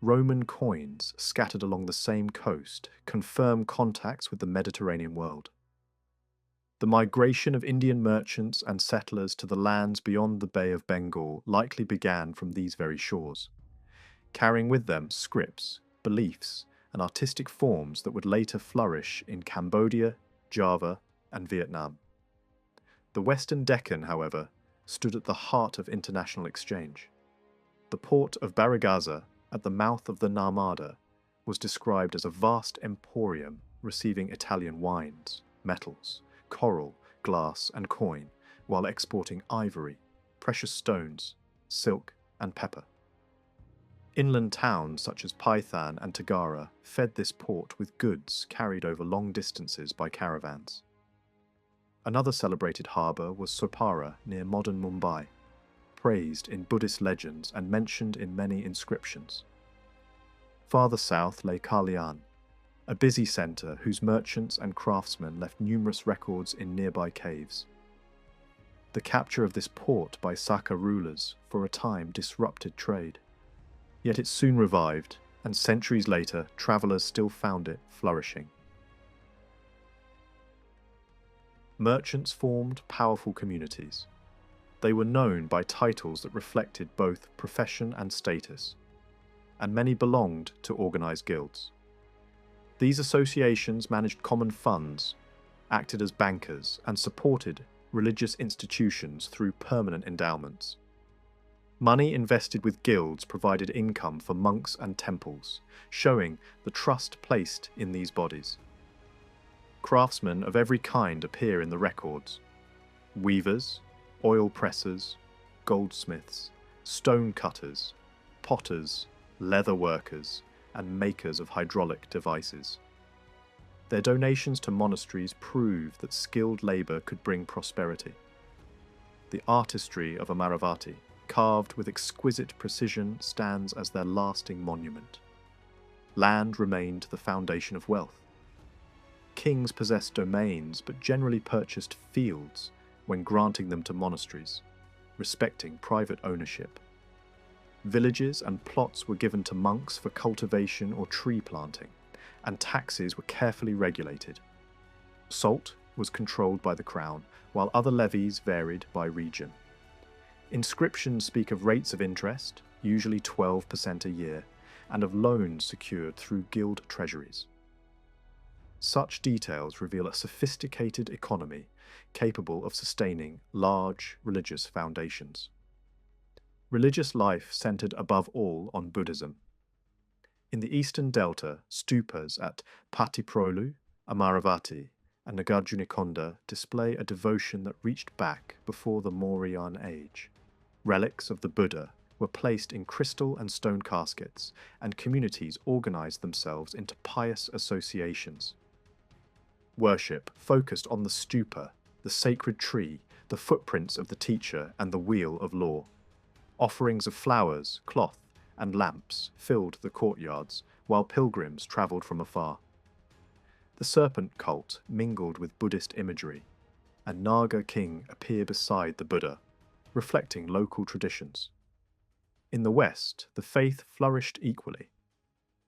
Roman coins scattered along the same coast confirm contacts with the Mediterranean world. The migration of Indian merchants and settlers to the lands beyond the Bay of Bengal likely began from these very shores, carrying with them scripts, beliefs, and artistic forms that would later flourish in Cambodia, Java, and Vietnam. The Western Deccan, however, stood at the heart of international exchange. The port of Baragaza, at the mouth of the Narmada, was described as a vast emporium receiving Italian wines, metals, coral, glass, and coin, while exporting ivory, precious stones, silk, and pepper. Inland towns such as Python and Tagara fed this port with goods carried over long distances by caravans. Another celebrated harbour was Sopara near modern Mumbai, praised in Buddhist legends and mentioned in many inscriptions. Farther south lay Kalyan, a busy centre whose merchants and craftsmen left numerous records in nearby caves. The capture of this port by Saka rulers for a time disrupted trade. Yet it soon revived, and centuries later, travellers still found it flourishing. Merchants formed powerful communities. They were known by titles that reflected both profession and status, and many belonged to organised guilds. These associations managed common funds, acted as bankers, and supported religious institutions through permanent endowments. Money invested with guilds provided income for monks and temples, showing the trust placed in these bodies. Craftsmen of every kind appear in the records: weavers, oil pressers, goldsmiths, stone cutters, potters, leather workers, and makers of hydraulic devices. Their donations to monasteries prove that skilled labour could bring prosperity. The artistry of Amaravati, carved with exquisite precision, stands as their lasting monument. Land remained the foundation of wealth. Kings possessed domains but generally purchased fields when granting them to monasteries, respecting private ownership. Villages and plots were given to monks for cultivation or tree planting, and taxes were carefully regulated. Salt was controlled by the crown, while other levies varied by region. Inscriptions speak of rates of interest, usually 12% a year, and of loans secured through guild treasuries. Such details reveal a sophisticated economy capable of sustaining large religious foundations. Religious life centered above all on Buddhism. In the eastern delta, stupas at Patiprolu, Amaravati, and Nagarjunikonda display a devotion that reached back before the Mauryan age. Relics of the Buddha were placed in crystal and stone caskets, and communities organized themselves into pious associations. Worship focused on the stupa, the sacred tree, the footprints of the teacher, and the wheel of law. Offerings of flowers, cloth, and lamps filled the courtyards, while pilgrims travelled from afar. The serpent cult mingled with Buddhist imagery, and Naga king appear beside the Buddha, reflecting local traditions. In the west, the faith flourished equally.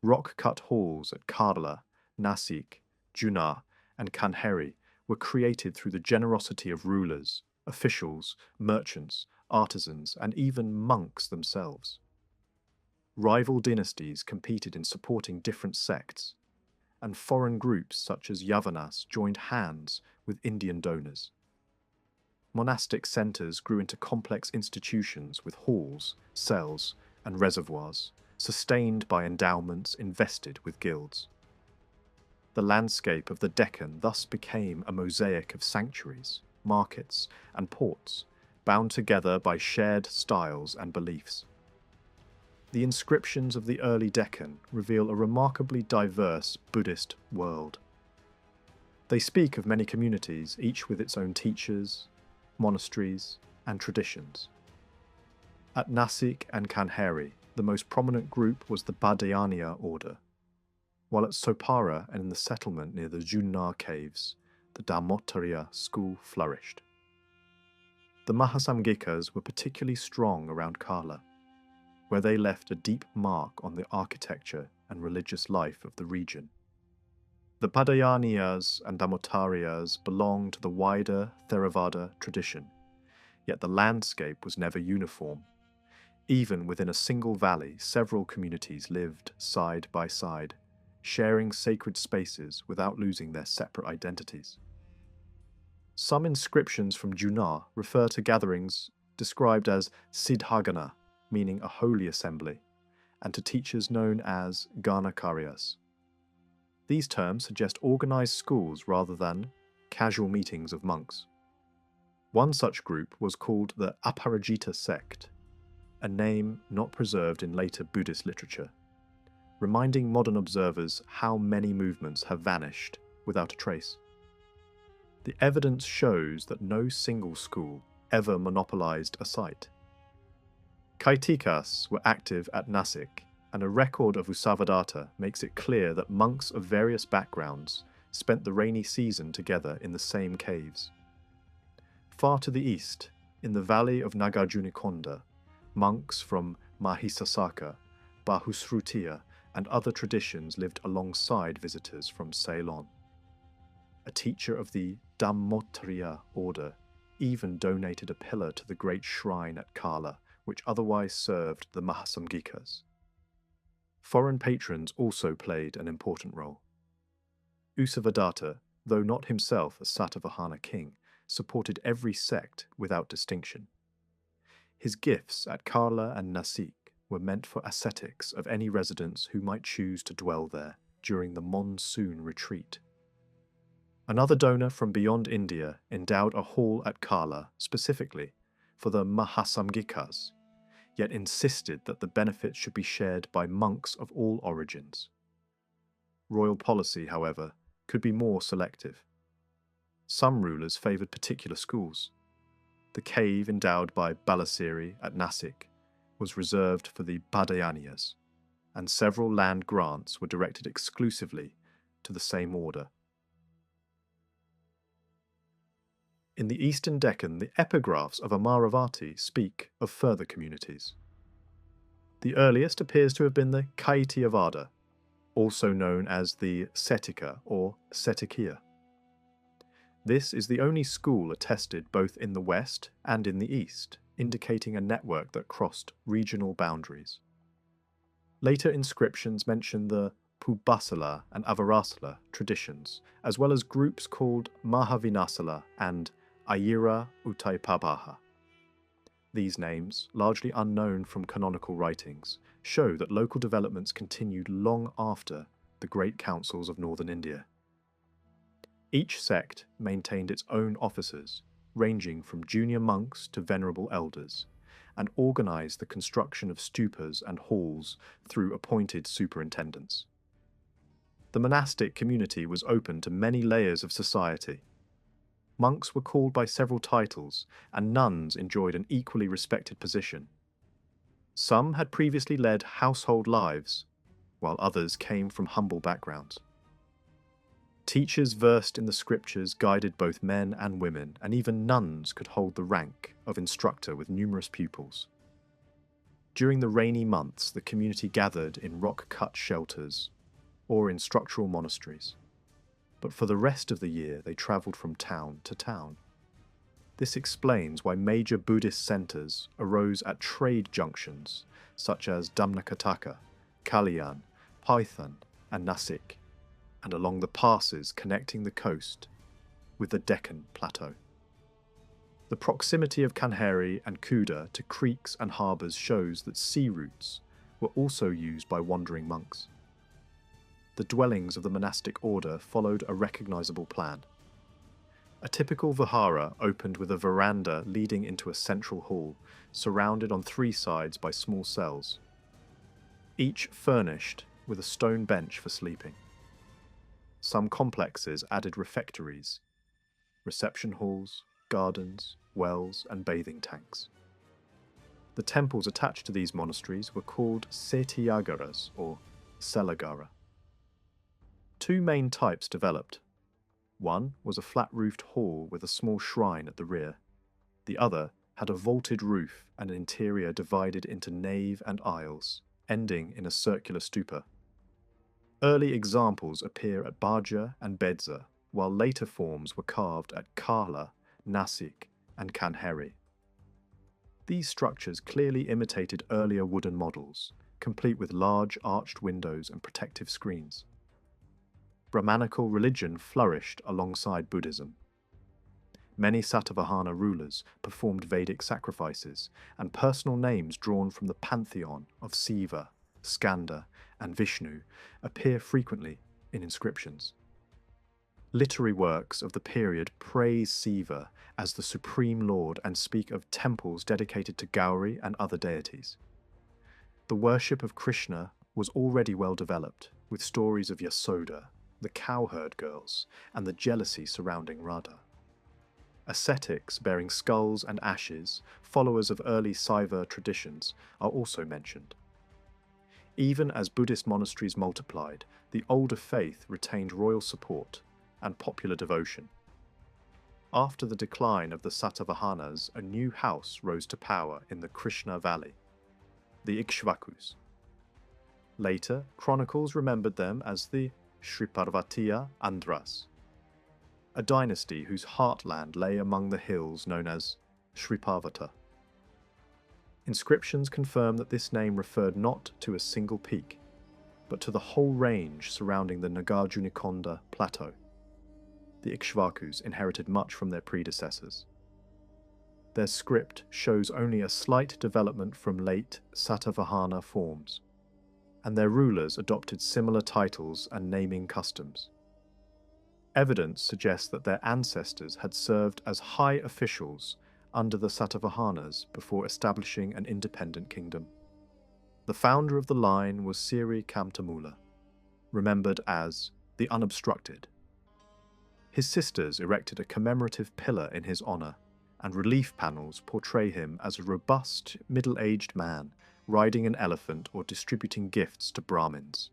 Rock-cut halls at Kardala, Nasik, Junar, and Kanheri were created through the generosity of rulers, officials, merchants, artisans, and even monks themselves. Rival dynasties competed in supporting different sects, and foreign groups such as Yavanas joined hands with Indian donors. Monastic centres grew into complex institutions with halls, cells, and reservoirs, sustained by endowments invested with guilds. The landscape of the Deccan thus became a mosaic of sanctuaries, markets, and ports, bound together by shared styles and beliefs. The inscriptions of the early Deccan reveal a remarkably diverse Buddhist world. They speak of many communities, each with its own teachers, monasteries, and traditions. At Nasik and Kanheri, The most prominent group was the Badayaniya order, while at Sopara and in the settlement near the Junnar caves, the Dharmottariya school flourished. The Mahasamgikas were particularly strong around Kala, where they left a deep mark on the architecture and religious life of the region. The Badayaniyas and Dharmottariyas belong to the wider Theravada tradition, yet the landscape was never uniform. Even within a single valley, several communities lived side by side, sharing sacred spaces without losing their separate identities. Some inscriptions from Junnar refer to gatherings described as Siddhagana, meaning a holy assembly, and to teachers known as Ganakaryas. These terms suggest organized schools rather than casual meetings of monks. One such group was called the Aparajita sect, a name not preserved in later Buddhist literature, reminding modern observers how many movements have vanished without a trace. The evidence shows that no single school ever monopolized a site. Kaitikas were active at Nasik, and a record of Usavadata makes it clear that monks of various backgrounds spent the rainy season together in the same caves. Far to the east, in the valley of Nagarjunikonda, monks from Mahisasaka, Bahusrutiya, and other traditions lived alongside visitors from Ceylon. A teacher of the Dhammottariya order even donated a pillar to the great shrine at Kala, which otherwise served the Mahasamgikas. Foreign patrons also played an important role. Usavadatta, though not himself a Satavahana king, supported every sect without distinction. His gifts at Kala and Nasik were meant for ascetics of any residents who might choose to dwell there during the monsoon retreat. Another donor from beyond India endowed a hall at Kala specifically for the Mahasamgikas, yet insisted that the benefits should be shared by monks of all origins. Royal policy, however, could be more selective. Some rulers favoured particular schools. The cave endowed by Balasiri at Nasik was reserved for the Badayaniyas, and several land grants were directed exclusively to the same order. In the eastern Deccan, the epigraphs of Amaravati speak of further communities. The earliest appears to have been the Kaitiyavada, also known as the Setika or Setikiya. This is the only school attested both in the west and in the east, indicating a network that crossed regional boundaries. Later inscriptions mention the Pubasala and Avarasala traditions, as well as groups called Mahavinasala and Ayira Utaipabaha. These names, largely unknown from canonical writings, show that local developments continued long after the great councils of northern India. Each sect maintained its own officers, ranging from junior monks to venerable elders, and organized the construction of stupas and halls through appointed superintendents. The monastic community was open to many layers of society. Monks were called by several titles, and nuns enjoyed an equally respected position. Some had previously led household lives, while others came from humble backgrounds. Teachers versed in the scriptures guided both men and women, and even nuns could hold the rank of instructor with numerous pupils. During the rainy months, the community gathered in rock-cut shelters or in structural monasteries. But for the rest of the year, they travelled from town to town. This explains why major Buddhist centres arose at trade junctions such as Dhammakataka, Kalyan, Python, and Nasik, and along the passes connecting the coast with the Deccan Plateau. The proximity of Kanheri and Kuda to creeks and harbours shows that sea routes were also used by wandering monks. The dwellings of the monastic order followed a recognisable plan. A typical vihara opened with a veranda leading into a central hall, surrounded on three sides by small cells, each furnished with a stone bench for sleeping. Some complexes added refectories, reception halls, gardens, wells, and bathing tanks. The temples attached to these monasteries were called Satyagaras or Selagara. Two main types developed. One was a flat-roofed hall with a small shrine at the rear. The other had a vaulted roof and an interior divided into nave and aisles, ending in a circular stupa. Early examples appear at Baja and Bedza, while later forms were carved at Kala, Nasik, and Kanheri. These structures clearly imitated earlier wooden models, complete with large arched windows and protective screens. Brahmanical religion flourished alongside Buddhism. Many Satavahana rulers performed Vedic sacrifices, and personal names drawn from the pantheon of Siva, Skanda, and Vishnu appear frequently in inscriptions. Literary works of the period praise Siva as the supreme lord and speak of temples dedicated to Gauri and other deities. The worship of Krishna was already well developed, with stories of Yasoda, the cowherd girls, and the jealousy surrounding Radha. Ascetics bearing skulls and ashes, followers of early Saiva traditions, are also mentioned. Even as Buddhist monasteries multiplied, the older faith retained royal support and popular devotion. After the decline of the Satavahanas, a new house rose to power in the Krishna Valley, the Ikshvakus. Later, chronicles remembered them as the Shriparvatiya Andhras, a dynasty whose heartland lay among the hills known as Shriparvata. Inscriptions confirm that this name referred not to a single peak, but to the whole range surrounding the Nagarjunikonda plateau. The Ikshvakus inherited much from their predecessors. Their script shows only a slight development from late Satavahana forms, and their rulers adopted similar titles and naming customs. Evidence suggests that their ancestors had served as high officials under the Satavahanas before establishing an independent kingdom. The founder of the line was Siri Kamtamula, remembered as the Unobstructed. His sisters erected a commemorative pillar in his honour, and relief panels portray him as a robust, middle-aged man riding an elephant or distributing gifts to Brahmins.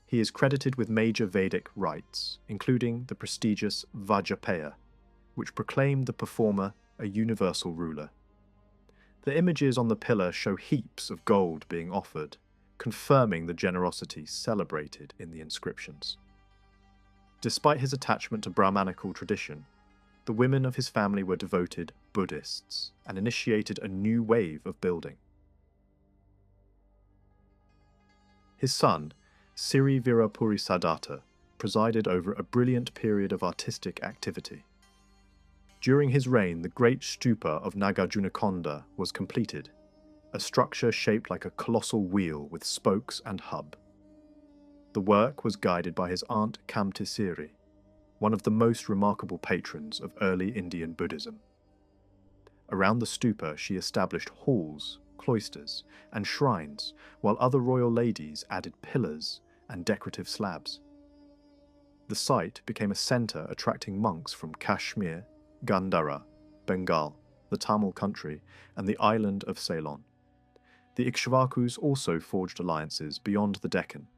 He is credited with major Vedic rites, including the prestigious Vajrapeya, which proclaimed the performer a universal ruler. The images on the pillar show heaps of gold being offered, confirming the generosity celebrated in the inscriptions. Despite his attachment to Brahmanical tradition, the women of his family were devoted Buddhists and initiated a new wave of building. His son, Siri Virapurisadata, presided over a brilliant period of artistic activity. During his reign, the great stupa of Nagarjunakonda was completed, a structure shaped like a colossal wheel with spokes and hub. The work was guided by his aunt Kamtisiri, one of the most remarkable patrons of early Indian Buddhism. Around the stupa, she established halls, cloisters, and shrines, while other royal ladies added pillars and decorative slabs. The site became a centre attracting monks from Kashmir, Gandhara, Bengal, the Tamil country, and the island of Ceylon. The Ikshvakus also forged alliances beyond the Deccan.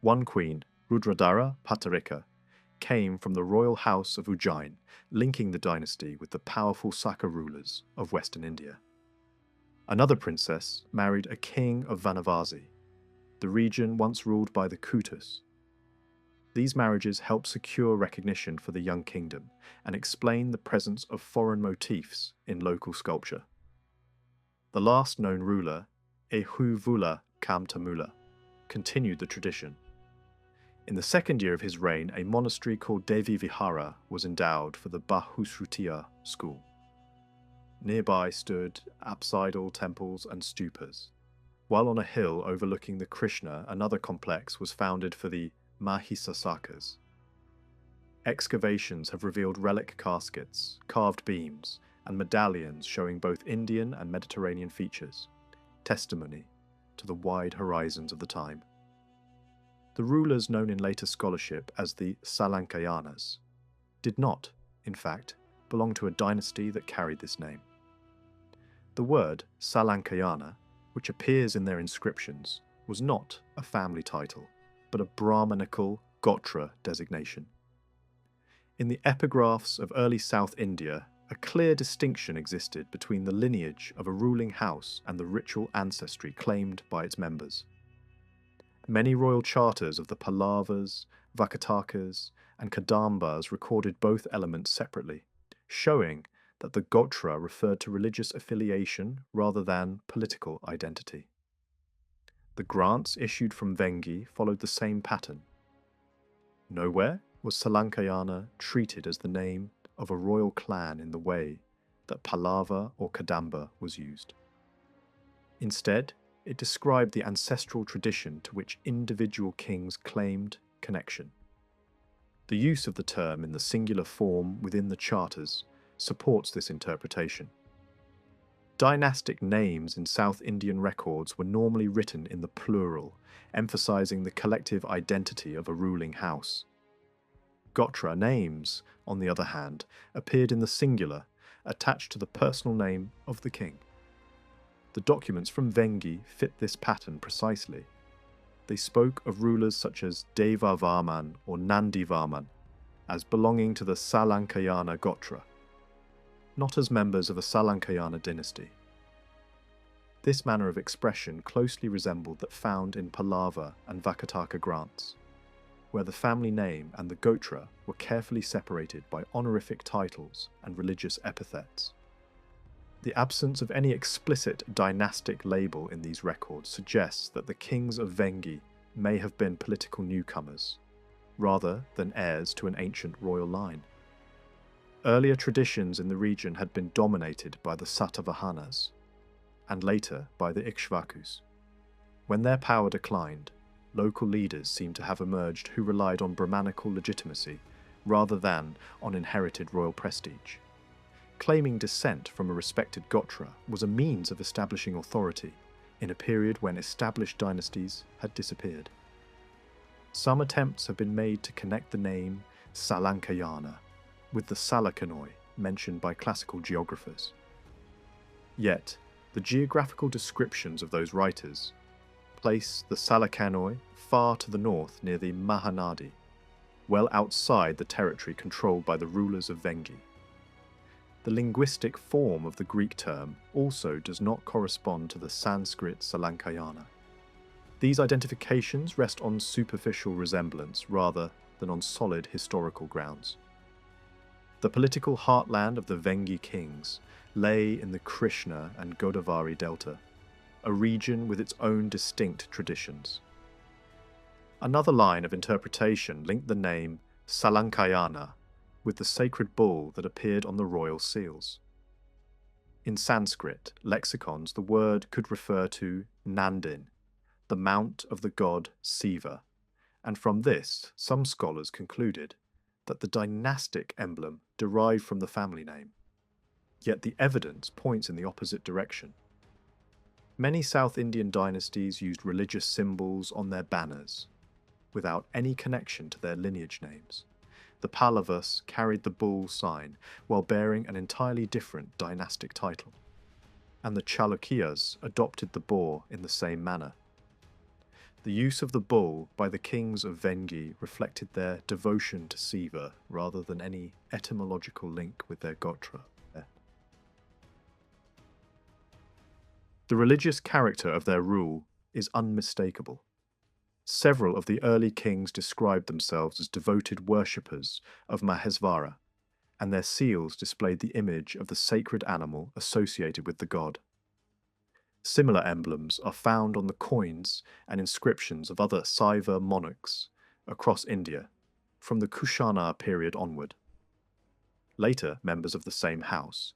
One queen, Rudradara Patarika, came from the royal house of Ujjain, linking the dynasty with the powerful Saka rulers of Western India. Another princess married a king of Vanavasi, the region once ruled by the Kutus. These marriages helped secure recognition for the young kingdom and explain the presence of foreign motifs in local sculpture. The last known ruler, Ehuvula Kamtamula, continued the tradition. In the second year of his reign, a monastery called Devi Vihara was endowed for the Bahusrutiya school. Nearby stood apsidal temples and stupas, while on a hill overlooking the Krishna, another complex was founded for the Mahisasakas. Excavations have revealed relic caskets, carved beams, and medallions showing both Indian and Mediterranean features, testimony to the wide horizons of the time. The rulers known in later scholarship as the Salankayanas did not, in fact, belong to a dynasty that carried this name. The word Salankayana, which appears in their inscriptions, was not a family title, but a Brahmanical Gotra designation. In the epigraphs of early South India, a clear distinction existed between the lineage of a ruling house and the ritual ancestry claimed by its members. Many royal charters of the Pallavas, Vakatakas, and Kadambas recorded both elements separately, showing that the Gotra referred to religious affiliation rather than political identity. The grants issued from Vengi followed the same pattern. Nowhere was Salankayana treated as the name of a royal clan in the way that Pallava or Kadamba was used. Instead, it described the ancestral tradition to which individual kings claimed connection. The use of the term in the singular form within the charters supports this interpretation. Dynastic names in South Indian records were normally written in the plural, emphasizing the collective identity of a ruling house. Gotra names, on the other hand, appeared in the singular, attached to the personal name of the king. The documents from Vengi fit this pattern precisely. They spoke of rulers such as Devavarman or Nandivarman as belonging to the Salankayana Gotra, not as members of a Salankayana dynasty. This manner of expression closely resembled that found in Pallava and Vakataka grants, where the family name and the Gotra were carefully separated by honorific titles and religious epithets. The absence of any explicit dynastic label in these records suggests that the kings of Vengi may have been political newcomers, rather than heirs to an ancient royal line. Earlier traditions in the region had been dominated by the Satavahanas, and later by the Ikshvakus. When their power declined, local leaders seem to have emerged who relied on Brahmanical legitimacy rather than on inherited royal prestige. Claiming descent from a respected Gotra was a means of establishing authority in a period when established dynasties had disappeared. Some attempts have been made to connect the name Salankayana with the Salakanoi mentioned by classical geographers. Yet, the geographical descriptions of those writers place the Salakanoi far to the north near the Mahanadi, well outside the territory controlled by the rulers of Vengi. The linguistic form of the Greek term also does not correspond to the Sanskrit Salankayana. These identifications rest on superficial resemblance rather than on solid historical grounds. The political heartland of the Vengi kings lay in the Krishna and Godavari delta, a region with its own distinct traditions. Another line of interpretation linked the name Salankayana with the sacred bull that appeared on the royal seals. In Sanskrit lexicons, the word could refer to Nandin, the mount of the god Siva, and from this some scholars concluded that the dynastic emblem derived from the family name. Yet the evidence points in the opposite direction. Many South Indian dynasties used religious symbols on their banners, without any connection to their lineage names. The Pallavas carried the bull sign while bearing an entirely different dynastic title, and the Chalukyas adopted the boar in the same manner. The use of the bull by the kings of Vengi reflected their devotion to Siva rather than any etymological link with their Gotra. The religious character of their rule is unmistakable. Several of the early kings described themselves as devoted worshippers of Mahesvara, and their seals displayed the image of the sacred animal associated with the god. Similar emblems are found on the coins and inscriptions of other Saiva monarchs across India, from the Kushana period onward. Later members of the same house,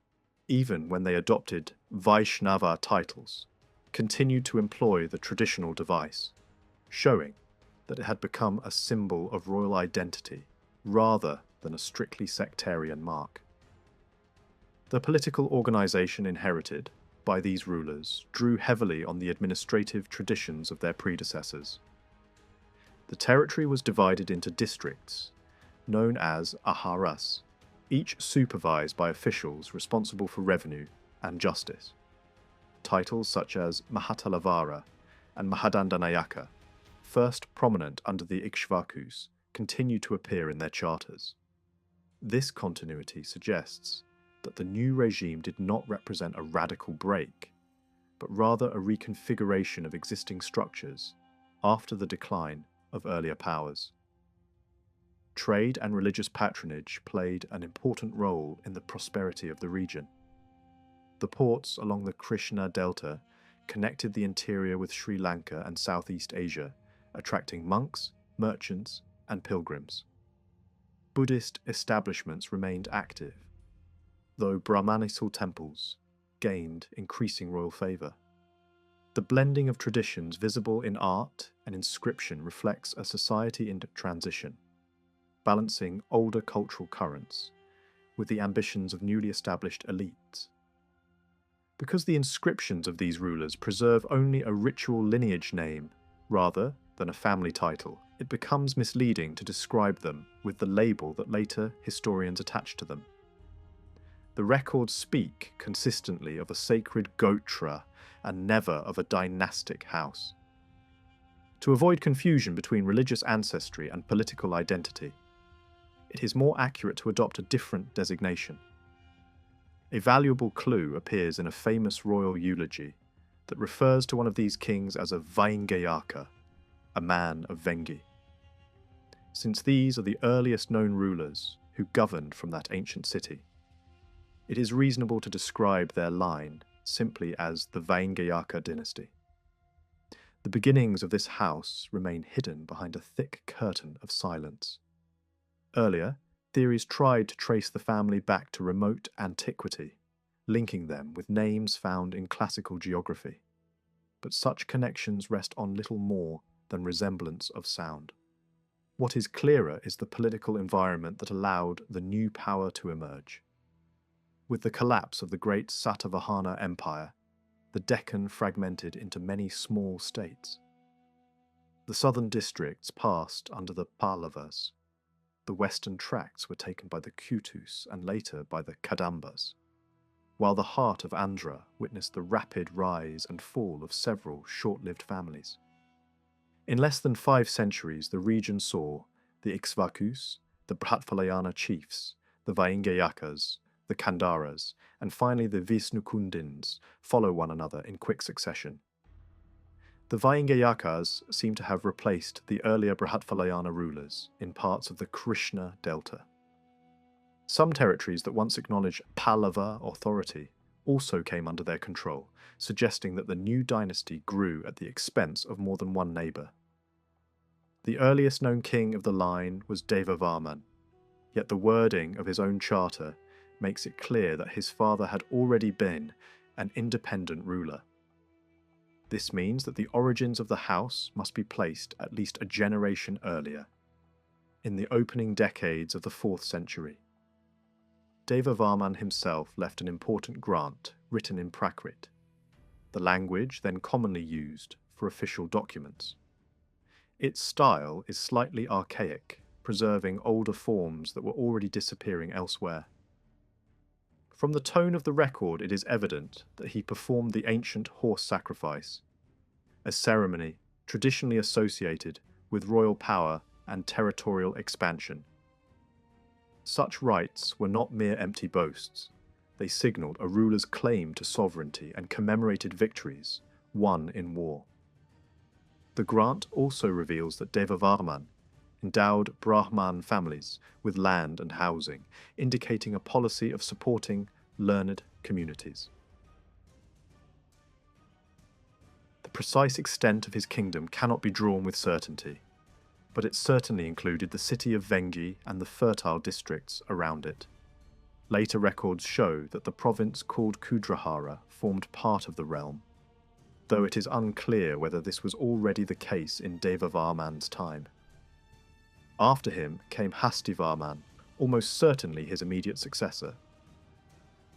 even when they adopted Vaishnava titles, continued to employ the traditional device, showing that it had become a symbol of royal identity rather than a strictly sectarian mark. The political organization inherited by these rulers drew heavily on the administrative traditions of their predecessors. The territory was divided into districts, known as aharas, each supervised by officials responsible for revenue and justice. titles such as Mahatalavara and Mahadandanayaka, first prominent under the Ikshvakus, continue to appear in their charters. This continuity suggests that the new regime did not represent a radical break, but rather a reconfiguration of existing structures after the decline of earlier powers. Trade and religious patronage played an important role in the prosperity of the region. The ports along the Krishna Delta connected the interior with Sri Lanka and Southeast Asia, attracting monks, merchants, and pilgrims. Buddhist establishments remained active, though Brahmanical temples gained increasing royal favour. The blending of traditions visible in art and inscription reflects a society in transition, balancing older cultural currents with the ambitions of newly established elites. Because the inscriptions of these rulers preserve only a ritual lineage name rather than a family title, it becomes misleading to describe them with the label that later historians attach to them. The records speak consistently of a sacred gotra and never of a dynastic house. To avoid confusion between religious ancestry and political identity, it is more accurate to adopt a different designation. A valuable clue appears in a famous royal eulogy that refers to one of these kings as a Vaingayaka, a man of Vengi. Since these are the earliest known rulers who governed from that ancient city, it is reasonable to describe their line simply as the Vaingayaka dynasty. The beginnings of this house remain hidden behind a thick curtain of silence. Earlier, theories tried to trace the family back to remote antiquity, linking them with names found in classical geography. But such connections rest on little more than resemblance of sound. What is clearer is the political environment that allowed the new power to emerge. With the collapse of the great Satavahana Empire, the Deccan fragmented into many small states. The southern districts passed under the Pallavas. The western tracts were taken by the Kutus and later by the Kadambas, while the heart of Andhra witnessed the rapid rise and fall of several short-lived families. In less than 5 centuries, the region saw the Ikshvakus, the Bhatvalayana chiefs, the Vaingayakas, the Kandaras, and finally the Visnukundins follow one another in quick succession. The Vaingayakas seem to have replaced the earlier Bhatvalayana rulers in parts of the Krishna Delta. Some territories that once acknowledged Pallava authority also came under their control, suggesting that the new dynasty grew at the expense of more than one neighbour. The earliest known king of the line was Devavarman, yet the wording of his own charter makes it clear that his father had already been an independent ruler. This means that the origins of the house must be placed at least a generation earlier, in the opening decades of the 4th century. Devavarman himself left an important grant written in Prakrit, the language then commonly used for official documents. Its style is slightly archaic, preserving older forms that were already disappearing elsewhere. From the tone of the record, it is evident that he performed the ancient horse sacrifice, a ceremony traditionally associated with royal power and territorial expansion. Such rites were not mere empty boasts. They signalled a ruler's claim to sovereignty and commemorated victories won in war. The grant also reveals that Devavarman endowed Brahman families with land and housing, indicating a policy of supporting learned communities. The precise extent of his kingdom cannot be drawn with certainty, but it certainly included the city of Vengi and the fertile districts around it. Later records show that the province called Kudrahara formed part of the realm, though it is unclear whether this was already the case in Devavarman's time. After him came Hastivarman, almost certainly his immediate successor.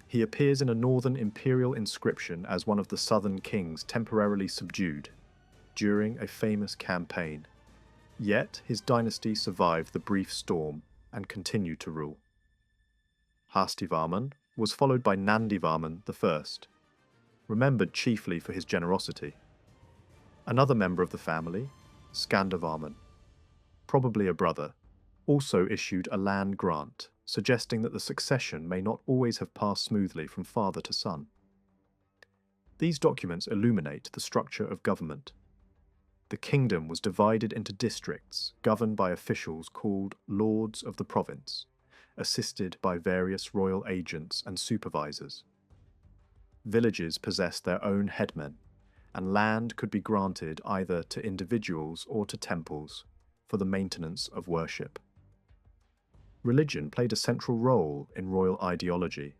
He appears in a northern imperial inscription as one of the southern kings temporarily subdued during a famous campaign. Yet his dynasty survived the brief storm and continued to rule. Hastivarman was followed by Nandivarman I, remembered chiefly for his generosity. Another member of the family, Skandavarman, probably a brother, also issued a land grant, suggesting that the succession may not always have passed smoothly from father to son. These documents illuminate the structure of government. The kingdom was divided into districts governed by officials called Lords of the Province, assisted by various royal agents and supervisors. Villages possessed their own headmen, and land could be granted either to individuals or to temples for the maintenance of worship. Religion played a central role in royal ideology.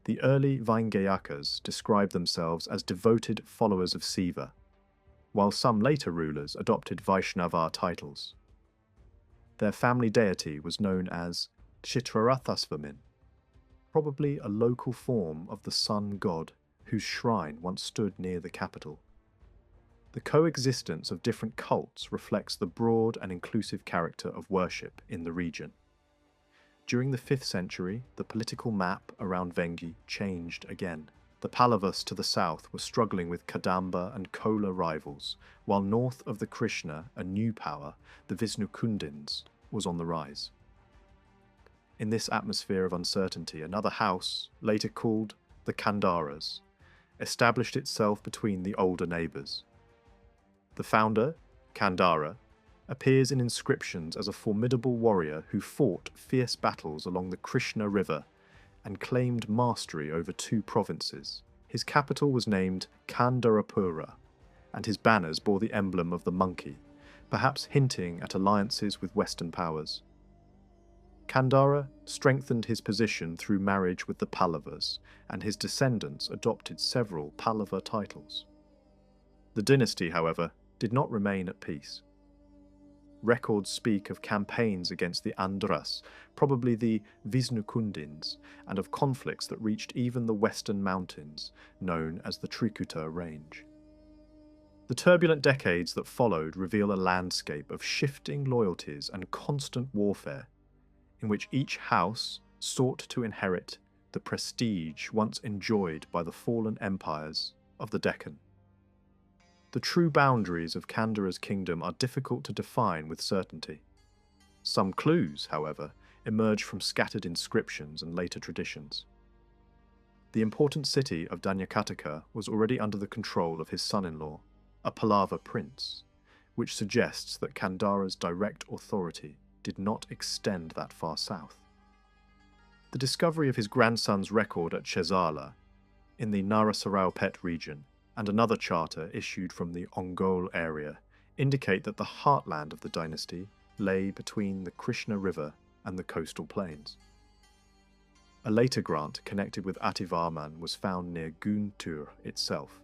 The early Vaingayakas described themselves as devoted followers of Siva, while some later rulers adopted Vaishnava titles. Their family deity was known as Chitrarathasvamin, probably a local form of the sun god whose shrine once stood near the capital. The coexistence of different cults reflects the broad and inclusive character of worship in the region. During the 5th century, the political map around Vengi changed again. The Pallavas to the south were struggling with Kadamba and Chola rivals, while north of the Krishna, a new power, the Visnukundins, was on the rise. In this atmosphere of uncertainty, another house, later called the Kandaras, established itself between the older neighbours. The founder, Kandara, appears in inscriptions as a formidable warrior who fought fierce battles along the Krishna River and claimed mastery over 2 provinces. His capital was named Kandarapura, and his banners bore the emblem of the monkey, perhaps hinting at alliances with Western powers. Kandara strengthened his position through marriage with the Pallavas, and his descendants adopted several Pallava titles. The dynasty, however, did not remain at peace. Records speak of campaigns against the Andhras, probably the Visnukundins, and of conflicts that reached even the western mountains, known as the Trikuta Range. The turbulent decades that followed reveal a landscape of shifting loyalties and constant warfare, in which each house sought to inherit the prestige once enjoyed by the fallen empires of the Deccan. The true boundaries of Kandara's kingdom are difficult to define with certainty. Some clues, however, emerge from scattered inscriptions and later traditions. The important city of Danyakataka was already under the control of his son-in-law, a Pallava prince, which suggests that Kandara's direct authority did not extend that far south. The discovery of his grandson's record at Chezala, in the Narasaraopet region, and another charter issued from the Ongole area indicate that the heartland of the dynasty lay between the Krishna River and the coastal plains. A later grant connected with Ativarman was found near Guntur itself.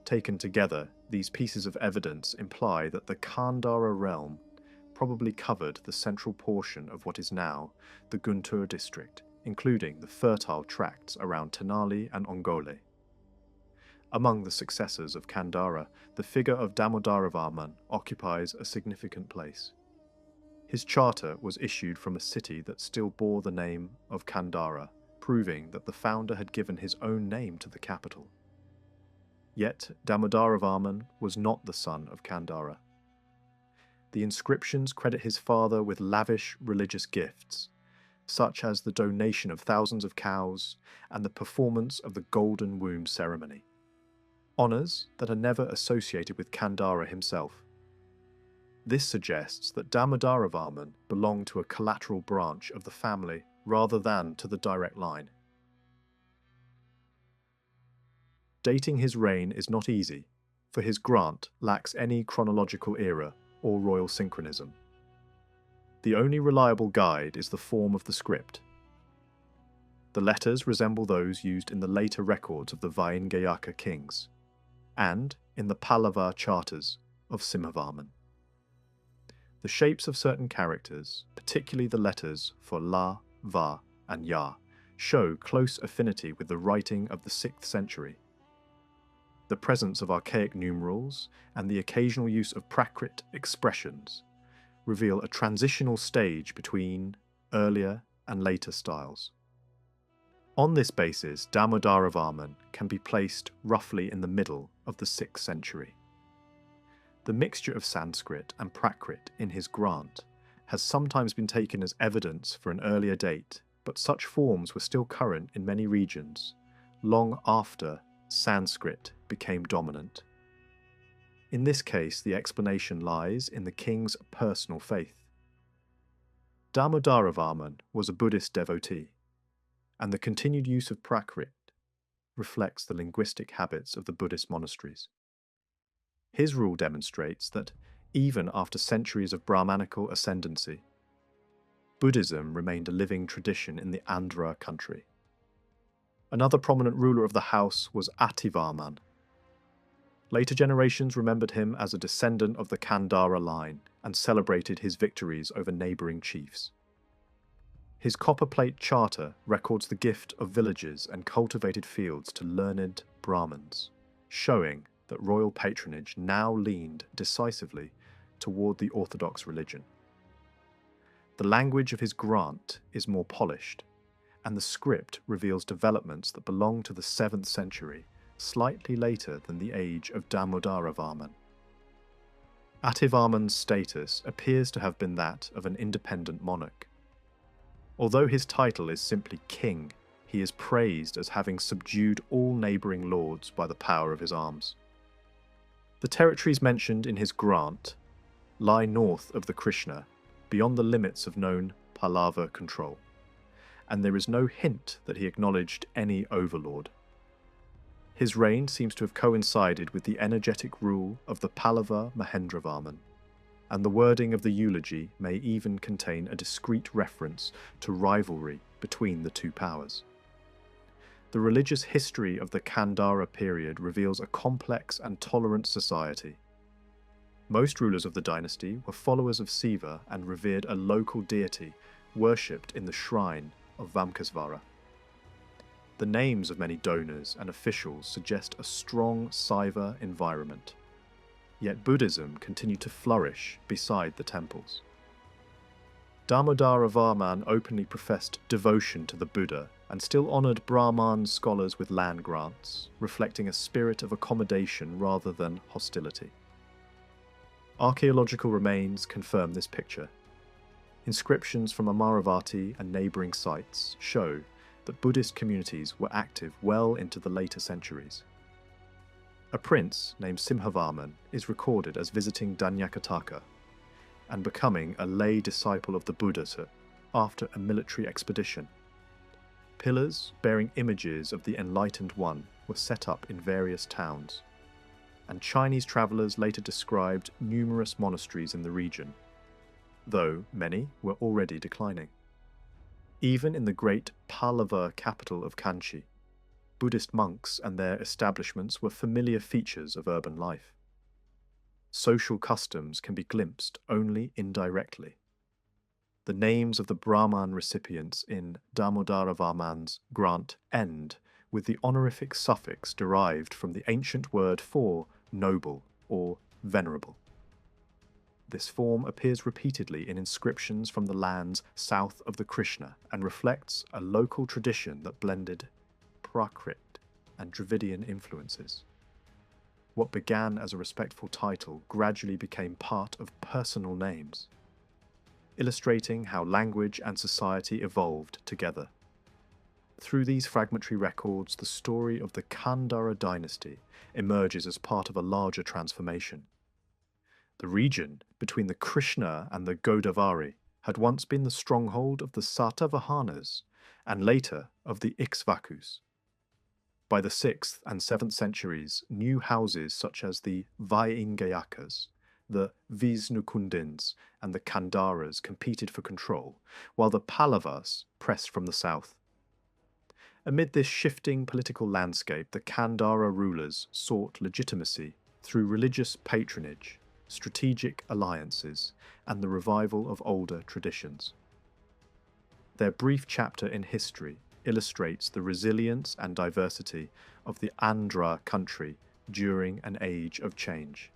Taken together, these pieces of evidence imply that the Kandara realm probably covered the central portion of what is now the Guntur district, including the fertile tracts around Tenali and Ongole. Among the successors of Kandara, the figure of Damodaravarman occupies a significant place. His charter was issued from a city that still bore the name of Kandara, proving that the founder had given his own name to the capital. Yet Damodaravarman was not the son of Kandara. The inscriptions credit his father with lavish religious gifts, such as the donation of thousands of cows and the performance of the Golden Womb ceremony. Honours that are never associated with Kandara himself. This suggests that Damodaravarman belonged to a collateral branch of the family rather than to the direct line. Dating his reign is not easy, for his grant lacks any chronological era or royal synchronism. The only reliable guide is the form of the script. The letters resemble those used in the later records of the Vaingayaka kings, and in the Pallava charters of Simhavarman. The shapes of certain characters, particularly the letters for La, Va, and Ya, show close affinity with the writing of the 6th century. The presence of archaic numerals and the occasional use of Prakrit expressions reveal a transitional stage between earlier and later styles. On this basis, Damodaravarman can be placed roughly in the middle of the 6th century. The mixture of Sanskrit and Prakrit in his grant has sometimes been taken as evidence for an earlier date, but such forms were still current in many regions, long after Sanskrit became dominant. In this case, the explanation lies in the king's personal faith. Damodaravarman was a Buddhist devotee, and the continued use of Prakrit reflects the linguistic habits of the Buddhist monasteries. His rule demonstrates that, even after centuries of Brahmanical ascendancy, Buddhism remained a living tradition in the Andhra country. Another prominent ruler of the house was Ativarman. Later generations remembered him as a descendant of the Kandara line and celebrated his victories over neighbouring chiefs. His copperplate charter records the gift of villages and cultivated fields to learned Brahmins, showing that royal patronage now leaned decisively toward the orthodox religion. The language of his grant is more polished, and the script reveals developments that belong to the 7th century, slightly later than the age of Damodaravarman. Ativarman's status appears to have been that of an independent monarch. Although his title is simply king, he is praised as having subdued all neighbouring lords by the power of his arms. The territories mentioned in his grant lie north of the Krishna, beyond the limits of known Pallava control, and there is no hint that he acknowledged any overlord. His reign seems to have coincided with the energetic rule of the Pallava Mahendravarman, and the wording of the eulogy may even contain a discreet reference to rivalry between the two powers. The religious history of the Kandara period reveals a complex and tolerant society. Most rulers of the dynasty were followers of Siva and revered a local deity worshipped in the shrine of Vamkasvara. The names of many donors and officials suggest a strong Saiva environment. Yet Buddhism continued to flourish beside the temples. Damodaravarman openly professed devotion to the Buddha and still honoured Brahman scholars with land grants, reflecting a spirit of accommodation rather than hostility. Archaeological remains confirm this picture. Inscriptions from Amaravati and neighbouring sites show that Buddhist communities were active well into the later centuries. A prince named Simhavarman is recorded as visiting Danyakataka and becoming a lay disciple of the Buddha after a military expedition. Pillars bearing images of the Enlightened One were set up in various towns, and Chinese travellers later described numerous monasteries in the region, though many were already declining. Even in the great Pallava capital of Kanchi, Buddhist monks and their establishments were familiar features of urban life. Social customs can be glimpsed only indirectly. The names of the Brahman recipients in Damodaravarman's grant end with the honorific suffix derived from the ancient word for noble or venerable. This form appears repeatedly in inscriptions from the lands south of the Krishna and reflects a local tradition that blended Prakrit and Dravidian influences. What began as a respectful title gradually became part of personal names, illustrating how language and society evolved together. Through these fragmentary records, the story of the Kandara dynasty emerges as part of a larger transformation. The region between the Krishna and the Godavari had once been the stronghold of the Satavahanas and later of the Ikshvakus. By the 6th and 7th centuries, new houses such as the Vaingayakas, the Visnukundins, and the Kandaras competed for control, while the Pallavas pressed from the south. Amid this shifting political landscape, the Kandara rulers sought legitimacy through religious patronage, strategic alliances, and the revival of older traditions. Their brief chapter in history illustrates the resilience and diversity of the Andhra country during an age of change.